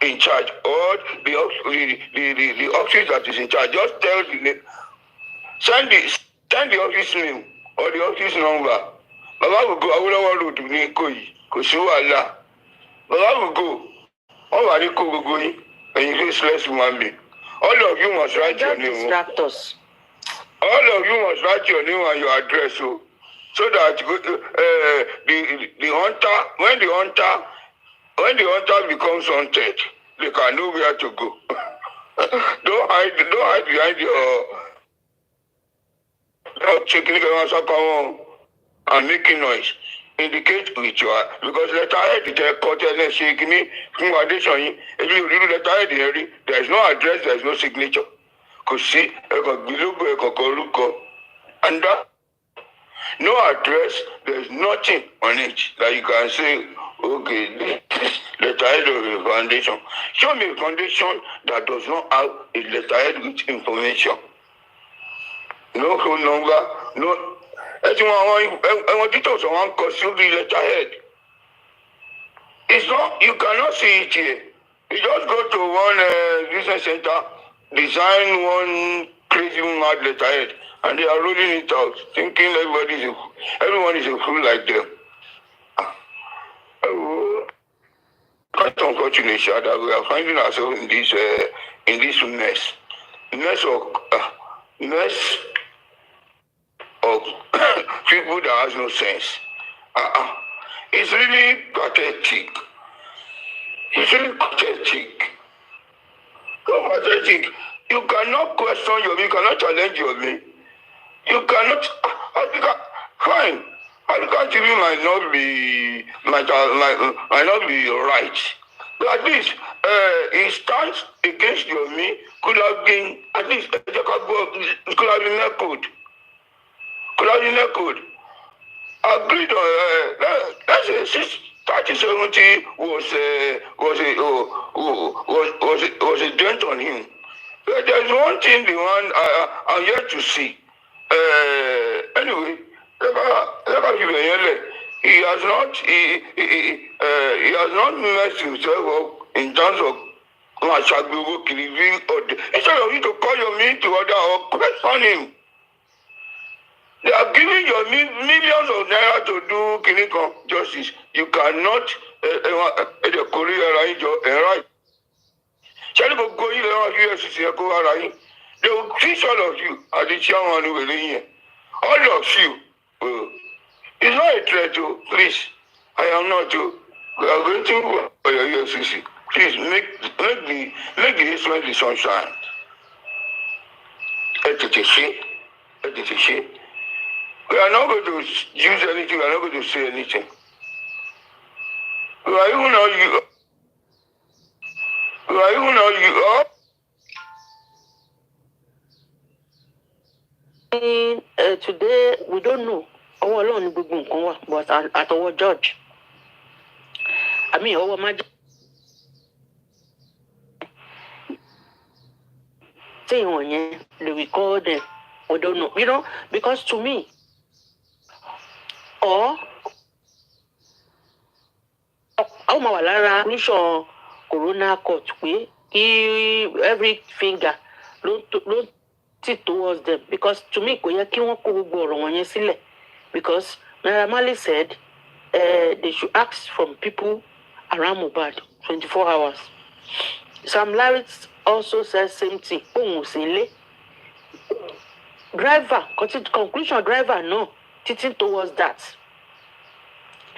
in charge, or the office that is in charge, just tell the send the office name or the office number. Baba will go Awolowo Road ní Ìkòyí, kò sí wàhálà. Baba will go. All wà ní kó gbogbo yín, ẹ̀yin faceless human being. All of you must write your name. Distract us. All of you must write your name and your address, so that the hunter, when the hunter becomes hunted, they can know where to go. Don't hide behind your checking and making noise. Indicate with your, because letterhead is content shaking foundation. If you read letterhead, there is no address, there is no signature. Because see, and that no address, there is nothing on it that you can say, okay, this is letterhead of a foundation. Show me a foundation that does not have a letterhead with information. No phone number, no. Everyone details on one conceal the letterhead. It's not, you cannot see it here. You just go to one business center, design one crazy mad letterhead, and they are rolling it out, thinking everyone is a fool like them. Quite unfortunate that we are finding ourselves in this mess of people that has no sense. It's really pathetic. It's really pathetic. So pathetic. You cannot question you cannot challenge me. You cannot. Fine. African TV might not be right. But at least it stands against me could have been at least could have been echoed. Could have been echoed. Agreed on let's say 3070 was a dent on him. But there's one thing I'm yet to see. Anyway, he has not messed himself up in terms of instead of you to call your meeting to order or question him. They are giving your millions of naira to do clinical justice. You cannot right. They will teach all of you as the chairman who will in here. All of you. It's not a threat to, please. I am not to. We are going to for your USCC. Please make the instrument the sunshine. We are not going to use anything, we are not going to say anything. We are even not you up. Today we don't know. Our alone but at our judge. I mean our magic. Say on they record them. We don't know. You know, because to me, or our corona court every finger don't towards them, because to me because Naira Marley said they should ask from people around Mohbad 24 hours. Sam Larry also says same thing. Driver, conclusion driver, no, teaching towards that.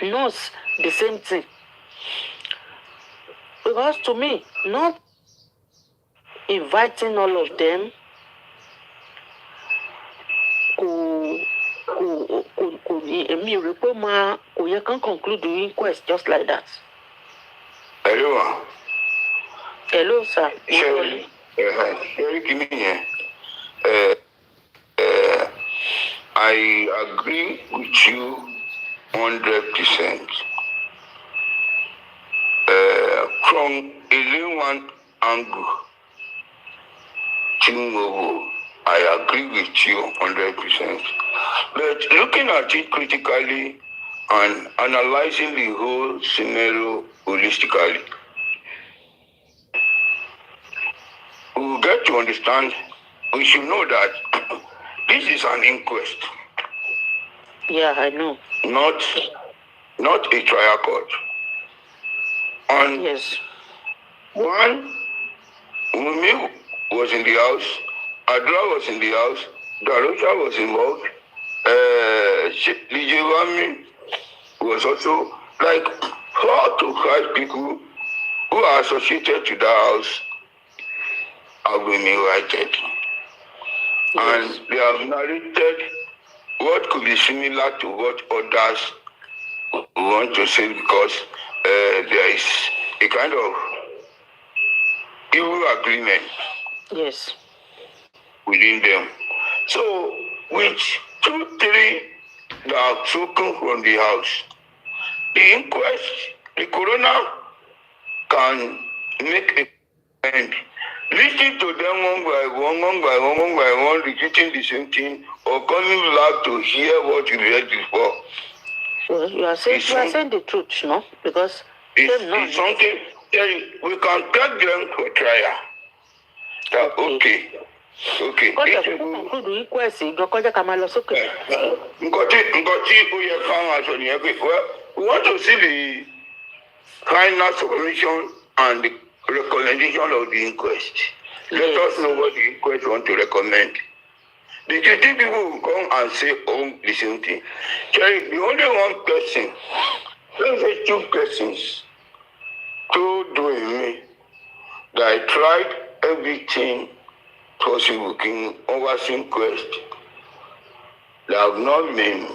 Knows the same thing. Because to me, not inviting all of them can conclude the inquest just like that. Hello. Hello, sir. Sherry, give me here. I agree with you 100%. From a layman angle, I agree with you 100%. But looking at it critically and analyzing the whole scenario holistically, to understand, we should know that this is an inquest. Yeah, I know. Not a trial court. And yes. One, Mumi was in the house, Adra was in the house, Darusha was involved, Lijewami was also, like 4 to 5 people who are associated to the house have been invited. Yes. And they have narrated what could be similar to what others want to say, because there is a kind of evil agreement. Yes. Within them. So, with 2, 3 that are spoken from the house, the inquest, the coroner can make a end. Listening to them one by one, repeating the same thing, or coming back to hear what you heard before. Well, you are saying the truth, no? Because it's something we can take them for trial. Okay. Kọ́jà kúrò inquest gan kọ́jà ká máa lọ sókè. Nǹkan tí ó yẹ káwọn aṣọ nìyẹn pé we want to see the final submission and the recommendation of the inquest. Let us know what the inquest want to recommend. The 20 people will come and say the same thing. Cherry, the only one person, let's say 2 persons, told me that I tried everything possible in overseeing quest that have not been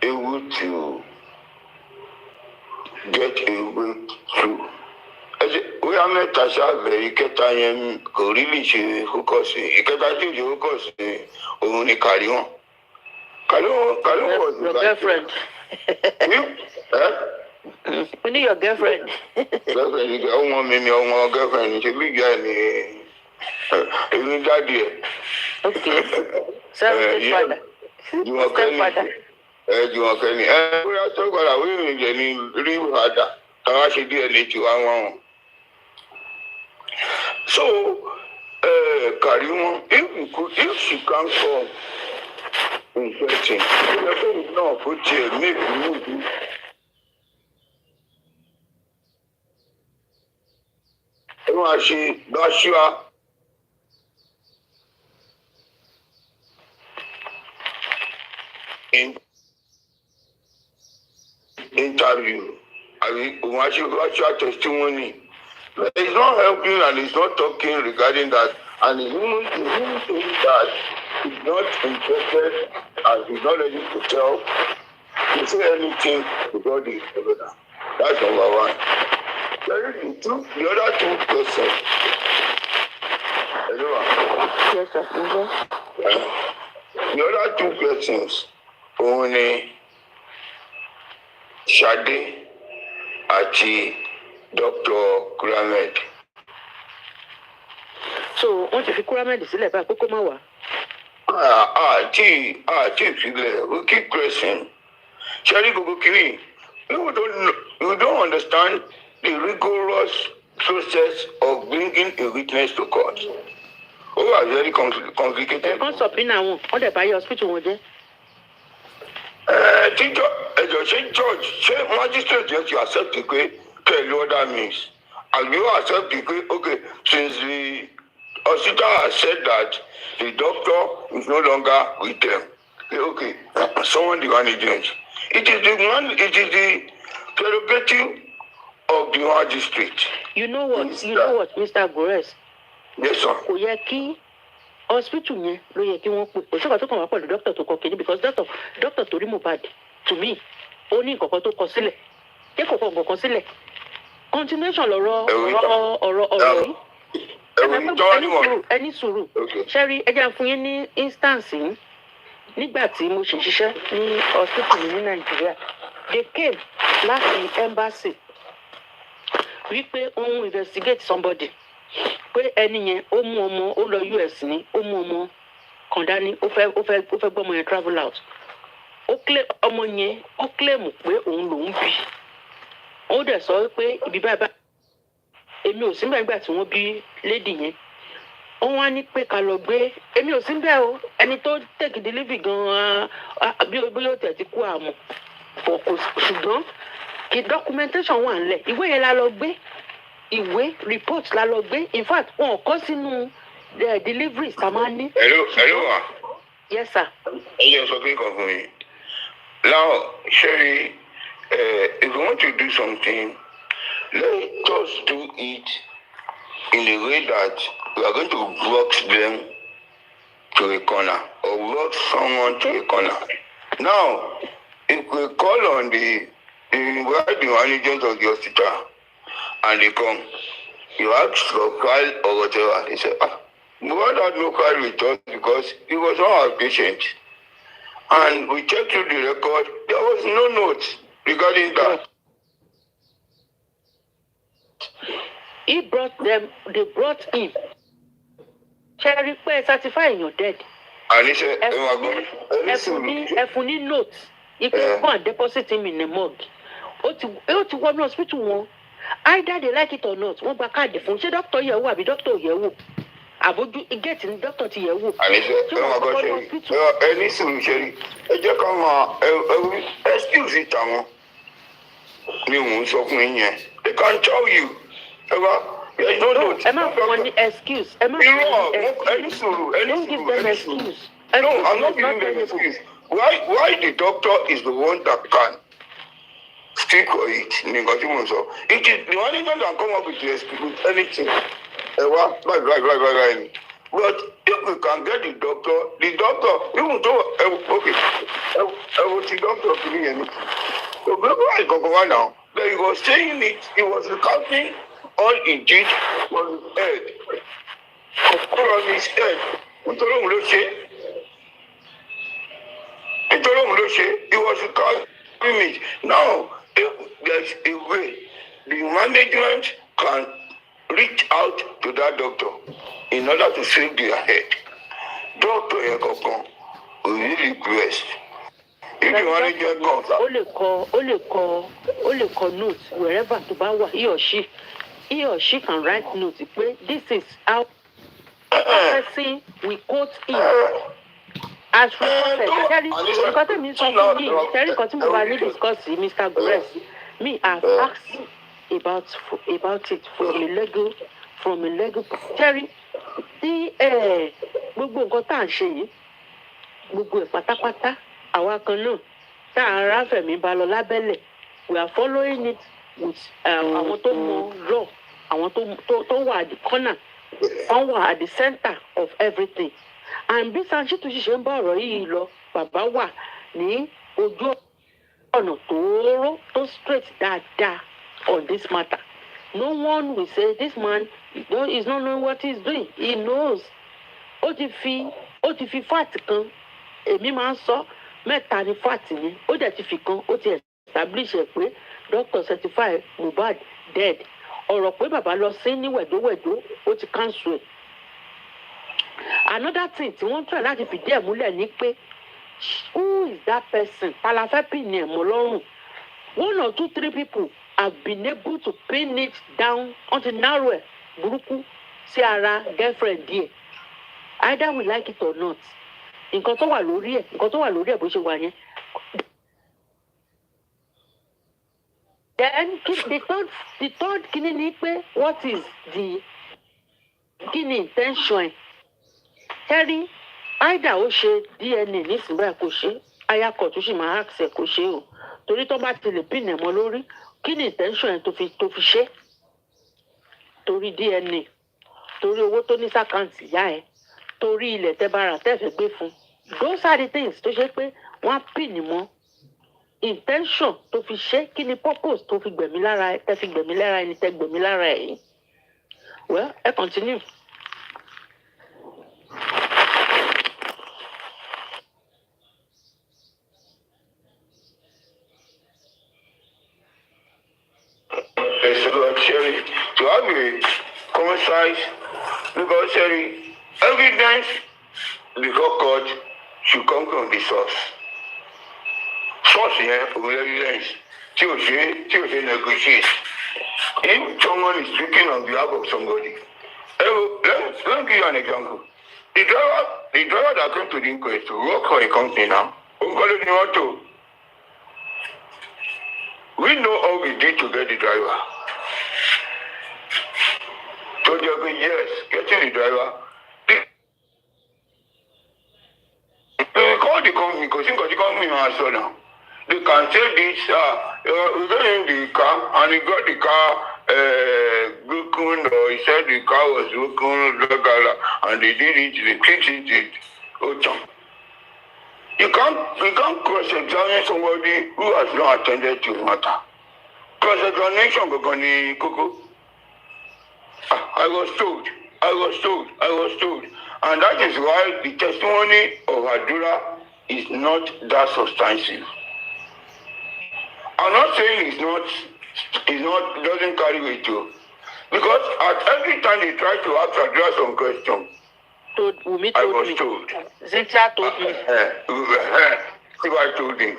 able to get a way through. We are met as a very Ketanian, who really should focus. Iketati should focus on Kalion. Kalion was your girlfriend. We need your girlfriend. Girlfriend, girlfriend. She be girl. Even daddy. Okay. Father. You want Kenny? You want Kenny? We are talking about we getting real harder. I should do a little. So, Karima, if she comes from infecting, no, put here, maybe. She not sure. In interview, I mean, watch your testimony. It's not helping and it's not talking regarding that, and the human saying that he's not interested and he's not ready to tell to say anything about the evidence. That's number one. The other 2 persons. Yes, sir. The other 2 persons, only Shade àti Dr. Kuramed. So, wọ́n ti fi Kuramed sílẹ̀ báyìí kókó má wá. We keep pressing. Shari Gogokini, you don't understand the rigorous process of bringing a witness to court. Oh, very complicated. Wọ́n sọ pé náà wọ́n dẹ̀ bá yẹ hospital wọn jẹ́. Judge, ṣé magistrate yẹn ti accept pé tell what that means? And you accept pé, okay, since the hospital has said that the doctor is no longer with them. Okay, someone the judge. It is the prerogative of the magistrate. You know what, Mr. Gores? Yes, sir. Kò yẹ kí hospital yẹn ló yẹ kí wọ́n pè. Kò sọ́kà tó kàn wá pẹ̀lú doctor tó kọ kejì because doctor tó rí Mohbad to me ó ní nǹkan tó kọ sílẹ̀. Ṣé kò kọ nǹkan sílẹ̀? Continuation lọ̀rọ̀ yìí. Ẹni sùúrù. Ṣẹ́rí ẹja fún yín ní instance yìí. Nígbà tí mo ṣe ṣiṣẹ́ ní hospital ní Nàìjíríà, they came láti embassy wípé òun investigate somebody. Pé ẹni yẹn ó mú ọmọ ó lọ US ní ó mú ọmọ kan dání ó fẹ́ gbọ́ ọmọ yẹn travel out. Ọmọ yẹn ó claim pé òun lòún bí. Ó dẹ̀ sọ pé ibi báyìí èmi ò sí nígbà tí wọ́n bí lady yẹn. wọ́n wá ní pé ká lọ gbé èmi ò sí bẹ́ẹ̀ o ẹni tó take delivery gan-an bí ó tẹ̀ ti kú àmọ́ ṣùgbọ́n kí documentation wà nílẹ̀ ìwé yẹn la lọ gbé ìwé report la lọ gbé in fact wọn kọ sínú delivery samani. hello ma. yes sir. ẹ sọ pé kan fún mi now Sherry, if you want to do something let us do it in a way that we are going to box them to a corner or box someone to a corner. Now, if we call on the management of the hospital and they come, you ask for file or whatever, they say, Mohbad had no file with us because he was not our patient. And we checked through the record, there was no note regarding that. He brought them, they brought him. Sherry, pé certify you're dead. And he said, Ẹfun note. If you go and deposit him in a morgue. Ó ti wọ ní hospital wọn. Either they like it or not. Wọ́n gba káàdì fún. Ṣé doctor yẹ̀ wò àbí doctor yẹ̀ wò? Àbójú gate ní doctor ti yẹ̀ wò. And he said, ẹni sùn Sherry, ẹ jẹ́ ká máa excuse it àwọn. Ni òun sọ fún yín yẹn. They can tell you. There is no note. Ẹ má fún wọn ní excuse. Ẹ má fún wọn ní excuse. Don't give them excuse. No, I'm not giving them excuse. Why the doctor is the one that can speak for it? It is the management that come up with anything. Right. But if we can get the doctor, even though, okay, I was the doctor to me. So I go now. He was saying it, he was recounting all he did on his head. All on his head. He was recounting it. Now, if there's a way, the management can reach out to that doctor in order to save their head. Doctor Yekokon will really request. If the management comes out. Only call notes wherever to buy he or she can write notes. This is how person we quote him. As we said, Mr. Gores, me I've asked about it from a legal Terry. Gbogbo nǹkan tá à ń ṣe yìí gbogbo ẹ̀ pátápátá àwa kan náà tá à ń ráfẹ̀mí bá lọ lábẹ́lẹ̀ we are following it with àwọn tó mọ law àwọn tó wà at the corner wọ́n wà at the center of everything and bí Sanchitu ṣiṣẹ́ ń bá ọ̀rọ̀ yìí lọ bàbá wà ní ojú ọ̀nà tóóró tó straight dáadáa on this matter. No one will say this man is not knowing what he's doing. He knows. Ó ti fi fat kan èmi máa ń sọ mẹ́ta ni fat yẹn ó dẹ̀ ti fi kan ó ti establish ẹ̀ pé doctor certify Mohbad dead ọ̀rọ̀ pé bàbá lọ sí ní wẹ̀dówẹ̀dó ó ti cancel ẹ̀. Another thing tí wọ́n try láti fìdí ẹ̀ múlẹ̀ ni pé who is that person talafẹ́ pin ẹ̀ mọ́ lọ́rùn 1 or 2, 3 people have been able to pin it down until narrow ẹ̀ burúkú sí ara girlfriend díẹ̀ either we like it or not nǹkan tó wà lórí ẹ̀ bó ṣe wà yẹn. Then the third kini ni pé what is the kini intention ẹ̀ tẹ́rí either ó ṣe DNA nísìnyí kò ṣe ayakọ̀ tó sì máa access kò ṣe o torí tó bá ti lè pin ẹ̀ mọ́ lórí kini intention ẹ̀ tó fi ṣe torí DNA torí owó tó ní sàkáǹtì ìyá ẹ̀ torí ilẹ̀ tẹ́ bára tẹ́ fẹ́ gbé fún those are the things tó ṣe pé wọ́n á pin mọ́ intention tó fi ṣe kí ni purpose tó fi gbẹ̀mí lára ẹ tẹ́ fi gbẹ̀mí lára ẹni tẹ́ gbẹ̀mí lára ẹ yìí well ẹ continue. Sherry, to have a concise, because Sherry, evidence before court should come from the source. Source here for evidence. Tí o ṣe negotiate. If someone is speaking on behalf of somebody, let me let me give you an example. The driver that came to the inquest to work for a company now, we know all we did to get the driver. So they go, yes, getting the driver. They call the company because the company has now. They can say this, we got in the car and he got the car broken, or he said the car was broken, and they did it, they fixed it. You can't cross-examine somebody who has not attended to the matter. Cross-examination go goni koko. I was told. And that is why the testimony of Adura is not that substantive. I'm not saying doesn't carry weight too. Because at every time they try to ask Adura some question, I was told. Zintia told me. See what I told him.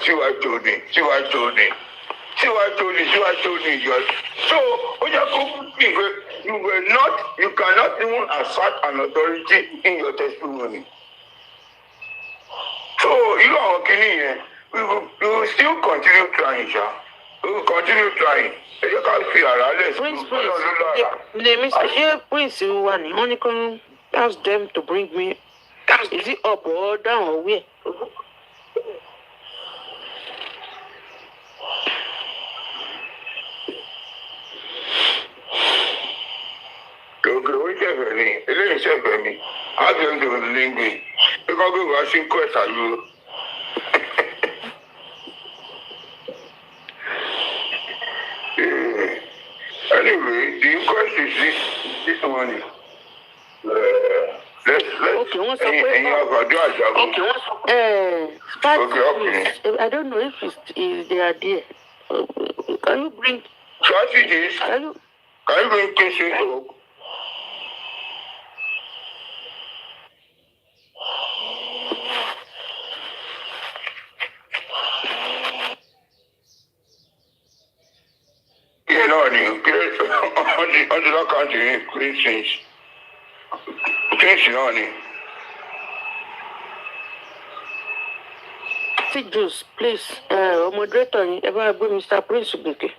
So, you cannot even assert an authority in your testimony. So, you are okay, we will still continue trying, sir. We will continue trying. You can't feel Prince, money can ask them to bring me. Is it up or down or where? I don't do the linguist. Because we were asking questions. Anyway, the inquest is this morning. Okay, what's up? I don't know if they are there. Can you bring? Can you bring cases? Until I can't do clean things. See, Juice, please, moderator, ever bring Mr. Prince Ubuke.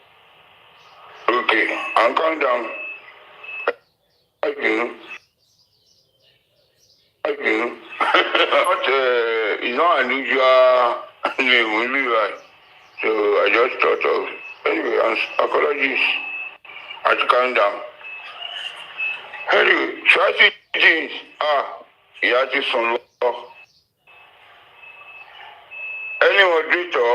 Okay, I'm calm down. I do. It's not unusual name, right? So I just thought of. Anyway, apologies. I had to calm down. Anyway, Chelsea jeans. He had this on law. Any moderator?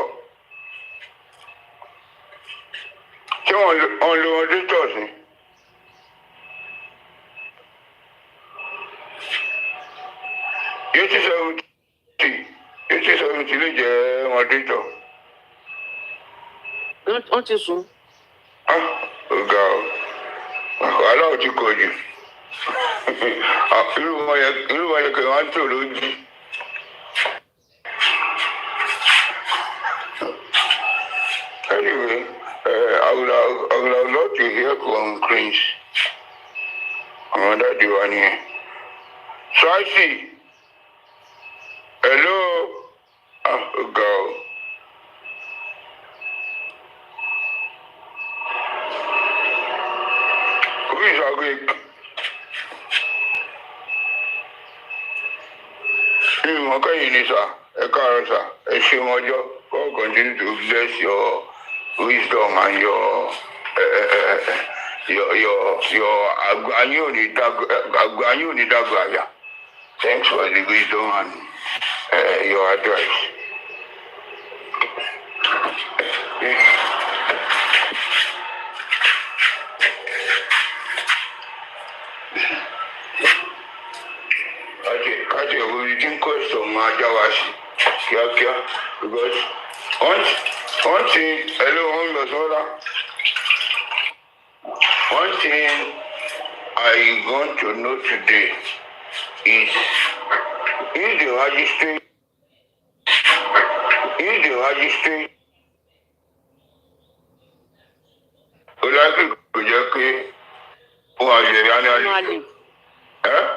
On the moderators. You 70 le moderator. Don't you soon? Wàhálà ò ti kọ̀ jù. Irú wọn yẹ kí wọ́n tó lójú. Anyway, I would love to hear from Prince. Another one here. So I see. Hello. Go. Who is awake? God continue to bless your wisdom and your thanks for the wisdom and your advice. We didn't question my Jawashi. Because one thing, one thing I want to know today is the magistrate Eh?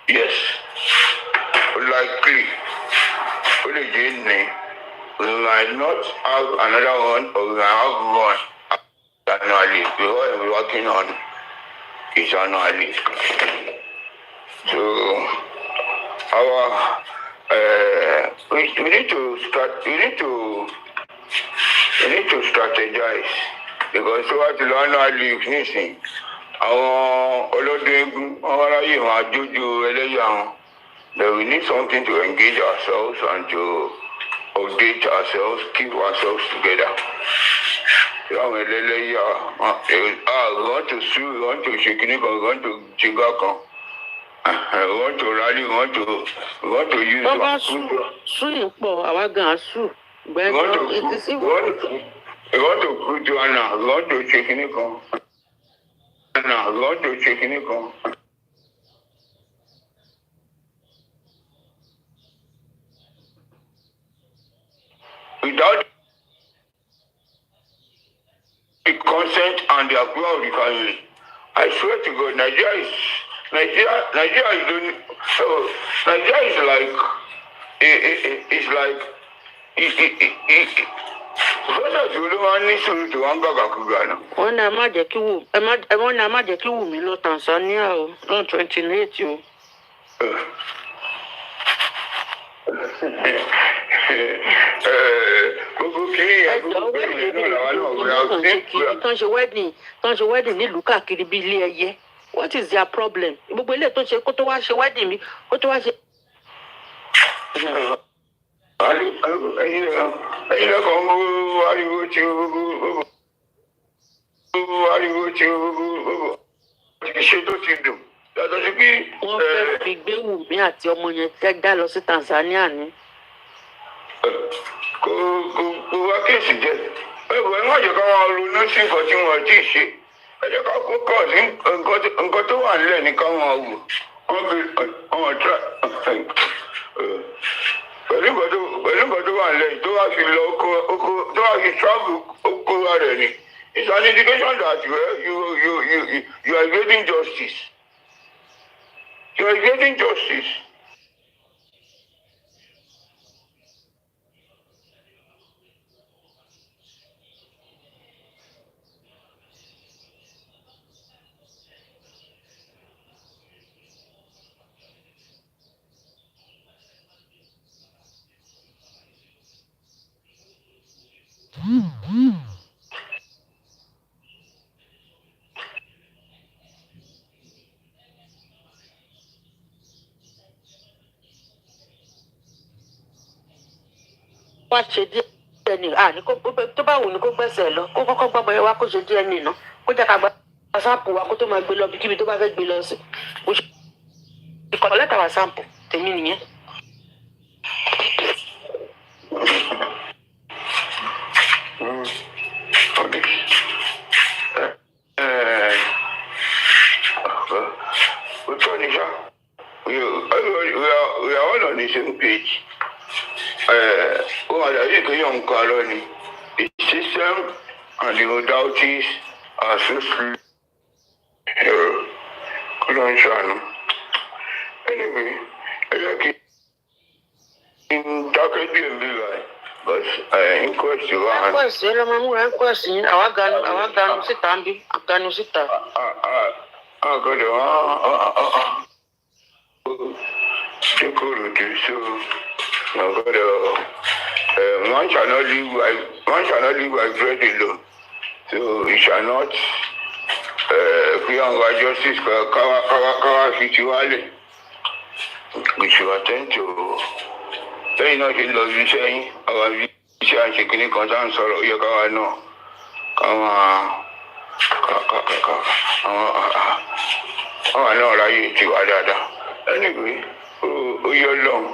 Yes. Likely. Only Disney. We might not have another one, or we might have one annually. Because we're working on is annually. So our we need to start. We need to strategize because what the annually finishing. Àwọn olóde eégún wọn ráyè máa jójú ẹlẹ́yà wọn. Then we need something to engage ourselves and to update ourselves, keep ourselves together. We want to sue, we want to shake, we want to jigakon. We want to rally, we want to use. Baba sue pọ̀ àwa gan sue. We want to put you on now. We want to shake it. Now, we want to shake it. Without the consent and the approval of the family, I swear to God, Nigeria is like wọ́n ní a má jẹ́ kí Wùmí lọ Tanzania o lọ́n 28 o. tán ṣe wedding nílùú káàkiri bí ilé ẹyẹ. What is their problem? Gbogbo ilé tó ṣe kó tó wá ṣe wedding mi kó tó wá ṣe. Wọ́n fẹ́ fi gbé Wùmí àti ọmọ yẹn dá lọ sí Tanzania ni. Kò wá kéèsì jẹ ẹ̀wọ̀ ẹ̀ má jẹ́ ká wọn ronú sí nǹkan tí wọ́n ti ṣe ẹ jẹ́ ká kó kọ́ sí nǹkan tó wà nílẹ̀ ní káwọn wò wọ́n tra pẹ̀lú nǹkan tó wà nílẹ̀ tó wá fi lọ tó wá fi travel oko rẹ̀ ni. It's an indication that you are getting justice. You are getting justice. Wá ṣe díẹ̀ ní tó bá wù ní kó gbẹ́sẹ̀ lọ kó kọ́kọ́ gbọ́mọ yẹn wá kó ṣe díẹ̀ nìna kó jẹ́ ká gba sáàpù wa kó tó máa gbé lọ bíkíbi tó bá fẹ́ gbé lọ sí. Ìkọ̀lọ́ lẹ́tà wá sáàpù tèmi nìyẹn. We are all on the same page. The system and the modalities are so slow. Anyway, in but inquest you are. Inquest, you're my mother. Inquest, our gun, sit down, gun, sit down. One shall not live by bread alone. So we shall not be unrighteous. We should attend to. Very not in love you saying our vision and shaking concern sorrow. You can know. Come on. I know like you are. Anyway, you're long.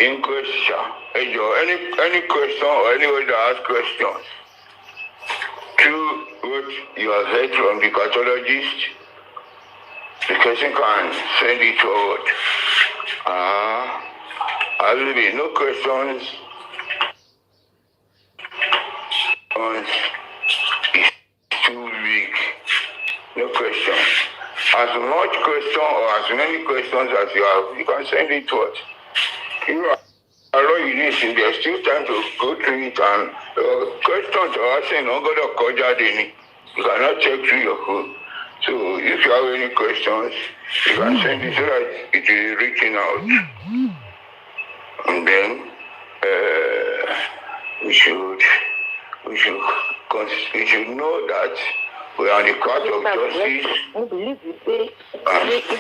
In question, any question or anyone that asks questions, through what you have heard from the pathologist, the person can send it forward. There will be no questions questions is too big. No question. As much question or as many questions as you have, you can send it to us. You are you need to, there's still time to go through it, and questions are asking, no go to Koja Dini. You cannot check through your phone. So if you have any questions, you can send it so that it is reaching out. And then we should know that we are on the court of justice. I believe you say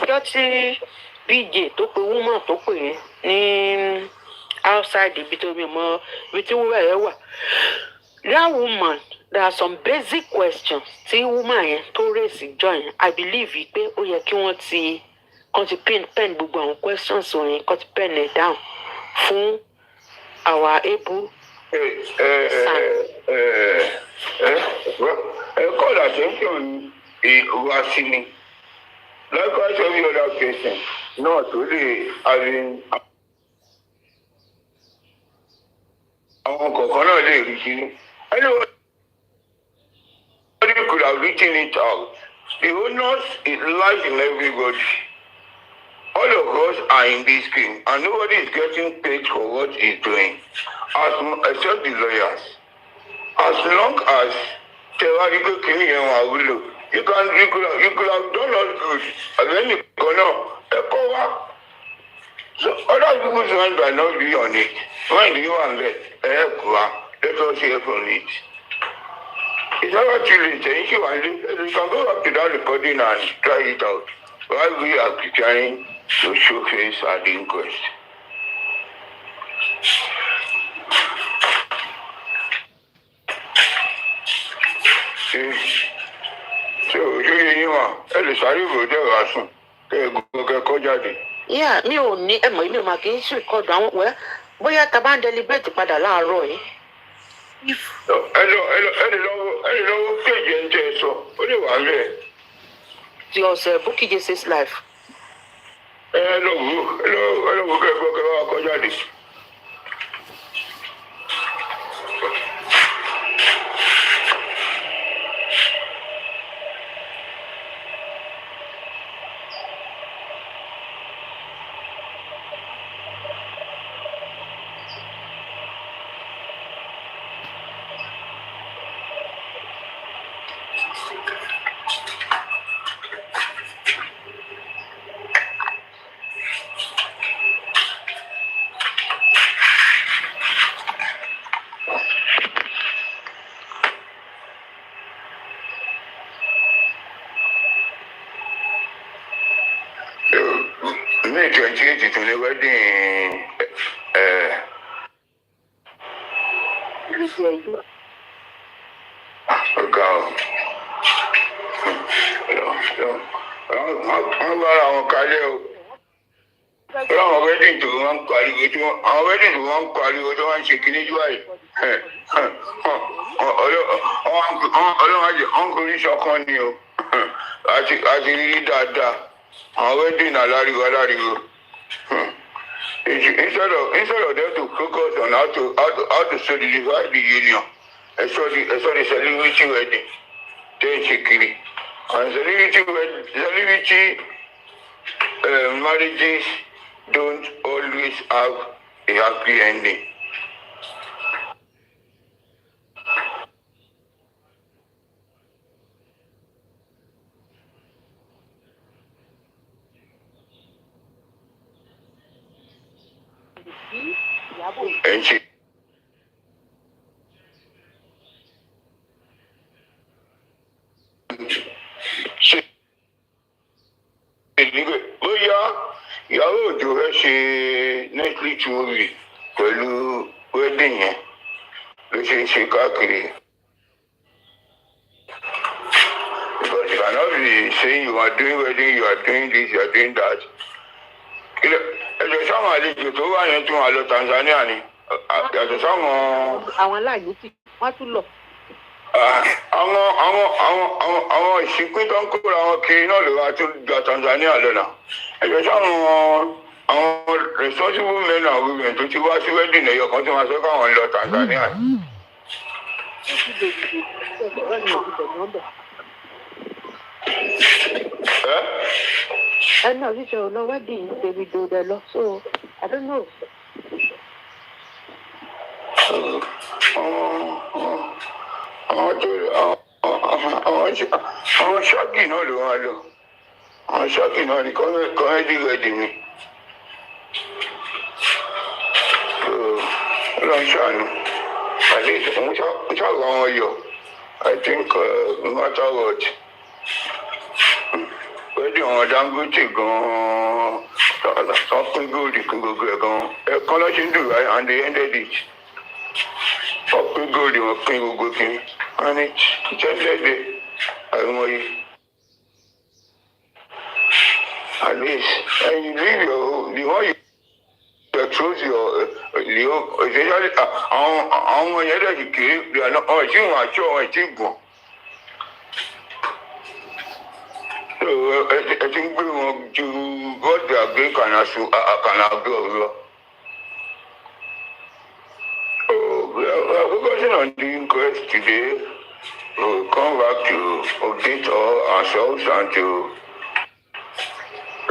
ìjọ tí BJ tó pe woman tó pè ní outside ibi tó mi mọ ibi tí wúrà yẹn wà. That woman, there are some basic questions tí woman yẹn tó raise join. I believe you pé ó yẹ kí wọ́n ti pen gbogbo àwọn questions wọ̀nyẹn kàn ti pen it down fún our able call attention was in likewise every other person, not really having anybody could have written it out. The onus, it lies in everybody. All of us are in this game, and nobody is getting paid for what he's doing, except the lawyers. As long as theoretical you could have done all good, and then you cover. So other people's minds are not be on it. When you and let us hear from it. It's not actually saying you can go back to that recording and try it out. While we are trying to showcase at the inquest. Yeah, mi ò ní ẹ̀mọ́ ilé ma kì í ṣe ìkọdù àwọn wẹ́ bóyá tá a bá ń deliberate padà láàárọ̀ yìí. Ẹni lọ́wọ́ kéje ń tẹ́ ẹ sọ, ó lè wà ń bẹ̀. Ti ọ̀sẹ̀ Bukky Jese's life. Lọ́wọ́ kẹ́kọ̀ọ́ wá kọjá dé. May 28th to the wedding. Wọ́n bá àwọn kalẹ̀ o. Àwọn wedding tó wọ́n ń pariwo tí wọ́n ń ṣe kíní jù àyè. Ọlọ́run àjẹ́ ọ̀nkùnrin ṣọ̀kan ni o. Àti rí dáadáa. Àwọn wedding aláriwo. Instead of them to focus on how to solidify the union, I saw the celebrity wedding. Then kiri. And celebrity marriages don't always have a happy ending. And she ìyàwó òjò fẹ́ ṣe Netflix movie pẹ̀lú wedding yẹn ló ṣe ń ṣe káàkiri. Because you cannot be saying you are doing wedding, you are doing this, you are doing that. Ẹ̀jọ̀ sáwọn àlejò tó wà yẹn tún wà lọ Tanzania ni. Yàtọ̀ sáwọn. Àwọn aláàjì tí wọ́n tún lọ. Àwọn ìsìnkú tó ń kóra wọn kiri náà ló wá tún gba Tanzania lọ́nà. Ẹ̀jọ̀ sáwọn responsible men and women tó ti wá sí wedding ẹ̀yọ̀ kan tí wọ́n sọ káwọn lọ Tanzania. ó ti dòdìdò ọ̀rọ̀ ni òbí tẹ̀ nọ́mbẹ̀. ẹnu àbíṣe ọ̀nà wedding Davido dẹ lọ so I don't know. àwọn ṣáàkì náà ló wá lọ àwọn ṣáàkì náà ní kọ́mẹ́dì rẹ̀dì mi lọ́n ṣàánú àlẹ́ ìṣòwò ṣàrọ̀ àwọn yọ I think no matter what rẹ̀dì àwọn Dangote gan-an wọ́n pín góòlù kí gbogbo ẹ̀ gan-an ẹ̀kan lọ́sí ń dùn right and they ended it wọ́n pín góòlù wọ́n pín gbogbo kìíní and it ended àìmọye. At least, and you leave your, the more you expose your, especially, àwọn yẹn dẹ̀ ti kéré, they are not, tí wọ́n àṣọ wọn ti gùn. So, ẹ ti ń gbé wọn ju bọ́ọ̀dù àgbé kànáàgbé ọ̀rọ̀. We are focusing on the inquest today. We'll come back to update ourselves and to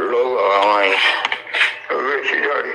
lower our minds. Very sorry.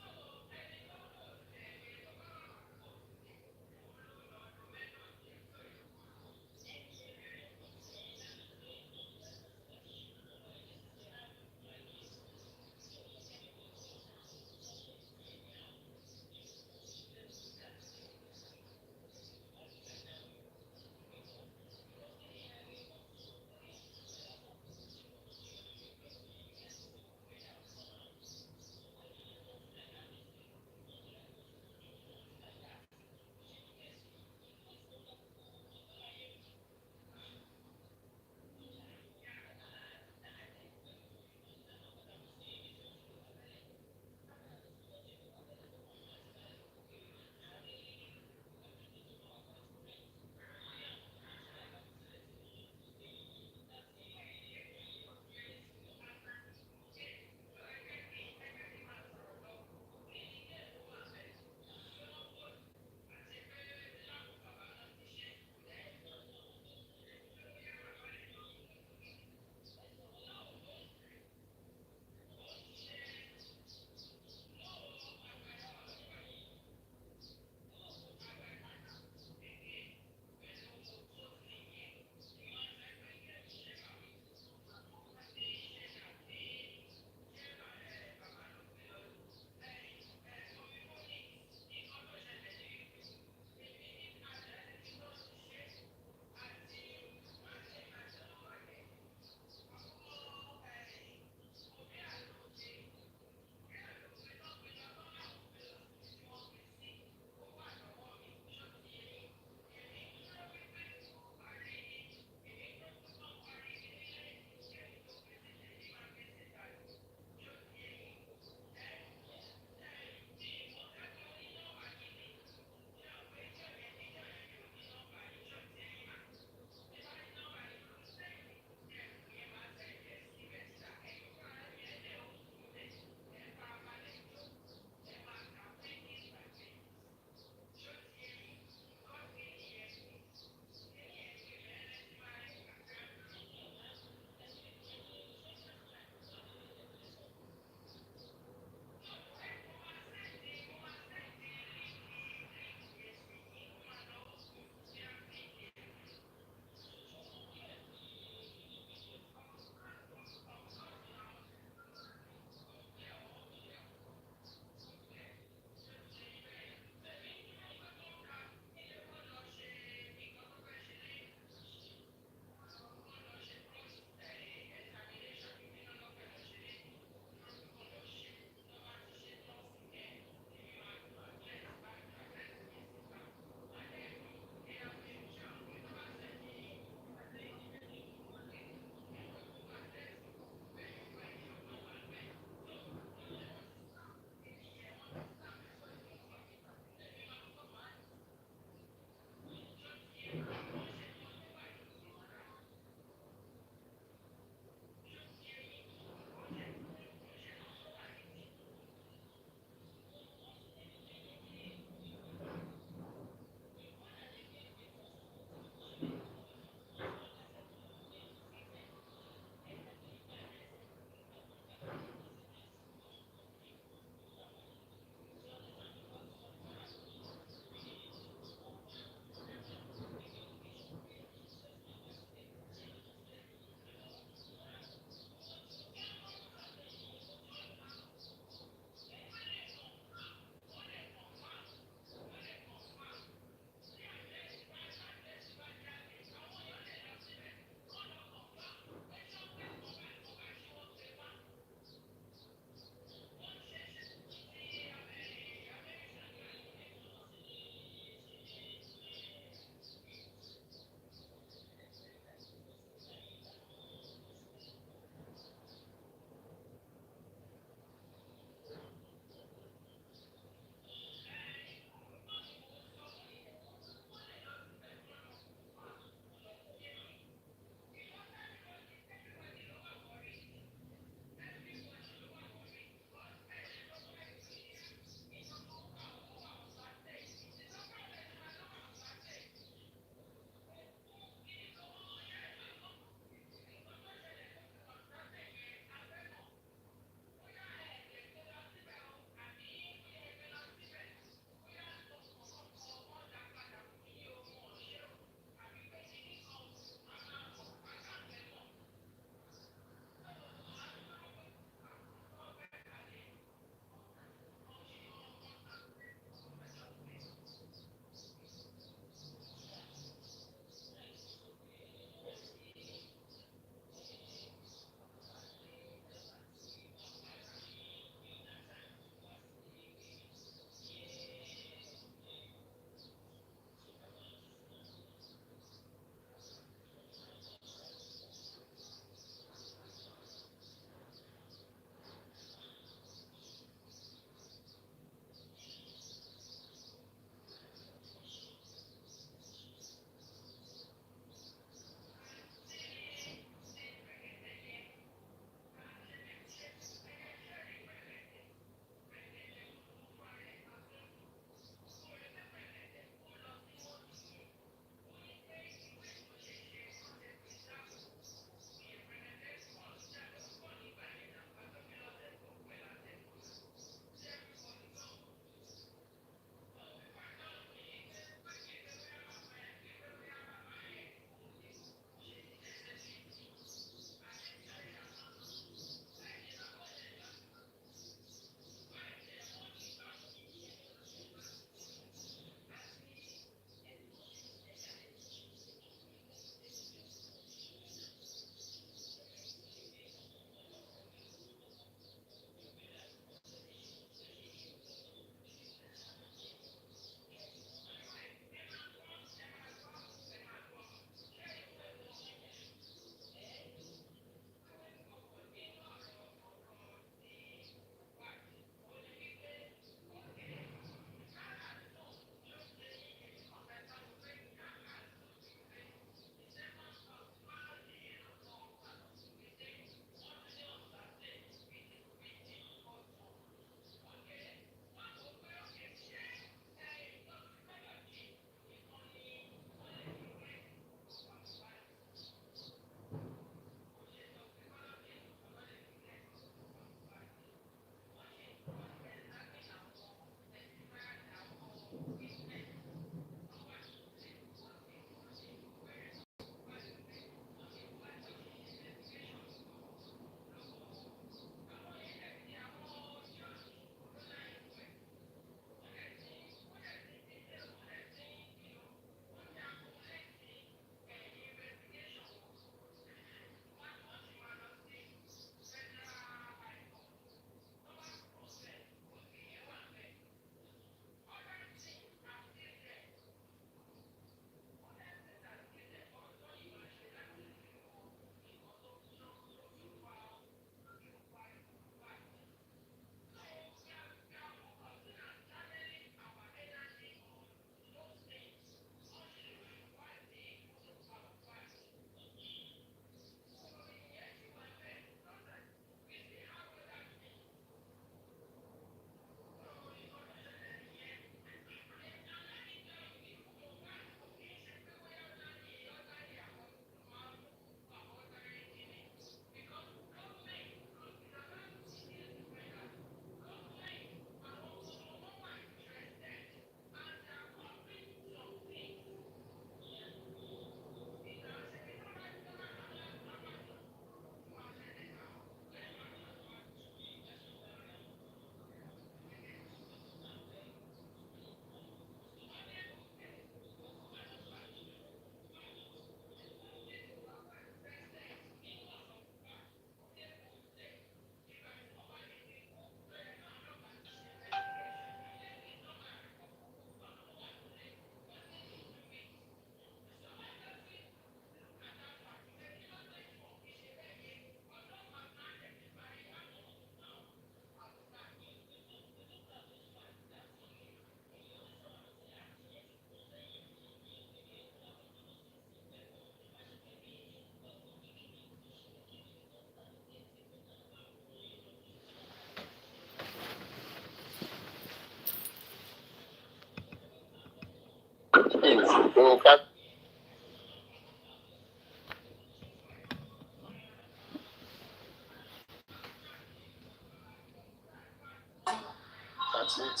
That's it.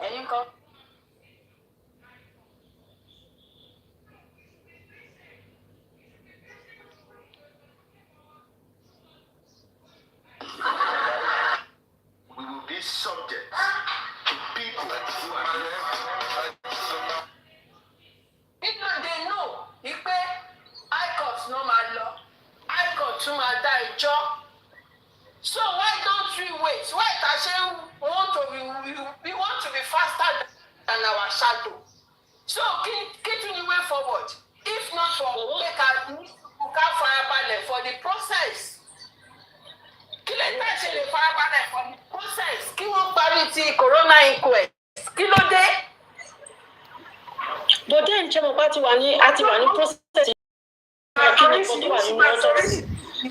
And you go. We will be subject to people who are They know. Ipe high court no máa lọ. High court tún máa dá ẹjọ́. So why don't we wait? Why Tashe we want to be faster than our shadow? So keep the way forward. If not for we can farabalẹ̀ for the process. Kí lè tẹ̀ ṣe lè farabalẹ̀ for the process? Kí wọ́n parí ti corona inquest? Kí ló dé? But then Chemo Party wani process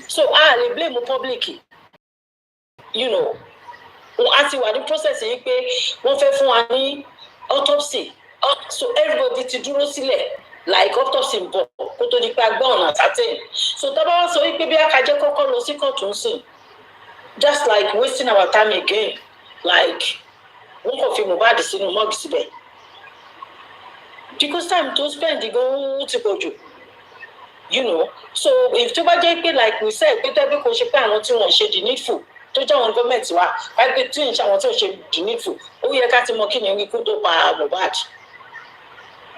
so lè blame public. You know, àti wà ní process yìí pé wọ́n fẹ́ fún wa ní autopsy. So everybody ti dúró sílẹ̀ like autopsy ń bọ̀ kó tó di pé agbá ọ̀nà certain. So tá bá wá sọ wípé bí akájẹ́ kọ́kọ́ lọ sí court ń sìn, just like wasting our time again, like wọ́n kàn fi Mohbad sínú mọ́ọ̀gì síbẹ̀. Because time to spend gan ti pọ̀ jù. You know, so if tó bá jẹ́ pé like we said pé tẹ́bí kò ṣe pé àwọn tí wọ́n ṣe the needful tó jẹ́ àwọn gọ́ọ̀mẹ̀ntì wa wáyé pé tí ń ṣe àwọn tí wọ́n ṣe the needful ó yẹ ká ti mọ kí ni ikú tó pa Mohbad.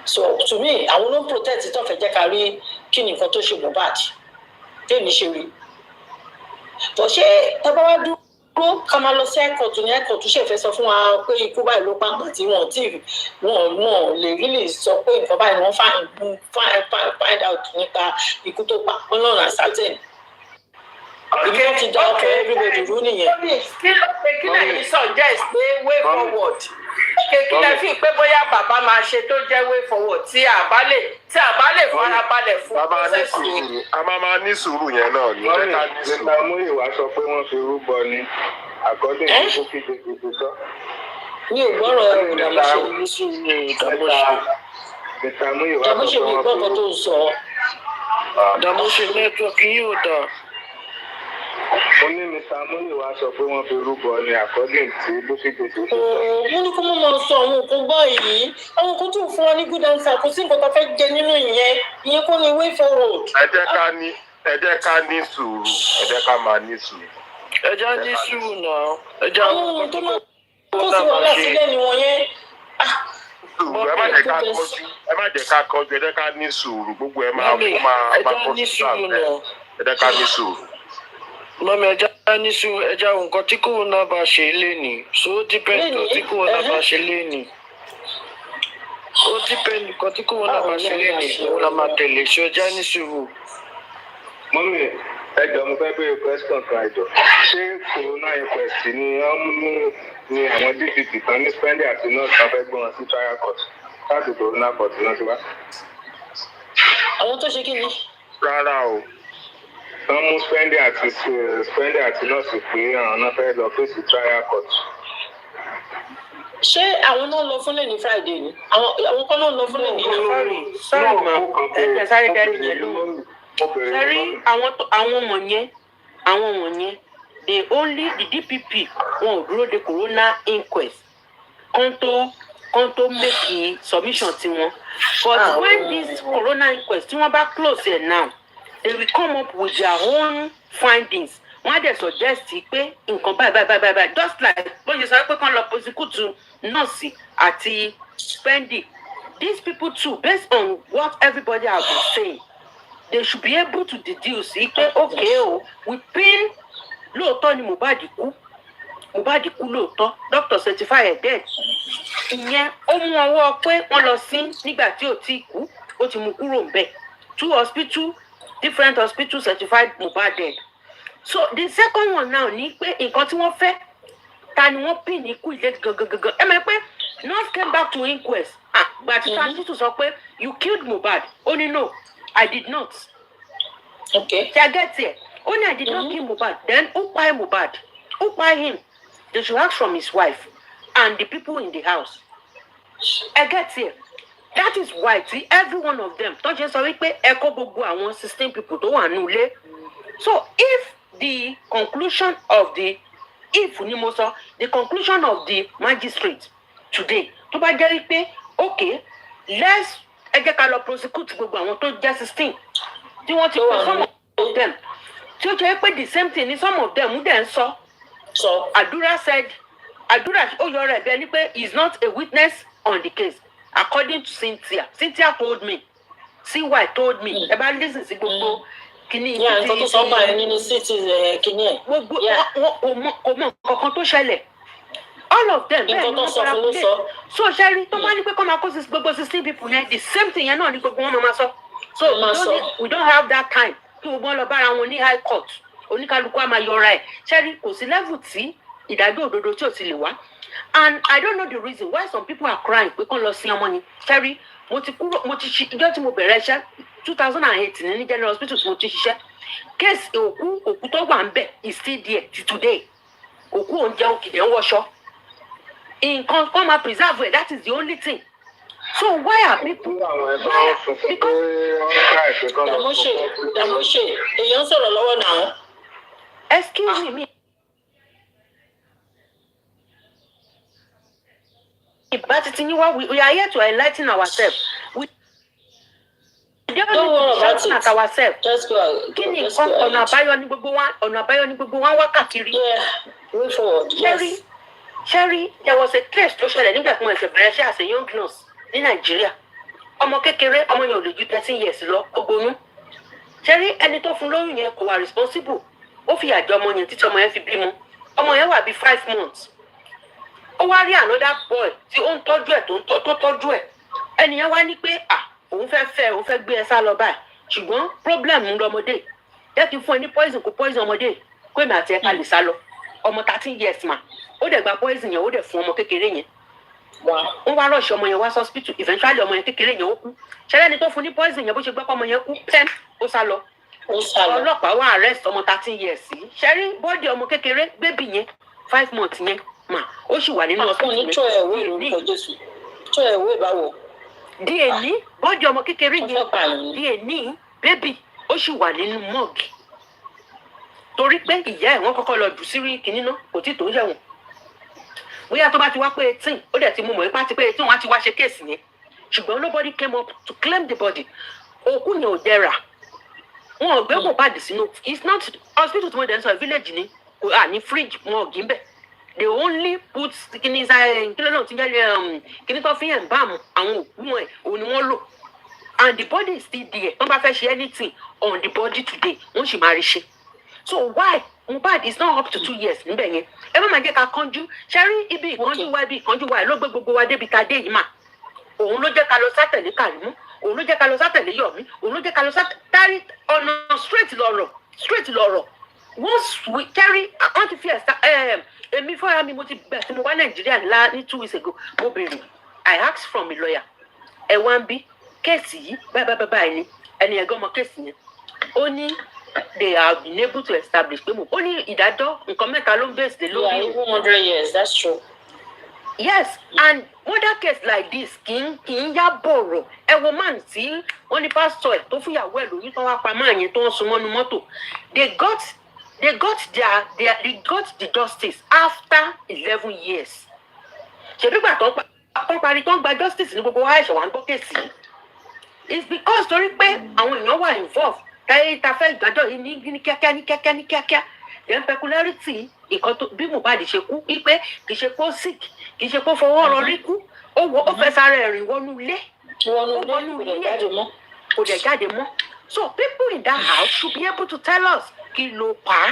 So to me àwọn ló ń protect tó fẹ́ jẹ́ ká rí kí ni nǹkan tó ṣe Mohbad tèmi ṣe rí. Bọ̀ ṣé tábà wá dúró ká máa lọ sí ẹ̀kọ́tù ní ẹ̀kọ́tù ṣe fẹ́ sọ fún wa pé ikú báyìí ló pa àgbà tí wọ́n lè really sọ pé nǹkan báyìí wọ́n find out nípa ikú tó pa wọ́n lọ́nà certain. Ibi wọ́n ti dá ọkọ̀ everybody rú nìyẹn. Kí lẹ́yìn suggest pé way forward? Kí lẹ́ fi pé bóyá bàbá máa ṣe tó jẹ́ way forward tí a bá lè farabalẹ̀ fún process yìí. A máa ní sùúrù yẹn náà ní ẹ̀ka ní sùúrù. Mr. Muyiwa sọ pé wọ́n fi rúbọ ni according to Bukky Jesse sọ. Mi ò gbọ́rọ̀ ìdàmúṣe ní sùúrù ìdàmúṣe. Mr. Muyiwa Ìdàmúṣe mi gbọ́ nǹkan tó ń sọ. Ìdàmúṣe nẹ́tíwọ̀kì yóò dà. Mo ní Mr. Muyiwa sọ pé wọ́n fi rúbọ ni according to Bukky Jesse sọ. Mo ní kó mọ̀ máa sọ àwọn nǹkan báyìí. Àwọn nǹkan tó fún wa ní good answer kò sí nǹkan tó fẹ́ jẹ nínú ìyẹn. Ìyẹn kọ́ ni way forward. Ẹ jẹ́ ká ní sùúrù. Ẹ jẹ́ ká máa ní sùúrù. Ẹja ní sùúrù náà. Ẹja Àwọn ohun tó máa kó sí wàhálà sílẹ̀ ni wọ̀nyẹn. Sùúrù ẹ má jẹ́ ká kọjú. Ẹ jẹ́ ká ní sùúrù. Gbogbo ẹ máa ẹja ní sùúrù náà. Ẹ jẹ́ ká ní sùúrù. Mọ́mí ẹja ní sùúrù ẹja nǹkan tí kòrónà bá ṣe lénìí. So ó depend on tí kòrónà bá ṣe lénìí. Ó depend nǹkan tí kòrónà bá ṣe lénìí. Òun la máa tẹ̀lé ṣe ẹja ní sùúrù. Mọ́mí ẹjọ́ mo fẹ́ béèrè question kan ẹjọ́. Ṣé corona inquest ni wọ́n mú ní àwọn DPP kan ní spending àti nurse kan fẹ́ gbé wọn sí trial court? Láti corona court náà ti wá. Àwọn tó ṣe kí ni? Rárá o. Wọ́n mú spending àti nurse pé àwọn náà fẹ́ lọ fèsì trial court. Ṣé àwọn náà lọ fúnlẹ̀ ní Friday ni? Àwọn kan náà lọ fúnlẹ̀ ní Sorry ma, ẹ sáré dárí yẹn lóhùn. Sẹ́rí àwọn wọ̀nyẹn the DPP wọn ò dúró de corona inquest kan tó make submission tiwọn. But when this corona inquest tí wọ́n bá close it now, they will come up with their own findings. Wọ́n á dẹ̀ suggest pé nǹkan báyìí just like wọ́n ṣe sọ pé kán lọ prosecute nọ́ọ̀sì àti Spendi. These people too, based on what everybody has been saying, they should be able to deduce pé okay o we pin lóòótọ́ ni Mohbad kú lóòótọ́ doctor certify ẹ̀ dead. Ìyẹn ó mú ọwọ́ pé wọ́n lọ sí nígbà tí ò tí kú ó ti mú kúrò ń bẹ̀. Different hospitals certified Mohbad dead. So the second one now ni pé nǹkan tí wọ́n fẹ́ ta ni wọ́n pin ní ikú ilé gangan. Ẹ mọ̀ pé nurse came back to inquest. Gbà tí hospital sọ pé you killed Mohbad. Ó ní no, I did not. Okay. I get here. Only I did not kill Mohbad. Then who buy Mohbad? Who buy him? They should ask from his wife and the people in the house. I get here. that is why tí every one of them tó ṣe sọ wípé ẹ kó gbogbo àwọn 16 people tó wà nínú ilé. So if the conclusion of the conclusion of the magistrate today tó bá jẹ́ wípé okay let's ẹ jẹ́ ká lọ prosecute gbogbo àwọn tó jẹ́ 16 tí wọ́n ti pè some of them tí ó jẹ́ pé the same thing ni some of them dẹ̀ ń sọ. So Adura said ó yọ rẹ̀ bẹ́ẹ̀ ni pé he is not a witness on the case according to Cynthia told me CY told me ẹ bá listen sí gbogbo kìíní nǹkan tó sọ bá ẹ nínú city kìíní ẹ. gbogbo kò mọ nǹkan tó ṣẹlẹ̀ all of them bẹ́ẹ̀ ni wọ́n fara kúlẹ̀ so ṣẹ́rí tó bá ní pé kọ́ máa kó gbogbo 16 people yẹn the same thing yẹn náà ni gbogbo wọn máa sọ so we don't have that time kí gbogbo wọn lọ bára wọn ní high court oníkálukú á máa yọra ẹ̀ ṣẹ́rí kò sí level tí ìdájọ́ òdodo tí ò ti lè wá and I don't know the reason why some people are crying pé kán lọ sí ọmọ ni ṣẹ́rí mo ti ṣe ìjọ́ tí mo bẹ̀rẹ̀ iṣẹ́ 2008 ní general hospital tí mo ti ṣiṣẹ́ case òkú tó wà ń bẹ̀ is still there till today òkú oúnjẹ òkìdẹ̀ ń wọṣọ nǹkan kan máa preserve it that is the only thing so why are people because Dàmọ́ṣe èèyàn sọ̀rọ̀ lọ́wọ́ náà. excuse me but it's in you we are here to enlighten ourselves we don't worry about it at ourselves just go kí ni ọ̀nà àbáyọ ní gbogbo wa wá káàkiri. Move forward. Sherry, there was a case tó ṣẹlẹ̀ nígbà tí mo ṣe bẹ̀rẹ̀ ṣe as a young nurse ní Nàìjíríà. Ọmọ kékeré ọmọ yẹn ò lè ju 13 years lọ ogbonú. Sherry ẹni tó fún lóyún yẹn kò wà responsible. Ó fi àjọ ọmọ yẹn títí ọmọ yẹn fi bímọ. Ọmọ yẹn wà bí 5 months. Ó wá rí another boy tí ó ń tọ́jú ẹ̀ tó tọ́jú ẹ̀. Ẹni yẹn wá ní pé òun fẹ́ gbé ẹ sá lọ báyìí. Ṣùgbọ́n problem ń lọmọdé. Jẹ́ kí n fún ẹ ní poison kò poison ọmọdé. Kó èmi àti ẹ̀ka lè sá lọ. Ọmọ 13 years ma ó dẹ̀ gba poison yẹn ó dẹ̀ fún ọmọ kékeré yẹn wọ́n wá rush ọmọ yẹn wá hospital eventually ọmọ yẹn kékeré yẹn ó kú ṣẹlẹ̀ ni tó fún ní poison yẹn bó ṣe gbọ́ pé ọmọ yẹn kú pẹ́ẹ́n ó sá lọ ọlọ́pàá wá arrest ọmọ 13 years yìí ṣẹ́rí bọ́ọ̀dì ọmọ kékeré bébì yẹn 5 months yẹn mà ó sì wà nínú hospital yẹn. tó ẹ̀wé lórúkọ Jésù tó ẹ̀wé báwo. díẹ̀ ní bọ́ọ̀dì ọmọ kékeré yẹn díẹ̀ ní bébì ó sì wà nínú morgue torí pé ìyá ẹ̀ wọ́n kọ́kọ́ lọ jù sí rí kinní náà kò tí tó yẹ̀wọ̀n bóyá tó bá ti wá pé 18 ó dẹ̀ ti mú mọ̀ ipá ti pé 18 wọ́n á ti wá ṣe kéèsì yẹn ṣùgbọ́n nobody came up to claim the body òkú yẹn ò dẹ́ra wọn ò gbé Mohbad sínú it's not hospital tí wọ́n dẹ̀ ń sọ village ni kò ní fridge wọn ò gí ń bẹ̀ they only put kinní kíló náà ti jẹ́ kinní tó fi hàn báàmù àwọn òkú wọn òun ni wọ́n lò and the body is still there wọ́n bá fẹ́ ṣe anything on the body today wọ́n sì máa rí ṣe. So why Mohbad is not up to 2 years níbẹ̀ yẹn ẹ má máa jẹ́ ká kánjú ṣẹ́rí ibi ìkánjú wa ló gbé gbogbo wa débi ká dé yìí mà òun ló jẹ́ ká lọ sátẹ̀lé Kàrímú òun ló jẹ́ ká lọ sátẹ̀lé Yọ̀mí òun ló jẹ́ ká lọ sátẹ̀lé ọ̀nà straight lọ̀rọ̀ once we carry wọ́n ti fi èmi fúnra mi mo ti bẹ̀ tí mo wá Nàìjíríà ní 2 weeks ago mo béèrè I asked from a lawyer ẹ wá ń bí kéèsì yìí báyìí ni ẹni ẹ̀gọ́ ọmọ kéèsì yẹn ó ní they have been able to establish pé mo ó ní ìdájọ́ nǹkan mẹ́ta ló ń base de lórí. Yeah, 100 years, that's true. Yes, and murder case like this kì í yá bọ̀rọ̀ ẹ wo man tí wọ́n ní pásítọ̀ ẹ̀ tó fúyàwó ẹ̀ lóyún tó wá pa máa yẹn tó ń sun mọ́nu mọ́tò they got the justice after 11 years. ṣèbí gbà tó ń parí tó ń gba justice ní gbogbo wa ẹ̀ṣẹ̀ wà ń gbọ́ kéèsì it's because torí pé àwọn èèyàn wà involved ta fẹ́ ìgbàjọ́ yìí ní kíákíá then peculiarity nǹkan tó bí Mohbad ṣe kú wípé kì í ṣe pé ó sick kì í ṣe pé ó fọwọ́ rọrí kú ó fẹ́ sáré rìn wọnú ilé kò dẹ̀ jáde mọ́ so people in that house should be able to tell us kí ló pa á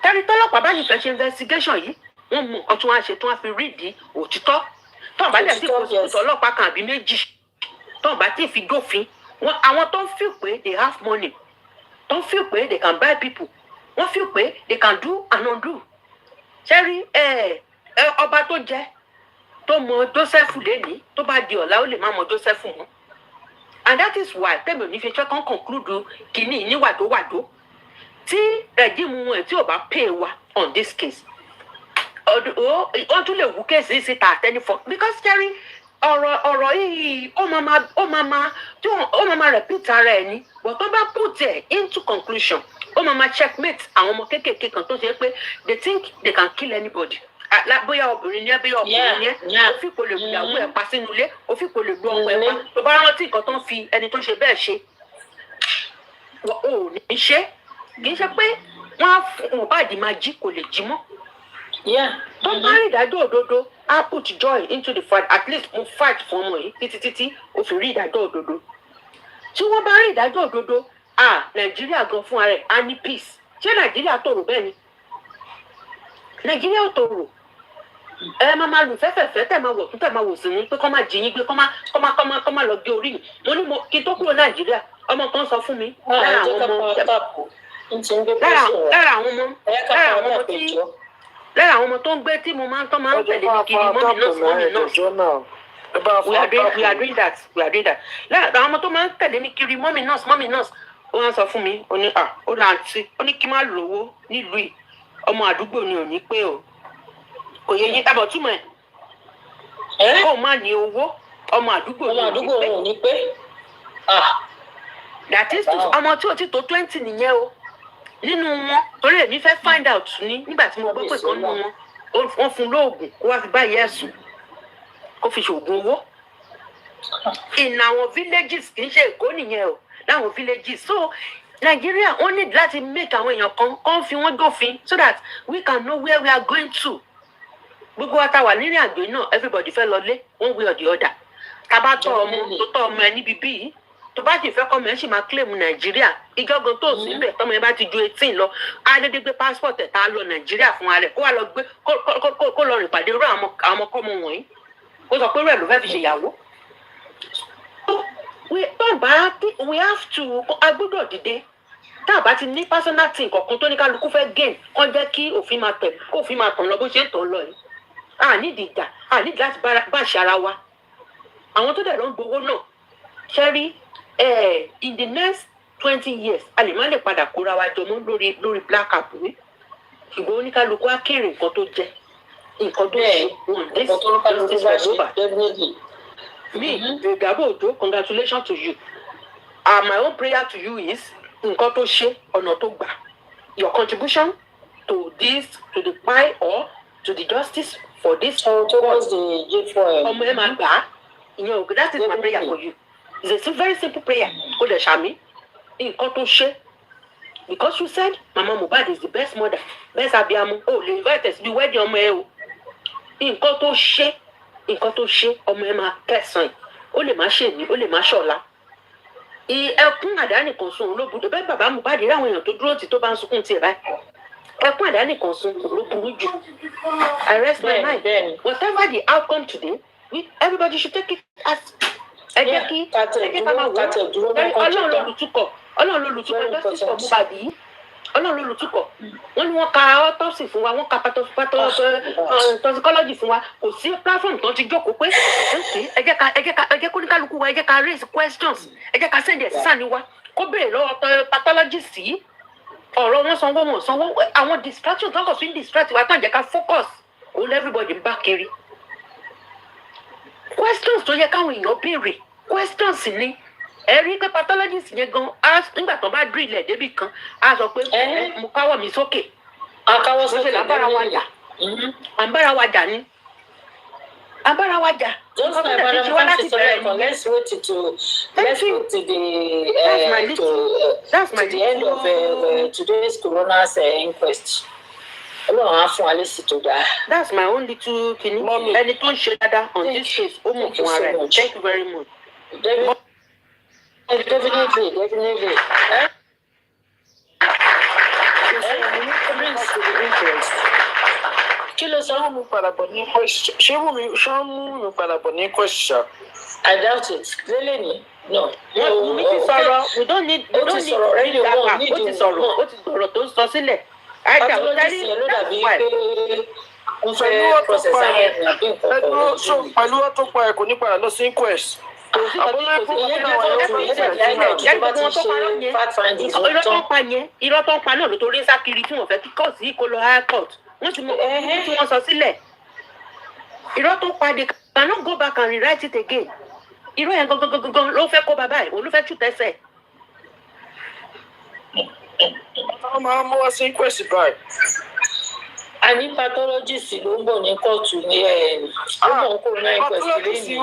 tẹ́lifíṣọ́lọ́pàá bá yìí fẹ́ ṣe investigation yìí wọ́n mú nǹkan tí wọ́n á ṣe tí wọ́n á fi rídìí òtítọ́ tó bá dẹ̀ sí kòsìkòsì ọlọ́pàá kan àbí méjì tó bá tí ì fi dófin àwọn tó ń feel pé they have money tó ń feel pé they can buy people wọ́n feel pé they can do and undo ṣẹ́rí ọba tó jẹ́ tó mọ Joseph lẹ́ni tó bá di ọ̀la ó lè má mọ Joseph mọ́ and that is why tẹ́mi ò ní fi fẹ́ kàn conclude kìíní ní wàdówàdó tí rẹ̀jíìmù wọn tí ò bá pay wa on this case wọ́n tún lè wú kéèsì síta àtẹnifọ́ because ṣẹ́rí ọ̀rọ̀ yìí ó máa repeat ara ẹ̀ ni but tó bá put it into conclusion ó máa checkmate àwọn ọmọ kéékèèké kan tó ṣe pé they think they can kill anybody bóyá obìnrin ni ẹ bóyá ọkùnrin ni ẹ ó fi kò lè gbìyàwó ẹ pa sínú ilé ó fi kò lè gbọ́ ọmọ ẹ pa tó bá rántí nǹkan tó ń fi ẹni tó ṣe bẹ́ẹ̀ ṣe ò ní ṣe kì í ṣe pé wọ́n á fún Mohbad máa jí kò lè jí mọ́ tó bá rí ìdájọ́ òdodo I put joy into the fight at least mo fight fún ọmọ yìí títí ó fi rí ìdájọ́ òdodo tí wọ́n bá rí ìdájọ́ òdodo Nàìjíríà gan fún ara ẹ̀ á ní peace ṣé Nàìjíríà tòrò bẹ́ẹ̀ ni Nàìjíríà ò tòrò ẹ máa lù fẹ́fẹ̀fẹ́ tẹ̀ máa wọ̀ tún tẹ̀ máa wò sí ní pé kọ́ máa jí yín gbé kọ́ máa lọ gé orí yìí mo ní kí n tó kúrò Nàìjíríà ọmọ kan sọ fún mi lára àwọn ọmọ tó ń gbé tí mo máa ń tẹ̀lé ní kiri mọ́mì náà. We are doing that. Lára àwọn ọmọ tó máa ń tẹ̀lé ní kiri mọ́mì náà ó wá sọ fún mi ó ní ó là ń tí ó ní kí n má lówó nílùú yìí ọmọ àdúgbò ni ò ní pé o kò yẹ yín tábọ̀ túmọ̀ ẹ̀ kó má ní owó ọmọ àdúgbò ni ò ní pé. That is ọmọ tí ó ti tó 20 nìyẹn o nínú wọn torí èmi fẹ́ find out ní nígbà tí mo gbọ́ pé kan nínú wọn wọ́n fún lóògùn kó wá fi báyìí ẹ̀sùn kó fi ṣoògùn owó in àwọn villages kì í ṣe Èkó nìyẹn o láwọn villages so Nigeria wọ́n need láti make àwọn èèyàn kan fi wọ́n dófin so that we can know where we are going to gbogbo wa ta wà nírìn àjò náà everybody fẹ́ lọ lé one way or the other tá bá tọ́ ọmọ tó tọ́ ọmọ ẹ níbi bíi tó bá sì fẹ́ kọ́ mọ̀ ẹ́ sì máa claim Nàìjíríà ìjọgàn tó sí bẹ̀ tọ́mọ ẹ bá ti ju 18 lọ adédé gbé passport ẹ̀ tá a lọ Nàìjíríà fún ara rẹ̀ kó wá lọ gbé kó lọ rìn pàdé irú àwọn ọmọkọ́mọ wọ̀nyí kó sọ pé rẹ̀ ló fẹ́ fi ṣèyàwó. we have to agbọ́dọ̀ dìde tá a bá ti ní personal thing kọ̀ọ̀kan tó ní kálukú fẹ́ gain kọ́ jẹ́ kí òfin máa tàn lọ bó ṣe ń tàn lọ yìí nídìí ìjà nídìí láti bá ṣe ara wa àwọn tó dẹ̀ lọ ń gbowó náà ṣẹ́rí in the next 20 years a lè má lè padà kóra wa jọ mọ́ lórí black cap wí ṣùgbọ́n oníkálukú á kéré nǹkan tó jẹ nǹkan tó ṣe me Gabo Ojo congratulations to you my own prayer to you is nǹkan tó ṣe ọ̀nà tó gbà your contribution to the pie or to the justice for this towards the ọmọ ẹ máa gbà á ìyẹn ògùn that is my prayer for you. It's a very simple prayer. Ó dẹ̀ ṣàmì nǹkan tó ṣe because you said Mama Mohbad is the best mother best abiyamọ o lè invite us bí wedding ọmọ ẹ o nǹkan tó ṣe ọmọ ẹ máa kẹsàn-án ó lè má ṣe ní ó lè má ṣọ̀la ẹkún àdánìkan sun olóbùdó bẹ́ẹ̀ bàbá Mohbad rí àwọn èèyàn tó dúró tì tó bá ń sunkún tiẹ̀ báyìí ẹkún àdánìkan sun olóbùrú jù I rest my mind whatever the outcome today everybody should take it as ẹ jẹ́ kí ká máa wò ó Ọlọ́run lolùtúkọ̀ justice for Mohbad yìí Ọlọ́run lolùtúkọ̀ wọ́n ní wọ́n ka autopsy fún wa wọ́n ka toxicology fún wa kò sí platform tó ti jókòó pé ẹ jẹ́ kó ní kálukú wa ẹ jẹ́ ká raise questions ẹ jẹ́ ká send ẹ̀ sísàn ní wa kó béèrè lọ́wọ́ pathologist yìí ọ̀rọ̀ wọn sanwó wọn sanwó àwọn distraction tó ń kọ̀ sí distract wa tán jẹ́ ká focus òun everybody ń bá kiri questions tó yẹ káwọn èèyàn béèrè questions ni ẹ rí pé pathologist yẹn gan nígbà tó bá drill ẹ̀ débi kan á sọ pé mo káwọ́ mi sókè àkáwọ́ sókè lábára wa jà àbára wa jà ni àbára wa jà just like Madam Fancy Soreko, let's wait to the end of today's coroner's inquest. Ọlọ́run á fún alẹ́ sí tó dáa. That's my own little kini. Ẹni tó ń ṣe dáadáa on this case ó mọ̀ fún ara ẹ̀. Thank you very much. Definitely. Kí ló sọ mú padà bọ̀ ní question? Ṣé mú mi padà bọ̀ ní question? I doubt it. Lélẹ̀ ni. No. We ti sọ̀rọ̀. We don't need that. Ó ti sọ̀rọ̀ tó ń sọ sílẹ̀. Pathologist yẹn ló dàbí pé ó fẹ́ process ayé ní àbí nǹkan kan. Pẹ̀lú ọ̀tún pa ẹ̀ kò ní padà lọ sí inquest. Irọ́ tó ń pa náà ló torí ń sá kiri tí wọ́n fẹ́ kí kọ́ọ̀sì kó lọ high court wọ́n ti mọ ohun tí wọ́n sọ sílẹ̀ irọ́ tó ń pa de cannot go back and rewrite it again. Irú ẹ̀ gangan ló fẹ́ kó bàbá ẹ̀, òun ló fẹ́ tú tẹ́sẹ̀. Máa mú wá sí kwesì báyìí. A ní pathologist ló ń bọ̀ ní kóòtù ní ọmọ corona inquest lẹ́yìn.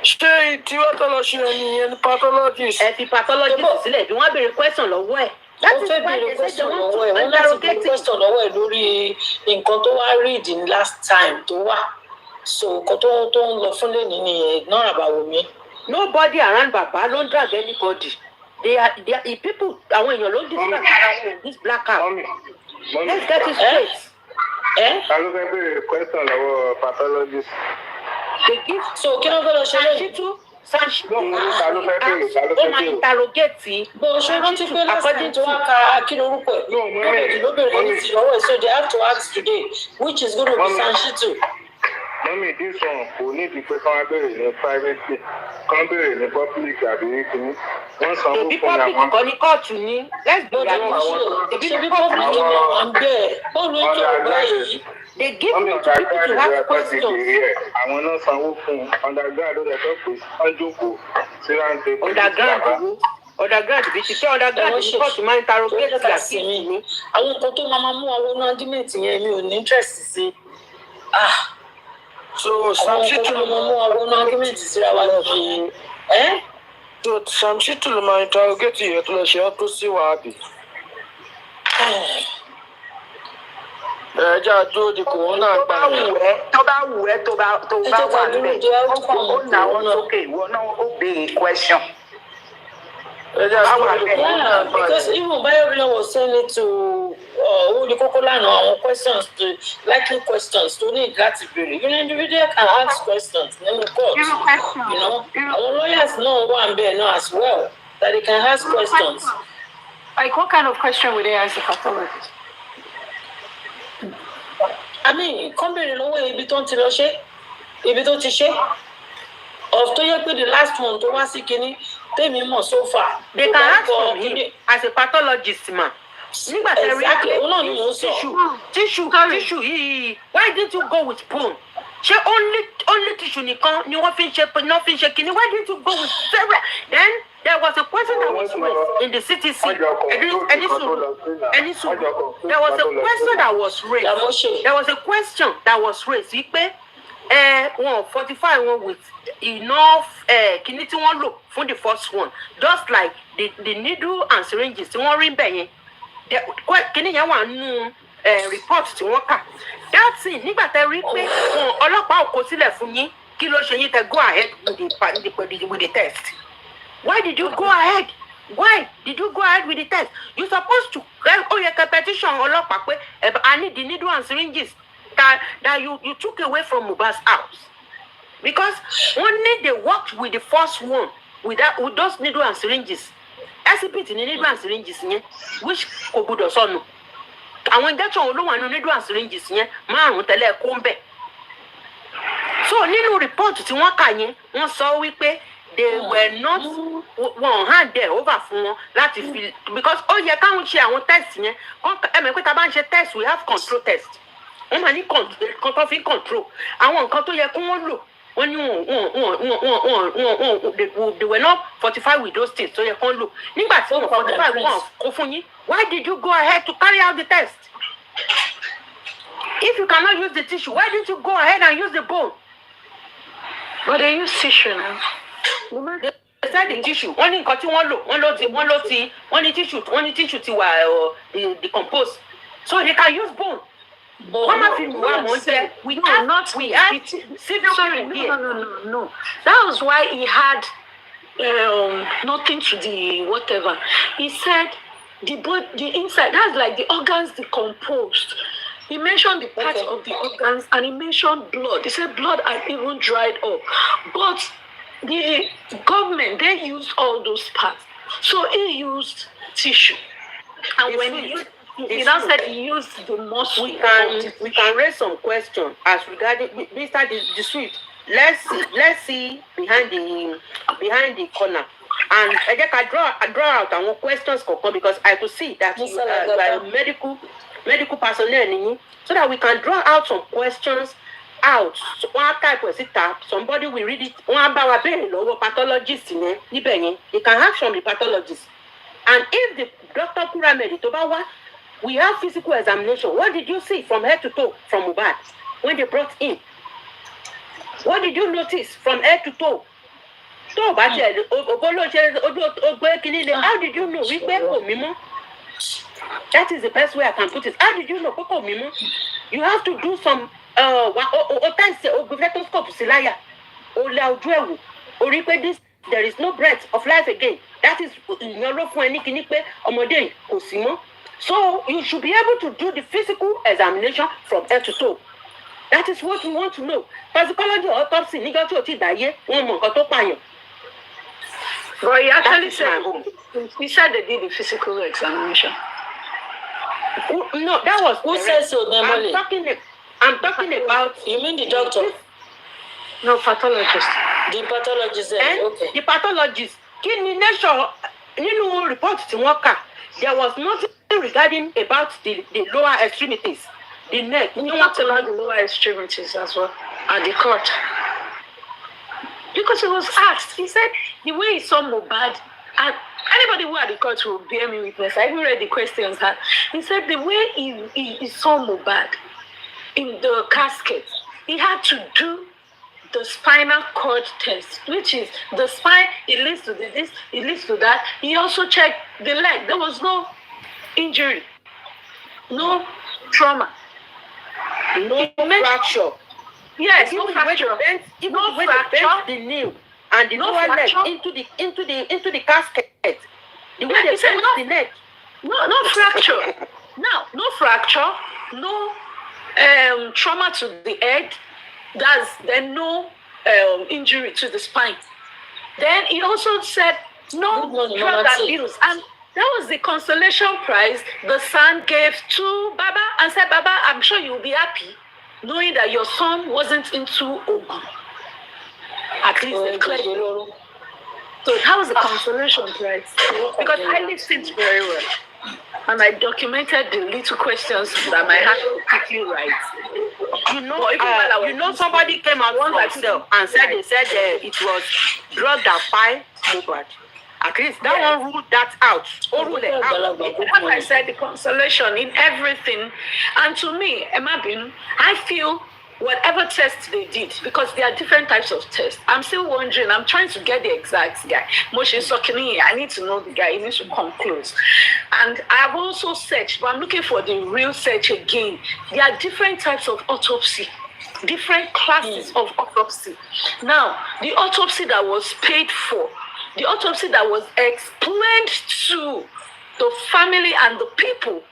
Ṣé tiwọ́ tó lọ ṣe ẹni yẹn ní pathologist? Ẹ fi pathologist sílẹ̀ bí wọ́n béèrè question lọ́wọ́ ẹ̀. Ó fẹ́ béèrè question lọ́wọ́ ẹ̀, wọ́n láti béèrè question lọ́wọ́ ẹ̀ lórí nǹkan tó wá read in last time tó wá. So nǹkan tó ń lọ fún lẹ́ni nìyẹn náà àbàwò mi. Nobody around baba don't drag anybody. They are people. Àwọn èèyàn ló ń distract ara wọn this blackout. Let's get it straight. Ta ló fẹ́ béèrè question lọ́wọ́ pathologist? They give So kí ló fẹ́ lọ ṣe lẹ́yìn? Sanchitu. Ó máa interrogate. Bó o ṣe rántí pé lásìkò tó wá ka akínú orúkọ ẹ̀ ló bẹ̀rẹ̀ ní ti lọ́wọ́ ẹ̀, so they have to ask today which is going to be Sanchitu. Mọ́mí this one kò ní ìdí pé kán wá béèrè ní privacy, kán béèrè ní public àbí kìíní. Wọ́n sanwó Òbí fún public àwọn. kọ́ ní kóòtù ní. Let's be Lọ́dọ̀ honest. ṣe bí public ni wọ́n ń bẹ̀ bọ́ọ̀lù ń tọrọ báyìí. They give me to people to have questions. Àwọn náà sanwó fún underground ó yẹ kó pè ọjọ́kọ̀ sí ráńtẹ́. Underground bí ti pé underground ní kóòtù máa interrogate àti mi. Àwọn nǹkan tó máa mú àwọn náà argument yẹn mi ò ní interest sí. So Sanchitu ló mú àwọn náà argument síra wa lọ́ọ́ So Sanchitu ló máa interrogate yẹn tó lọ ṣe ọ́ tó sí wàhábì. Ẹja dúró di corona gbà. Tó bá wù ẹ́ tó bá wà níbẹ̀ ó nà wọ́n sókè ìwọ náà ó béèrè question. Yeah, because even Bible was saying it to the Kokolano questions, to likely questions, to need that to be. You know, individual can ask questions, then of course, you know, our lawyers know one bear know as well that they can ask questions. Like what kind of question would they ask the pathologist? I mean, come here, no way, ibi tó ti ṣe. Of to you the last one to was kini tèmi mọ̀ so far. They can ask for me as a pathologist ma. Nígbà tẹ́ rí exactly ó náà ni mo sọ. Tissue yìí. Why didn't you go with bone? Ṣé only tissue nìkan ni wọ́n fi ń ṣe kini? Why didn't you go with several? Then there was a question that was raised in the CTC. There was a question that was raised. There was a question that was raised. Wípé wọn fortify one with enough kini tí wọ́n lò fún the first one, just like the needle and syringes tí wọ́n rí bẹ́ẹ̀ yẹn kini yẹn wà nínú report tí wọ́n kà. That thing nígbà tẹ́ rí pé ọlọ́pàá ò kó sílẹ̀ fún yín, kí ló ṣe yín tẹ́ go ahead with the test? Why did you go ahead? Why did you go ahead with the test? You supposed to petition ọlọ́pàá pé I need the needle and syringes that you took away from Mohbad's house, because only they worked with the first one with those needle and syringes. SCP ní needle and syringes yẹn which kò gbọdọ̀ sọnù. Àwọn injection olówó àánú needle and syringes yẹn márùn tẹ́lẹ̀ kó ń bẹ̀. So nínú report tí wọ́n kà yẹn wọ́n sọ wípé they were not one hand there over fún wọn láti fi, because ó yẹ káwọn ṣe àwọn test yẹn ẹ̀mẹ̀ pé tá a bá ń ṣe test we have control test. Wọ́n máa ní kan tó fi control àwọn nǹkan tó yẹ kí wọ́n lò wọ́n ní they were not fortified with those things tó yẹ kí wọ́n lò. Nígbà tí wọ́n fortify wọn kó fún yín, why did you go ahead to carry out the test? If you cannot use the tissue, why didn't you go ahead and use the bone? But they use tissue now. They said the tissue. Wọ́n ní nǹkan tí wọ́n ní tissue ti wà decompose, so they can use bone. No. That was why he had nothing to the whatever. He said the inside, that's like the organs decomposed. He mentioned the parts of the organs and he mentioned blood. He said blood had even dried up. But the government, they used all those parts. So he used tissue. And when he now said he used the muscle. We can raise some questions as regarding the suite. Let's see behind the corner. And I draw out our questions because I could see that you are medical personnel, so that we can draw out some questions out one type of síta somebody will read it one bá wa béèrè lọ́wọ́ pathologist yẹn níbẹ̀ yẹn he can ask from the pathologist and if the doctor pyramid tó bá wá we have physical examination what did you see from head to toe from Mohbad when they brought in what did you notice from head to toe tó o bá tiẹ̀ ogolóṣe ogbé kínní le how did you know wípé kò mímọ́ that is the best way I can put it how did you know pé kò mímọ́ you have to do some tẹ̀sí ogbefetoscope sí láyà o la ojú ẹ̀ wò o rí pé this there is no breath of life again that is ìyẹn ló fún ẹ ní kíní pé ọmọdé yìí kò sí mọ́ so you should be able to do the physical examination from head to toe that is what you want to know toxicology or autopsy nígbà tí o ti dáyé wọn mọ nǹkan tó pààyàn. But he actually said he said they did the physical examination. No, that was who said so, Nemoli? I'm talking about. You mean the doctor? No, pathologist. The pathologist said, okay. The pathologist. Kí ni nation nínú report tí wọ́n kà there was nothing regarding about the lower extremities the neck. You want to learn the lower extremities as well at the court. Because he was asked, he said the way he saw Mohbad, and anybody who had the court will bear me witness. I even read the questions. He said the way he saw Mohbad in the casket, he had to do the spinal cord test, which is the spine, it leads to this, it leads to that. He also checked the leg. There was no injury, no trauma, no fracture. Yes, no fracture. No fracture. The knee and the lower leg into the casket. The way they bent the neck. No fracture. Now, no fracture, no trauma to the head. Then no injury to the spine. Then he also said no drug abuse, and that was the consolation prize the son gave to Baba and said, Baba, I'm sure you'll be happy knowing that your son wasn't into Ogun. At least they've cleared it. So that was the consolation prize. Because I listened very well. And I documented the little questions that I had to quickly write. You know, somebody came out and said it was drug that fired Mohbad. At least that one ruled that out. What I said, the consolation in everything. And to me, Emma Bin, I feel whatever tests they did, because there are different types of tests. I'm still wondering, I'm trying to get the exact guy. Moshe Sokini, I need to know the guy, he needs to come close. And I've also searched, but I'm looking for the real search again. There are different types of autopsy, different classes of autopsy. Now, the autopsy that was paid for, the autopsy that was explained to the family and the people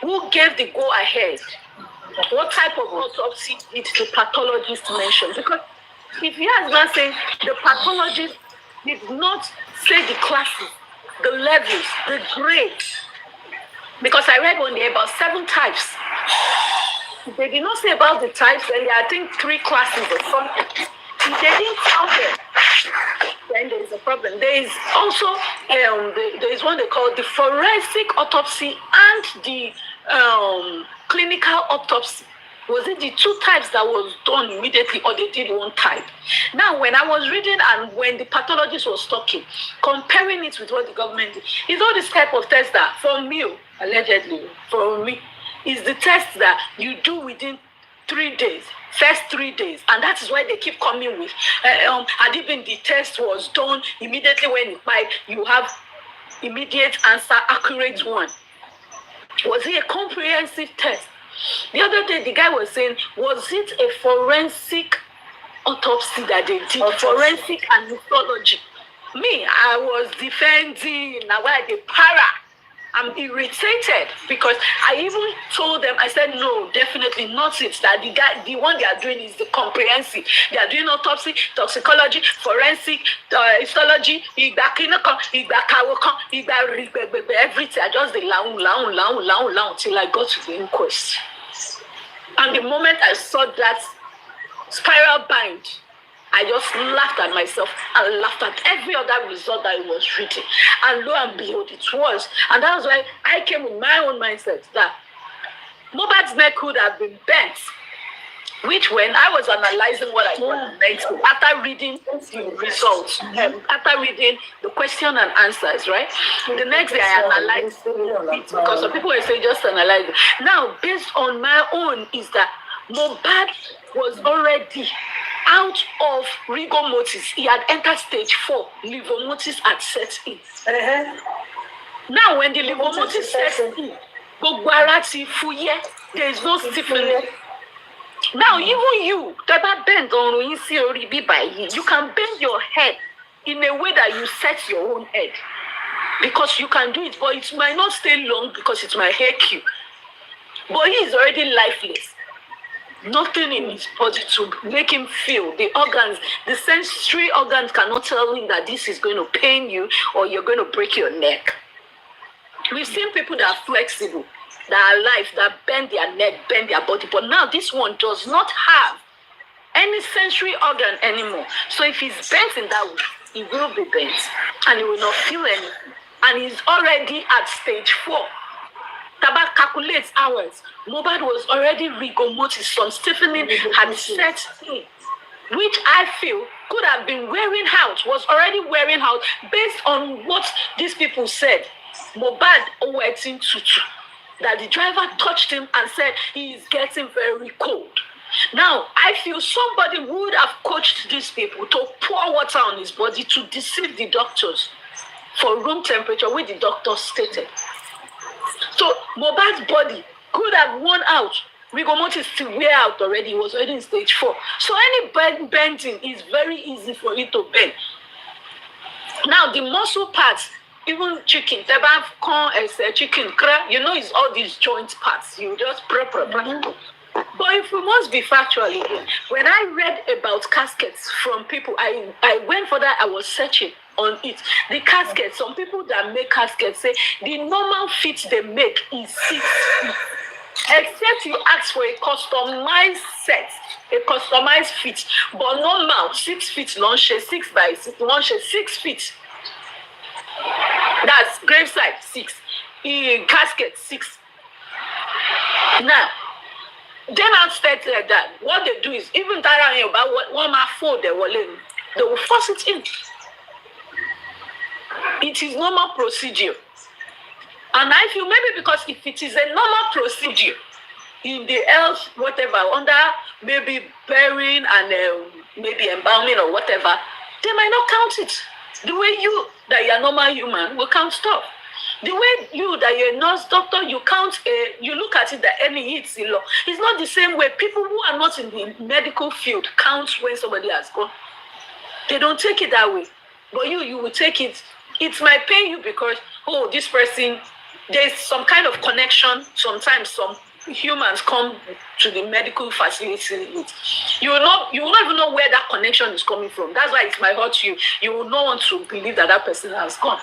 who gave the go-ahead, what type of autopsy did the pathologist mention? Because if he has not said, the pathologist did not say the classes, the levels, the grades. Because I read only about 7 types. They did not say about the types, and there are, I think, 3 classes or something. If they didn't count them, then there is a problem. There is also there is one they call the forensic autopsy and the clinical autopsy. Was it the 2 types that was done immediately, or they did 1 type? Now, when I was reading and when the pathologist was talking, comparing it with what the government did, is all this type of test that, for me, allegedly, for me, is the test that you do within 3 days, first 3 days, and that is why they keep coming with. And even the test was done immediately when you have immediate answer, accurate one. Was it a comprehensive test? The other day, the guy was saying, was it a forensic autopsy that they did? Forensic and histology. Me, I was defending. Now why the para? I'm irritated because I even told them, I said, no, definitely not it. That the one they are doing is the comprehensive. They are doing autopsy, toxicology, forensic, histology, everything. I just the long till I got to the inquest. And the moment I saw that spiral bind, I just laughed at myself and laughed at every other result that it was reading. And lo and behold, it was. And that was why I came with my own mindset that Mohbad's neck could have been bent Which when I was analyzing what I got next, after reading the results, after reading the question and answers, right? The next day I analyzed it because some people were saying just analyze it. Now, based on my own, is that Mohbad was already out of rigor mortis. He had entered stage 4. Livor mortis had set in. Now, when the livor mortis sets in, there is no stiffening. Now, even you, you can bend your head in a way that you set your own head. Because you can do it, but it might not stay long because it might hurt you. But he is already lifeless. Nothing in his body to make him feel. The organs, the sensory organs cannot tell him that this is going to pain you or you're going to break your neck. We've seen people that are flexible, that are alive, that bend their neck, bend their body. But now this one does not have any sensory organ anymore. So if he's bent in that way, he will be bent and he will not feel anything. And he's already at stage 4. Taba calculates hours. Mohbad was already rigor mortis. Some stiffening had set in, which I feel could have been wearing out, was already wearing out based on what these people said. Mohbad waiting tutu. That the driver touched him and said he is getting very cold. Now, I feel somebody would have coached these people to pour water on his body to deceive the doctors for room temperature, which the doctor stated. So Mohbad's body could have worn out. Rigor mortis to wear out already. He was already in stage 4. So any bending is very easy for it to bend. Now the muscle parts, even chicken, chicken, you know, it's all these joint parts. You just But if we must be factual again, when I read about caskets from people, I went for that, I was searching on it. The caskets, some people that make caskets say the normal fit they make is 6 feet. Except you ask for a customized set, a customized fit. But normal, 6 feet long, 6 by 6, long, 6 feet. That's graveside 6. Casket 6. Now, they not state like that. What they do is, even that about one my phone they will force it in. It is normal procedure. And I feel maybe because if it is a normal procedure in the health, whatever, under maybe burying and maybe embalming or whatever, they might not count it. The way you, that you're a normal human, will count stuff. The way you, that you're a nurse, doctor, you count, you look at it that any hits in law. It's not the same way people who are not in the medical field count when somebody has gone. They don't take it that way. But you will take it. It might pain you because, oh, this person, there's some kind of connection. Sometimes some humans come to the medical facility. You will not even know where that connection is coming from. That's why it might hurt you. You will not want to believe that that person has gone.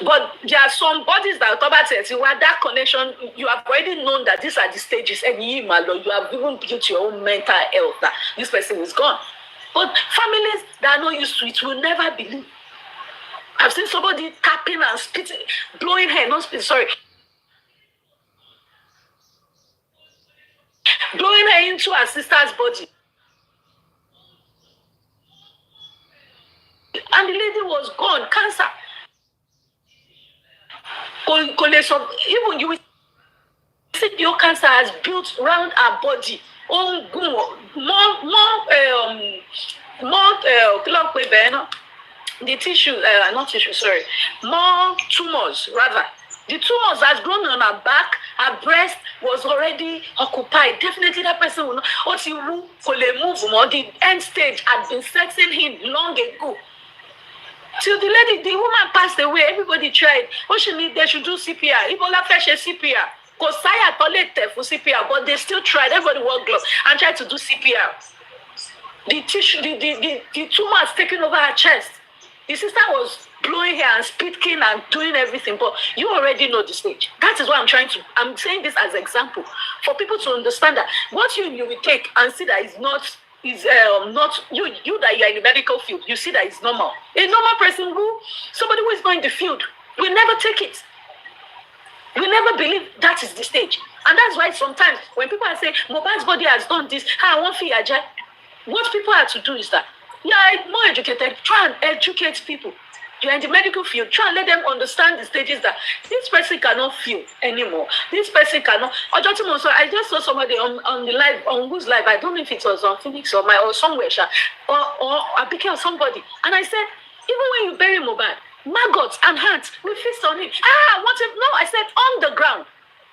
But there are some bodies that where that connection, you have already known that these are the stages, and you have even built your own mental health that this person is gone. But families that are not used to it will never believe. I've seen somebody tapping and spitting, blowing hair, not spitting, sorry. Blowing her into her sister's body. And the lady was gone, cancer. Even you see your cancer has built around her body. The tissue, not tissue, sorry. More tumors, rather. The tumors has grown on her back, her breast was already occupied. Definitely that person will not. The end stage had been setting in long ago. Till the woman passed away, everybody tried. What she need, they should do CPR. Ebola fresh CPR. Because Saya toilet for CPR, but they still tried. Everybody wore gloves and tried to do CPR. The tissue, the tumor has taken over her chest. The sister was blowing hair and speaking and doing everything, but you already know the stage. That is why I'm saying this as an example for people to understand that what you will take and see that is not you that you are in the medical field, you see that it's normal. A normal person somebody who is not in the field will never take it. We never believe that is the stage. And that's why sometimes when people are saying Mohbad's body has done this, I want fear, what people have to do is that you are more educated. Try and educate people. You're in the medical field. Try and let them understand the stages that this person cannot feel anymore. This person cannot. I just saw somebody on the live, on whose live, I don't know if it was on Phoenix or somewhere, or Abike or somebody. And I said, even when you bury Mohbad, maggots and ants, we feast on it. No, I said on the ground.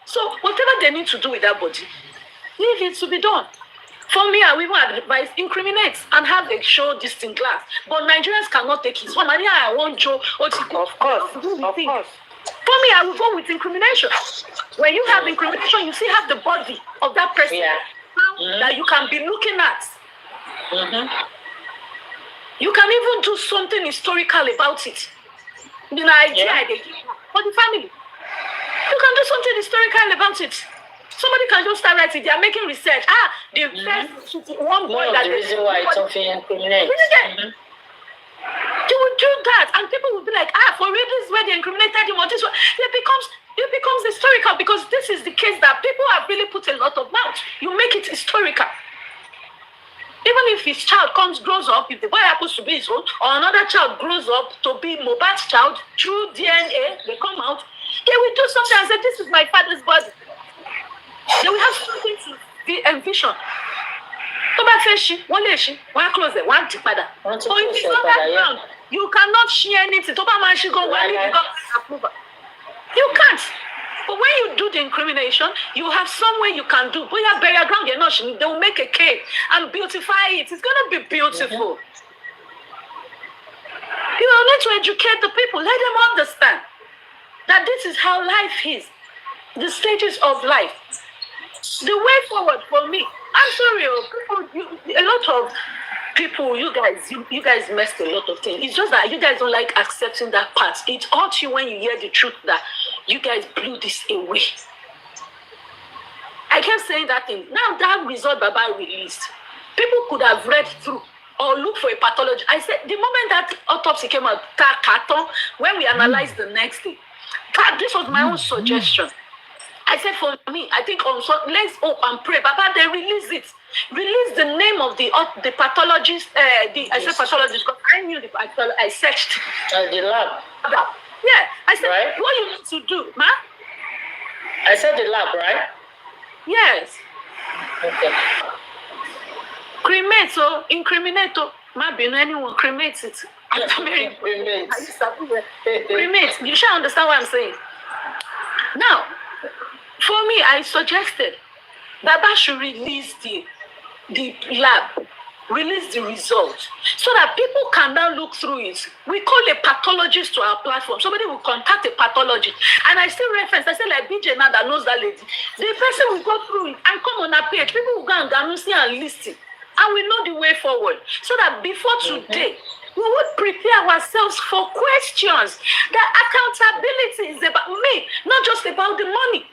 So whatever they need to do with that body, leave it to be done. For me, I will even advise incriminate and have a show this in class. But Nigerians cannot take it. So I want Joe. Of course. For me, I will go with incrimination. When you have incrimination, you still have the body of that person that you can be looking at. You can even do something historical about it. The idea for the family. You can do something historical about it. Somebody can just start writing. They are making research. The first one boy that the reason why it's something incriminates. You will do that, and people will be like, for real, this is where they incriminated him, or this one. It becomes historical because this is the case that people have really put a lot of mouth. You make it historical. Even if his child grows up, if the boy happens to be his own, or another child grows up to be Mohbad's child, through DNA, they come out, they will do something and say, this is my father's body. They will have something to be envisioned. One close it, one tip. But if it's on that ground, you cannot share anything. You can't. But when you do the incrimination, you have somewhere you can do. But you bury ground, they will make a cave and beautify it. It's gonna be beautiful. You need to educate the people, let them understand that this is how life is, the stages of life. The way forward for me, I'm sorry, a lot of people, you guys messed a lot of things. It's just that you guys don't like accepting that part. It hurts you when you hear the truth that you guys blew this away. I kept saying that thing. Now that result Baba released, people could have read through or look for a pathology. I said, the moment that autopsy came out, when we analyzed the next day, this was my own suggestion. I said, for me, I think also, let's hope and pray. Baba, they release it. Release the name of the pathologist. I said pathologist because I knew the pathologist. I searched. The lab. Yeah. I said, right? What you need to do, ma? I said the lab, right? Yes. Okay. Cremate, so incriminate, maybe anyone cremate it. Cremate. You should understand what I'm saying. Now, for me, I suggested Baba should release the lab, release the results, so that people can now look through it. We call a pathologist to our platform. Somebody will contact a pathologist. And I still reference, I said, like BJ now that knows that lady. The person will go through it and come on our page. People will go and see and listen. And we know the way forward. So that before today, we would prepare ourselves for questions. That accountability is about me, not just about the money.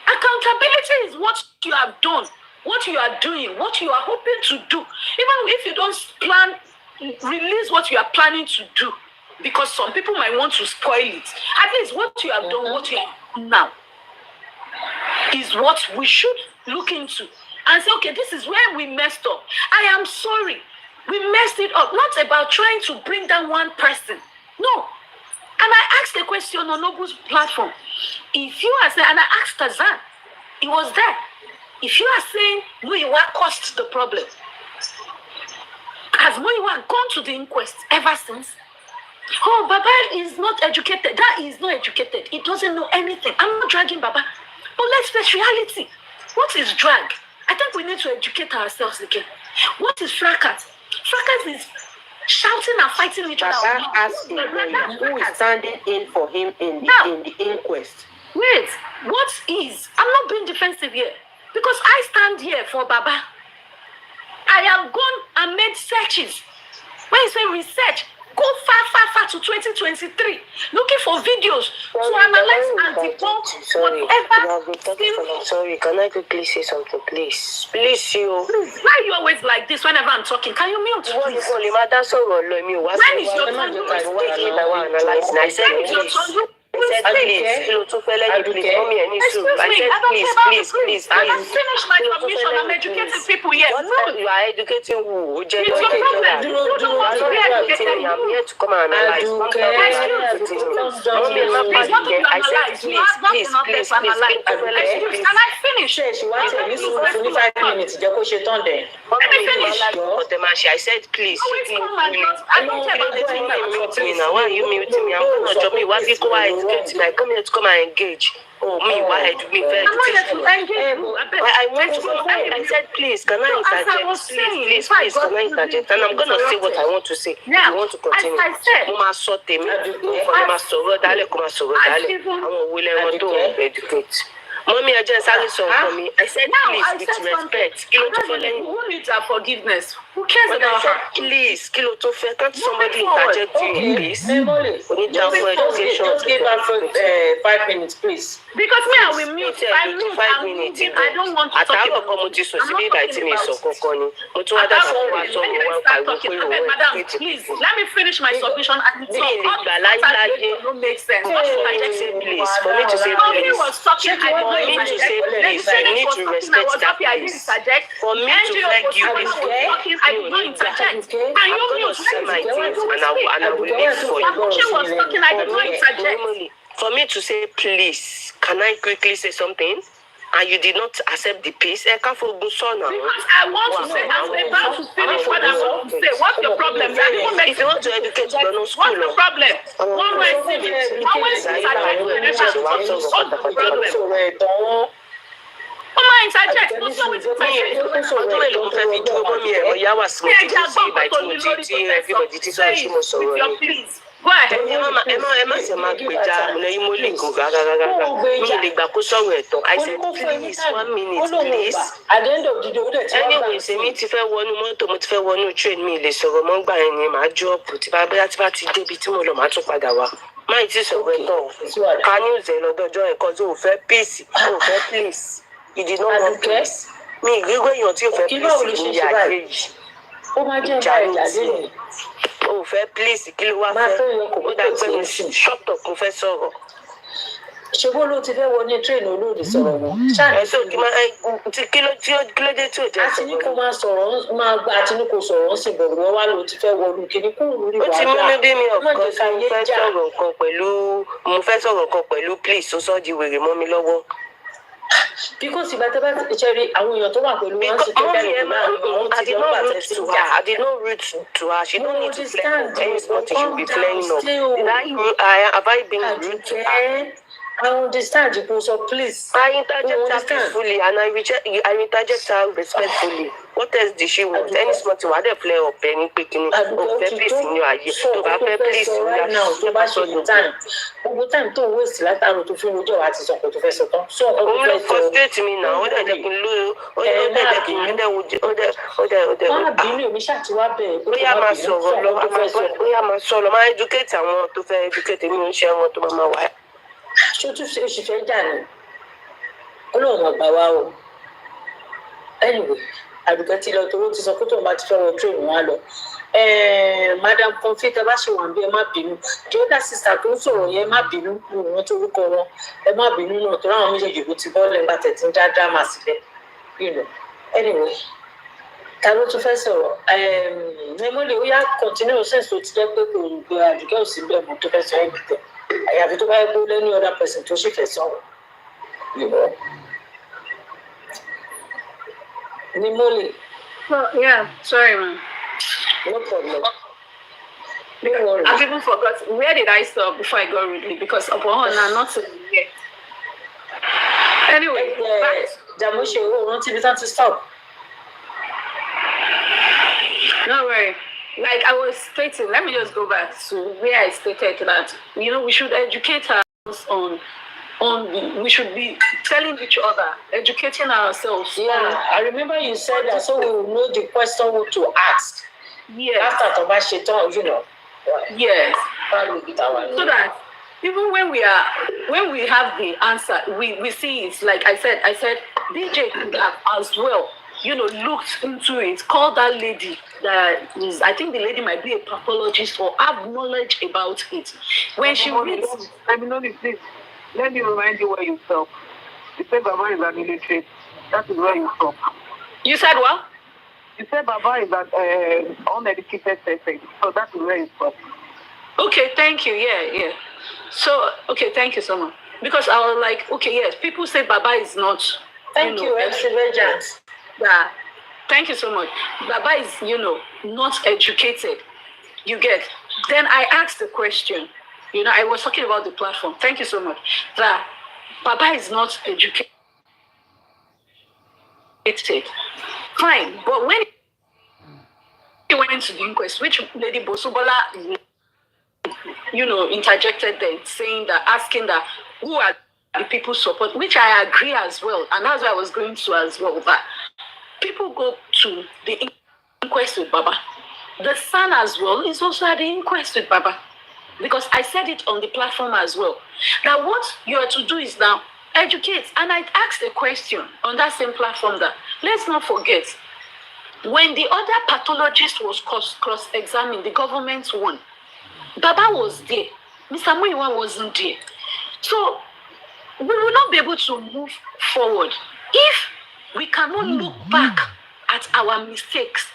Accountability is what you have done, what you are doing, what you are hoping to do. Even if you don't plan, release what you are planning to do. Because some people might want to spoil it. At least what you have done, what you have done now, is what we should look into. And say, okay, this is where we messed up. I am sorry. We messed it up. Not about trying to bring down one person. No. And I asked a question on Nobu's platform. If you are saying, and I asked Tazan, he was there. If you are saying Muyiwa caused the problem, has Muyiwa gone to the inquest ever since? Oh, Baba is not educated. That is not educated. He doesn't know anything. I'm not dragging Baba. But let's face reality. What is drag? I think we need to educate ourselves again. What is fracas? Fracas is shouting and fighting each other. Baba asked him who is standing in for him in the inquest. Wait, what is? I'm not being defensive here. Because I stand here for Baba. I have gone and made searches. When you say research, go far to 2023. Looking for videos to analyze and debunk whatever. Sorry, can I quickly say something, please? Please, you. Please, why are you always like this whenever I'm talking? Can you mute, please? When is your turn? said, please, kilo to fell, please, mommy, I need to. I said, please. I have finished my submission. I'm educating people here. You are educating who? It's your problem. You don't want to be educated. I'm here to come and analyze. Mommy, I said, please. Can I finish? She wants to listen for 5 minutes. Let me finish. I said, please. I don't care about the thing. Why are you muting me? I'm going to drop me. Why do you go and educate me? I come here to come and engage. Oh, me, why do me very I'm not here to engage you. I went to go. I said, please, can I interject? Please, can I interject? And I'm going to say what I want to say. Yeah. You want to continue? As I said, Mama sote mi. Mama sọ̀rọ̀ dale, kuma sọ̀rọ̀ dale. Àwọn òwe lẹ́wọ̀n tó educate. Mommy, I just started song for me. I said, please, with respect. Who needs our forgiveness? Who cares about her? Please, Kilo Tofe, can't somebody interject you, please? Just give her 5 minutes, please. Because me, I will mute. I'm moving. I don't want to talk about it. I'm not talking about it. Madam, please, let me finish my submission and talk. It don't make sense. What should I just say, please? For me to say, please. For me to say, please, I need to respect that, please. For me to beg you, please. I did not interject. Can you mute? My things and I will leave for you. She was talking, I did not interject. For me to say, please, can I quickly say something? And you did not accept the peace. Because I want to say, I'm about to finish what I want to say. What's your problem? If you want to educate, you're not school. What's the problem? One way interject. Please. Go ahead. Emma said, I said, please, 1 minute, please. At the end of the day, anyway, say me if I want to train me, let's go among by my job, put my sister went off. Can you say, no, don't join because you fair peace? Oh, fair please. You did not want peace. Me, you go your team for peace. Oh, my dear, oh, fair please, kill one. Shut up, professor. Ṣé bó ló ti fẹ́ wọ ní train olóòdì sọ̀rọ̀ wọn? Ẹ̀sọ́ kí ló dé tí ò jẹ́ sọ̀rọ̀? Àti ní kò máa sọ̀rọ̀ máa gba àti ní kò sọ̀rọ̀ ń sìn bọ̀rọ̀ wọn wá ló ti fẹ́ wọ ní kíní kúrò lórí wàhálà. Ó ti múnú bí mi ọ̀kan mo fẹ́ sọ̀rọ̀ nǹkan pẹ̀lú please ó sọ́ di wèrè mọ́ mi lọ́wọ́. Because ìgbà tó bá ti ṣe rí àwọn èèyàn tó wà pẹ̀lú wọn sì tó bẹ̀rẹ̀ I did not root to her. I did not root to her. She don't need to play up. Any sport she should be playing up. Have I been rude to her? I understand you, so please. I interject her peacefully and I interject her respectfully. What else did she want? Any smart to other play up any picking please in your eye. To have please right now, to bash the time. Over time to waste like I to feel with your artist on to face. So frustrate me now. What are they can do? My educator want to educate me and share what to my wife. Ṣó tún ṣe fẹ́ jà ní Ọlọ́run ọgbà wa o. Anyway, àdùkẹ́ ti lọ torí ó ti sọ pé tóun bá ti fẹ́ wọ train wọn á lọ. Madam Comfort ẹ bá ṣe wà bí ẹ má bínú. The other sister tó ń sọ̀rọ̀ yẹn má bínú wọn tó orúkọ wọn. Ẹ má bínú náà torí àwọn méjèèjì ló ti bọ́ọ̀lù ẹgbà tẹ̀tí ń dá drama sílẹ̀. Anyway, ta ló tún fẹ́ sọ̀rọ̀? Emole ó yá continue sense tó ti jẹ́ pé kò gbé àdùkẹ́ ò sí bẹ́ẹ̀ mọ́ tó fẹ́ sọ ẹ̀ bìtẹ̀. I have to buy any other person to shift a song. You know. Nimoli. Oh, yeah, sorry, man. No problem. Don't worry. I've even forgotten. Where did I stop before I got rudely? Because of not here. Anyway, Jamushe, won't you be to stop? No worry. Like I was stating, let me just go back to where I stated that, we should educate ourselves we should be telling each other, educating ourselves. Yeah, I remember you said that so we will know the question to ask. Yes. After Tomas, Yes. So that even when we have the answer, we see it. Like I said, DJ could have as well looked into it, called that lady that is, I think the lady might be a pathologist or have knowledge about it. When she reads... Please, let me remind you where you stop. You said Baba is an illiterate. That is where you stop. You said what? You said Baba is an uneducated person. So that is where you stop. Okay, thank you. Yeah. So, okay, thank you so much. Because I was like, okay, yes, people say Baba is not... Thank you, MC Regent. Yeah, thank you so much. Baba is, not educated. You get. Then I asked the question. I was talking about the platform. Thank you so much. That Baba is not educated. Fine, but when he went into the inquest, which Lady Bosubola, interjected there, saying that, asking that, who are the people support, which I agree as well, and that's why I was going to as well, that people go to the inquest with Baba. The son as well is also at the inquest with Baba. Because I said it on the platform as well. That what you are to do is now educate. And I asked a question on that same platform that, let's not forget, when the other pathologist was cross-examined, the government won. Baba was there. Mr. Muiwa wasn't there. So we will not be able to move forward if we cannot look back at our mistakes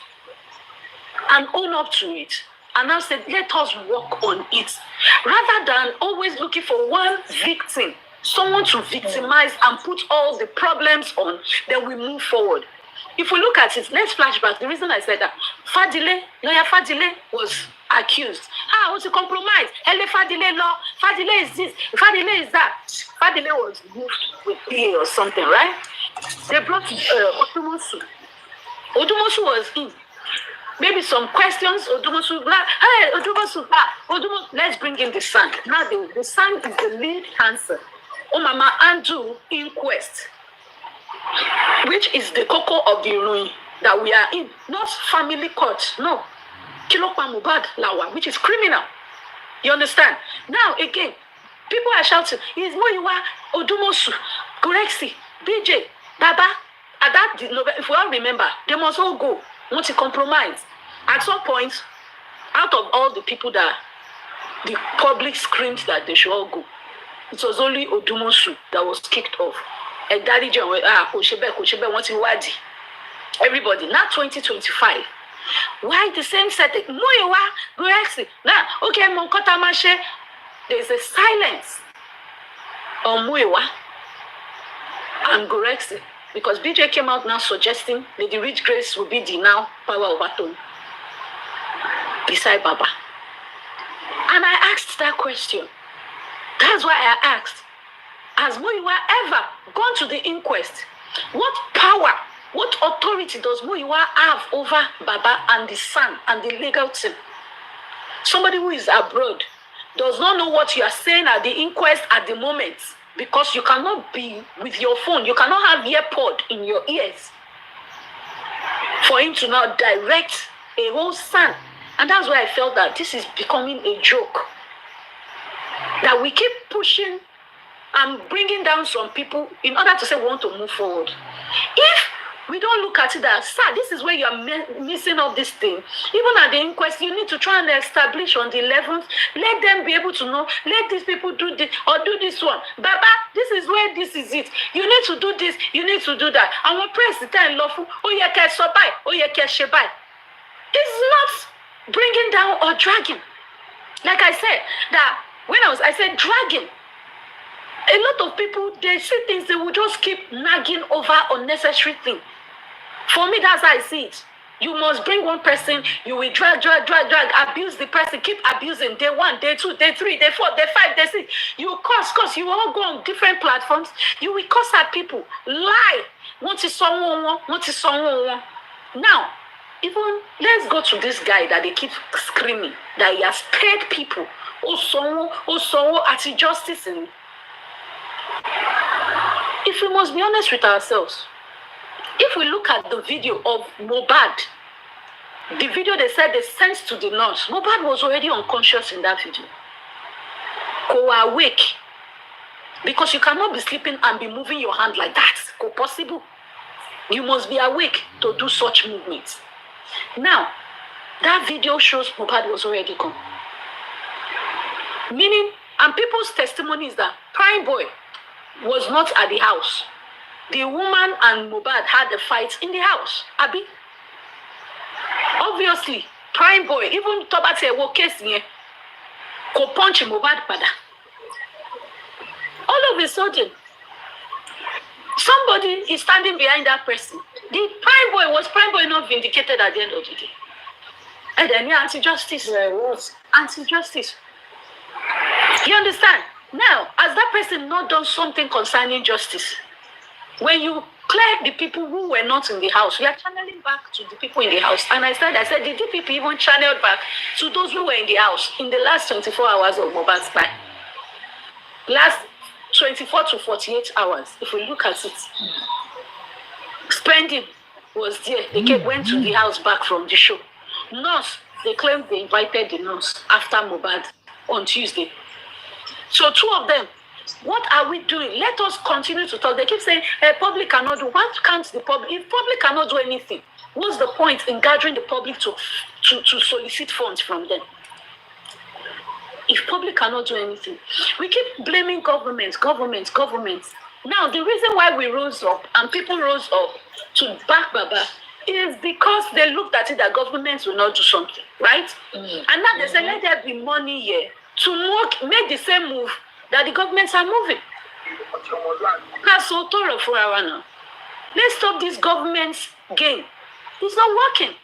and own up to it. And now said, let us work on it. Rather than always looking for one victim, someone to victimize and put all the problems on, then we move forward. If we look at it, let's flash back. The reason I said that, lawyer Fadile was accused. What's a compromise? Hele Fadile law. Fadile is this. Fadile is that. Fadile was moved with PA or something, right? They brought Odumosu. Odumosu was in. Maybe some questions, Odumosu, hey, Odumosu, let's bring in the son. Now the son is the lead answer. Mama Andu inquest, which is the cocoa of the ruin that we are in, not family court, no. Kilokwa Mohbad Lawa, which is criminal. You understand? Now again, people are shouting, is Moiwa, Odumosu, Gorexi, BJ, Baba. At that, if we all remember, they must all go. Want to compromise. At some point, out of all the people that the public screamed that they should all go, it was only Odumosu that was kicked off. And Daddy John, Koshebe, want to wadi. Everybody, now 2025. Why the same setting? Moiwa, Gorexi. Now, okay, Monkota Mashe, there's a silence on Moiwa and Gorexi. Because BJ came out now suggesting that the rich grace will be the now power of Aton beside Baba. And I asked that question. That's why I asked, has Moiwa ever gone to the inquest? What power, what authority does Moiwa have over Baba and the son and the legal team? Somebody who is abroad does not know what you are saying at the inquest at the moment. Because you cannot be with your phone. You cannot have earpod in your ears for him to now direct a whole son. And that's why I felt that this is becoming a joke. That we keep pushing and bringing down some people in order to say we want to move forward. If we don't look at it as, sir, this is where you are missing up this thing. Even at the inquest, you need to try and establish on the 11th. Let them be able to know. Let these people do this or do this one. Baba, this is where this is it. You need to do this. You need to do that. I want press the time lawful. Oh, yeah, can survive. Oh, yeah, can survive. It's not bringing down or dragging. Like I said, that when I said dragging. A lot of people, they see things, they will just keep nagging over unnecessary things. For me, that's how I see it. You must bring one person, you will drag, abuse the person, keep abusing. Day 1, day 2, day 3, day 4, day 5, day 6. You curse, you all go on different platforms. You will curse at people, lie. Want to someone. Now, even let's go to this guy that they keep screaming that he has paid people. Oh, at justice. If we must be honest with ourselves, if we look at the video of Mohbad, the video they said they sent to the nurse, Mohbad was already unconscious in that video. Go awake. Because you cannot be sleeping and be moving your hand like that. Go possible. You must be awake to do such movements. Now, that video shows Mohbad was already gone. Meaning, and people's testimony is that Prime Boy was not at the house. The woman and Mohbad had a fight in the house. Abi? Obviously, Prime Boy, even Toba say, "Wo case here, go punch Mohbad pada." All of a sudden, somebody is standing behind that person. The Prime Boy not vindicated at the end of the day? And then anti-justice. Yeah, it was. Anti-justice. You understand? Now, has that person not done something concerning justice? When you clear the people who were not in the house, we are channeling back to the people in the house. And I said, the DPP even channeled back to those who were in the house in the last 24 hours of Mohbad's time. Last 24 to 48 hours, if we look at it. Spending was there. They went to the house back from the show. Nurse, they claimed they invited the nurse after Mohbad on Tuesday. So two of them, what are we doing? Let us continue to talk. They keep saying, public cannot do. What can't the public? If public cannot do anything, what's the point in gathering the public to solicit funds from them? If public cannot do anything, we keep blaming government. Now, the reason why we rose up and people rose up to back Baba is because they looked at it that governments will not do something, right? And now they say, let there be money here to make the same move that the governments are moving. That's so thorough for our now. Let's stop this government's game. It's not working.